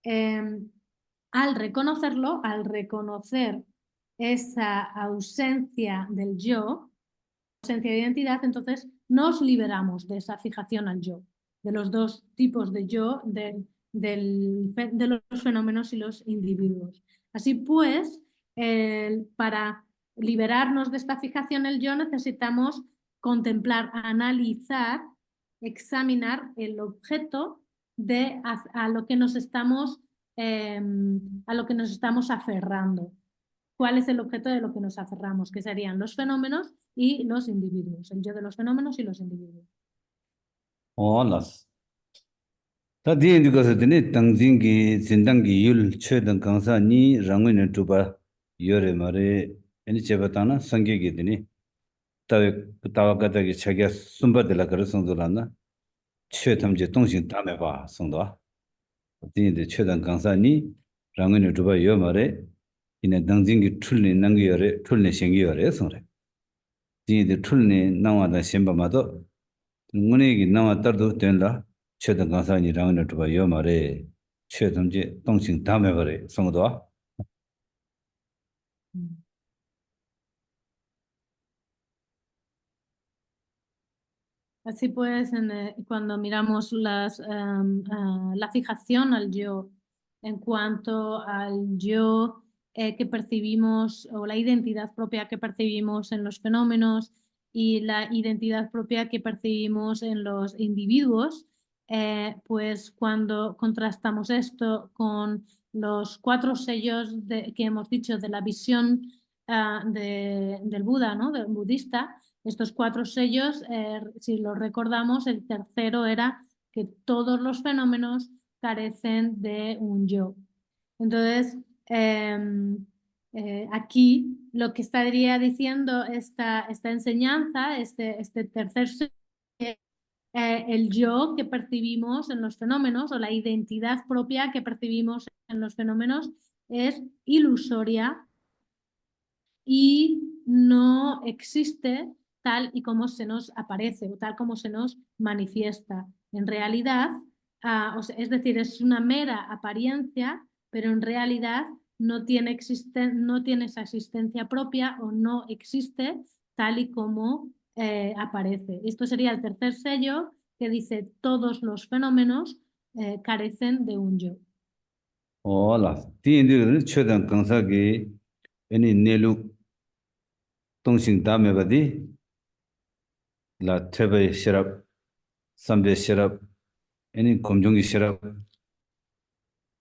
[SPEAKER 3] al reconocerlo, al reconocer esa ausencia del yo, ausencia de identidad, entonces nos liberamos de esa fijación al yo, de los dos tipos de yo, de los fenómenos y los individuos. Así pues, para liberarnos de esta fijación al yo necesitamos contemplar, analizar, examinar el objeto a lo que nos estamos aferrando. ¿Cuál es el objeto de lo que nos aferramos? Que serían los fenómenos y los individuos, el yo de los fenómenos y los individuos.
[SPEAKER 1] Las. Tadi indi kasa dine tangzingi zindangi yul che dang kansa ni rangwe ne tuba yore mare eni cheba tana sangye gi dine tawa gata gi chagya sumba de la kar songdo lana che tamje tongxing tame ba songdo dine che dang kansa ni rangwe ne tuba yore mare ina tangzingi tulni nangi yore tulni shengi yore songre dine tulni nangwa da shenba mado ngune gi nangwa tardo tenla 최근 강사니 랑을 두바 요 말에 최점지 동칭 다음에 버리 성도
[SPEAKER 3] Así pues, cuando miramos la fijación al yo en cuanto al yo que percibimos o la identidad propia que percibimos en los fenómenos y la identidad propia que percibimos en los individuos, pues cuando contrastamos esto con los 4 sellos que hemos dicho de la visión del Buda, ¿no? Del budista, estos 4 sellos, si los recordamos, el tercero era que todos los fenómenos carecen de un yo. Entonces, aquí lo que estaría diciendo esta enseñanza, este tercer sello, el yo que percibimos en los fenómenos o la identidad propia que percibimos en los fenómenos es ilusoria y no existe tal y como se nos aparece o tal como se nos manifiesta. En realidad, es decir, es una mera apariencia, pero en realidad no tiene esa existencia propia o no existe tal y como aparece. Esto sería el tercer sello que dice todos los fenómenos carecen de un yo.
[SPEAKER 1] Hola, tiene 최대한 강사기 any 내륙 동신 다음에 바디 라 테베 시럽 삼베 시럽 any 검정이 시럽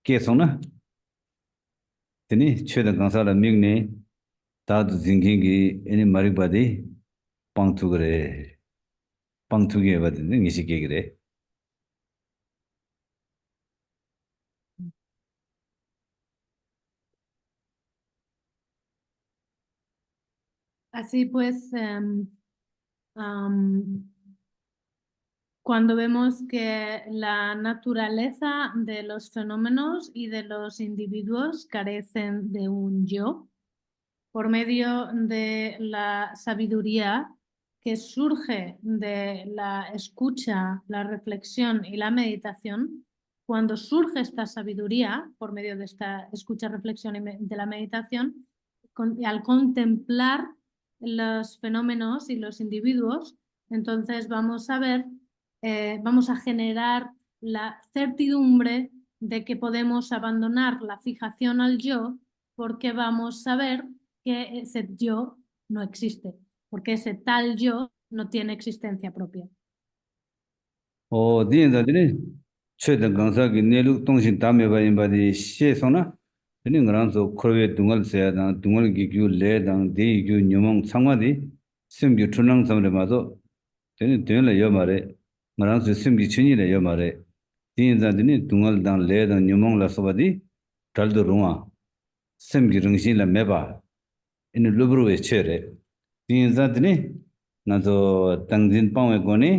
[SPEAKER 1] 계속나 되니 최대한 강사라 명네 다도 징긴기 any 마리 바디 빵투 그래 빵투게 바디 니시게 그래
[SPEAKER 3] Así pues, cuando vemos que la naturaleza de los fenómenos y de los individuos carecen de un yo, por medio de la sabiduría que surge de la escucha, la reflexión y la meditación, cuando surge esta sabiduría por medio de esta escucha, reflexión y de la meditación, al contemplar los fenómenos y los individuos, entonces vamos a ver, vamos a generar la certidumbre de que podemos abandonar la fijación al yo porque vamos a ver que ese yo no existe, porque ese tal yo no tiene existencia propia.
[SPEAKER 1] 디엔다들이 최대 강사기 내륙 동신 다음에 바인 바디 시에서나 되는 거랑서 코르베 둥얼세야당 둥얼기규 레당 대기규 녀몽 상화디 심기 춘랑 섬에 마도 되는 되는 여말에 거랑서 심기 춘이래 여말에 디엔다들이 둥얼당 레당 녀몽 라서바디 달도 롱아 심기 릉신라 메바 इन लुब्रुवे छेरे तीन जातने ना तो तंगजिन पावे कोने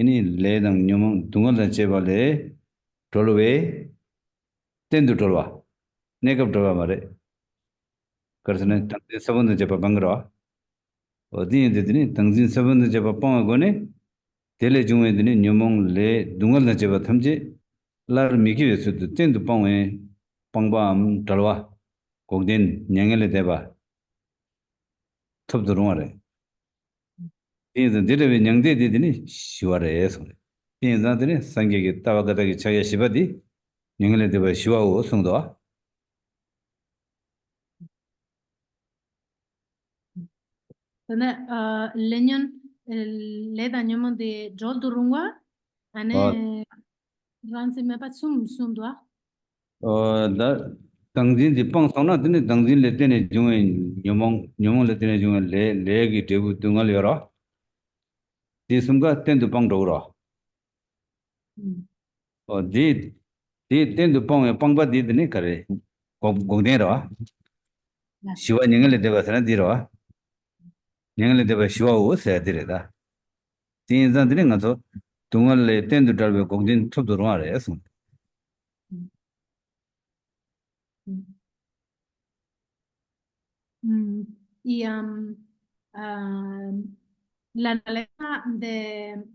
[SPEAKER 1] इनी लेदंग न्योमंग दुंगल चेबाले टोलवे तेंदु टोलवा नेकप टोलवा मारे करसने तंगजिन सबंध जेबा बंगरा 어디 인데드니 당진 서번드 제바 뻥하고네 텔레 중에드니 녀몽 레 둥얼나 제바 탐지 라르 미기에서도 텐도 뻥에 뻥밤 달와 공된 냥엘레 대바 톱드롱아래 이제 데레베 냥데디드니 시와레에서 인자들이 상계기 따와가다기 차야 시바디 냥엘레 대바 시와오 성도와
[SPEAKER 3] Entonces, leñon le dañamos de jol durungwa, ane ransi mepa sumdwa.
[SPEAKER 1] 다 당진디 뻥성나 드니 당진레 때네 중에 녀몽레 때네 중에 레기 대부 등을 열어 디숨가 텐도 뻥도로 디 텐도 뻥에 뻥바디 드니 그래 공대로 시와 녀ങ്ങള레 대바서나 디로 녀ങ്ങള레 대바 시와오 세디레다 디인자들이 가서 동을레 텐도 달베 공진 톱도로 하래서
[SPEAKER 3] Y la naturaleza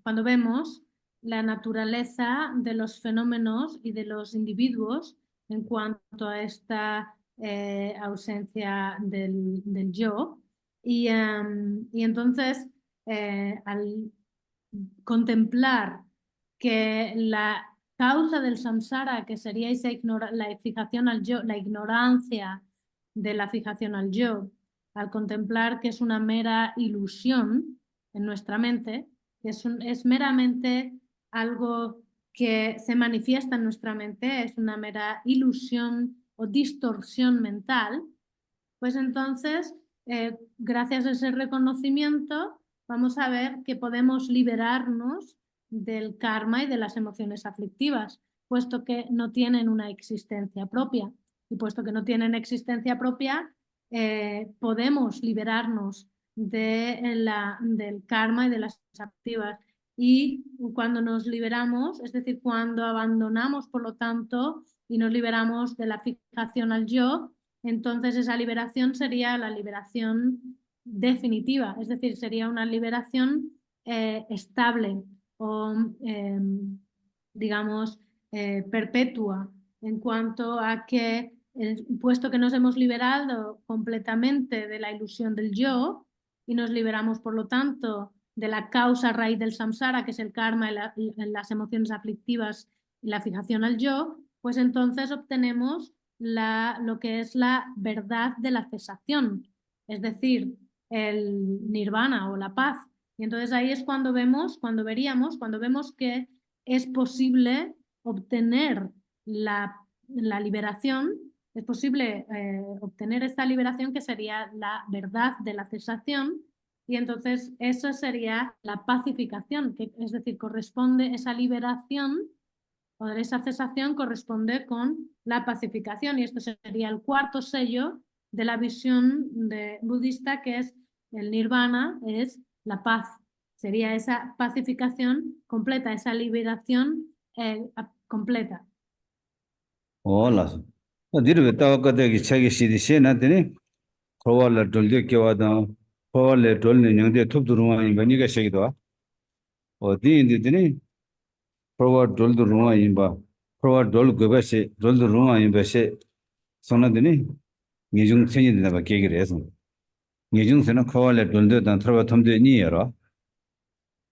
[SPEAKER 3] cuando vemos la naturaleza de los fenómenos y de los individuos en cuanto a esta ausencia del yo, y entonces al contemplar que la causa del samsara, que sería la fijación al yo, la ignorancia de la fijación al yo, al contemplar que es una mera ilusión en nuestra mente, que es meramente algo que se manifiesta en nuestra mente, es una mera ilusión o distorsión mental, pues entonces, gracias a ese reconocimiento, vamos a ver que podemos liberarnos del karma y de las emociones aflictivas, puesto que no tienen una existencia propia. Y puesto que no tienen existencia propia, podemos liberarnos del karma y de las aflictivas. y cuando nos liberamos, es decir, cuando abandonamos, por lo tanto, y nos liberamos de la fijación al yo, entonces esa liberación sería la liberación definitiva, es decir, sería una liberación estable o, digamos, perpetua, en cuanto a que, puesto que nos hemos liberado completamente de la ilusión del yo y nos liberamos, por lo tanto, de la causa raíz del samsara, que es el karma y las emociones aflictivas y la fijación al yo, pues entonces obtenemos lo que es la verdad de la cesación, es decir, el nirvana o la paz. Y entonces ahí es cuando vemos que es posible obtener la liberación, es posible obtener esta liberación que sería la verdad de la cesación, y entonces eso sería la pacificación, que es decir, corresponde esa liberación o esa cesación corresponde con la pacificación, y esto sería el cuarto sello de la visión budista, que es el nirvana, es la paz. Sería esa pacificación completa, esa liberación completa.
[SPEAKER 1] Hola. Dirbe tawa kata ki chagi shidi she na tene kowa la dolde kewa dan kowa la dolne nyangde tup durunga inba niga shagidwa. O di indi tene kowa dol durunga inba kowa dol goba she dol durunga inba she sona tene ngijung tsenyi dina ba kegiri esan. Ngijung sena kowa la dolde dan tarwa tamde ni yara.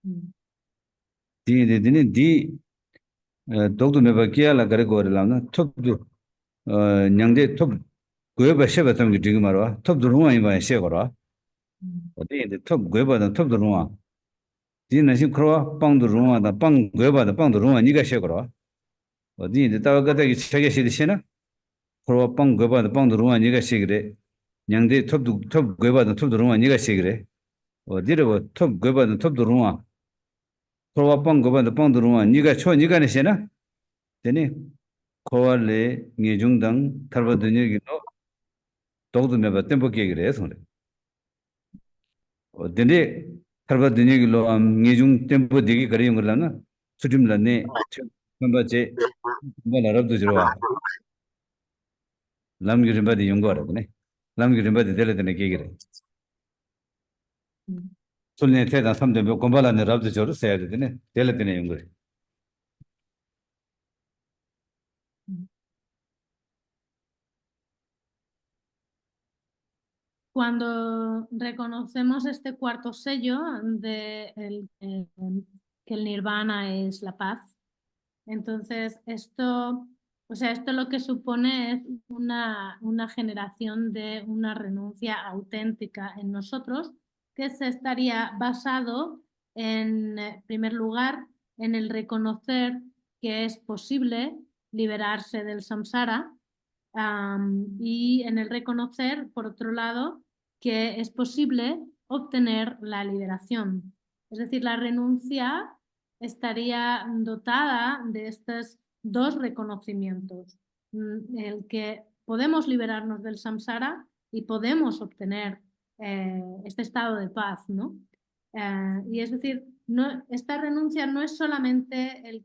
[SPEAKER 1] Di indi tene di dogdo meba kia la gare gore lamna tup du nyangde tup goba sheba tamgi digi marwa tup durunga inba she gora. 어디 톱 괴바다 톱도 롱아 디나시 크로아 빵도 롱아다 빵 괴바다 빵도 롱아 니가 셔거라 어디 이제 따가다기 책에 시리시나 크로아 빵 괴바다 빵도 롱아 니가 시그래 냥데 톱 괴바다 톱도 롱아 니가 시그래 어디로 톱 괴바다 톱도 롱아 크로아 빵 괴바다 빵도 롱아 니가 초 니가 내시나 되니 코알레 녜중당 탈바드니기도 도도 메바 템포 계기래 손에 근데 탈바 드니기로 ngejung tempo degi kari yungla sudim la ne chamba che bala rabdu jirwa lam gi rimba de yungwa ne lam gi rimba de dele de gegire sulne te da samde be gombala ne rabdu joru se de ne dele de yungwa.
[SPEAKER 3] Cuando reconocemos este cuarto sello de que el nirvana es la paz, entonces esto lo que supone es una generación de una renuncia auténtica en nosotros, que se estaría basado en primer lugar en el reconocer que es posible liberarse del samsara, y en el reconocer, por otro lado, que es posible obtener la liberación. Es decir, la renuncia estaría dotada de estos dos reconocimientos, el que podemos liberarnos del samsara y podemos obtener este estado de paz, ¿no? Y es decir, esta renuncia no es solamente el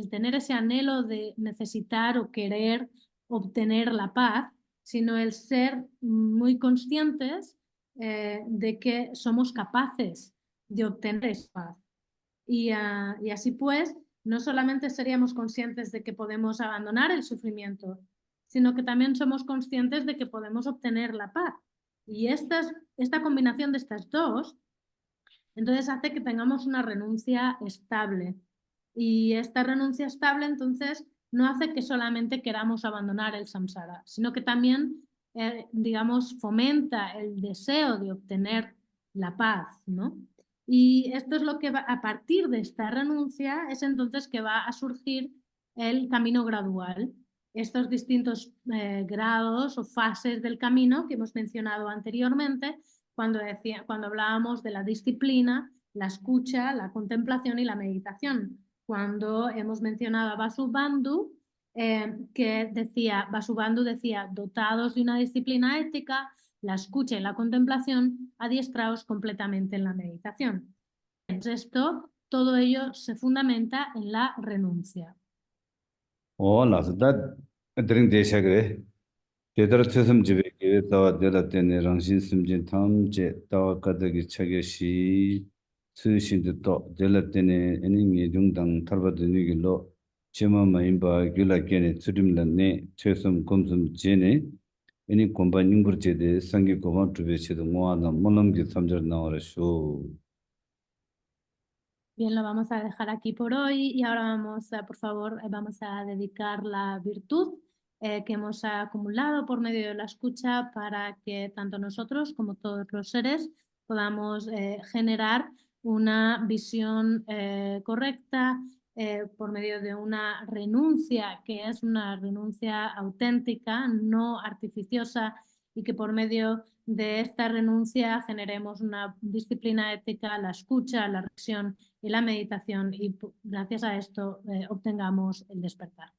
[SPEAKER 3] tener ese anhelo de necesitar o querer obtener la paz, sino el ser muy conscientes de que somos capaces de obtener esa paz. Y así pues, no solamente seríamos conscientes de que podemos abandonar el sufrimiento, sino que también somos conscientes de que podemos obtener la paz. Y esta combinación de estas dos, entonces hace que tengamos una renuncia estable. Y esta renuncia estable, entonces, no hace que solamente queramos abandonar el samsara, sino que también, digamos, fomenta el deseo de obtener la paz, ¿no? Y esto es lo que va, a partir de esta renuncia, es entonces que va a surgir el camino gradual. Estos distintos grados o fases del camino que hemos mencionado anteriormente, cuando hablábamos de la disciplina, la escucha, la contemplación y la meditación. Cuando hemos mencionado a Vasubandhu, Vasubandhu decía, dotados de una disciplina ética, la escucha y la contemplación, adiestraos completamente en la meditación. esto, todo ello se fundamenta en la renuncia.
[SPEAKER 1] la da drink de shagre. Dedar tsum jibe ge dawa dela tene rangshin simjin tam je dawa kadagi chage shi su shin de to dela tene eni nge jung dang tarba de ni lo chema ma imba gyula gene tsudim la ne chesum komsum jene eni komba ningur je de sangi koma tube che de ngwa na molam gi samjar na ora sho.
[SPEAKER 3] Bien, lo vamos a dejar aquí por hoy y ahora por favor, vamos a dedicar la virtud que hemos acumulado por medio de la escucha para que tanto nosotros como todos los seres podamos generar una visión correcta por medio de una renuncia que es una renuncia auténtica, no artificiosa, y que por medio de esta renuncia generemos una disciplina ética, la escucha, la reflexión y la meditación, y gracias a esto obtengamos el despertar.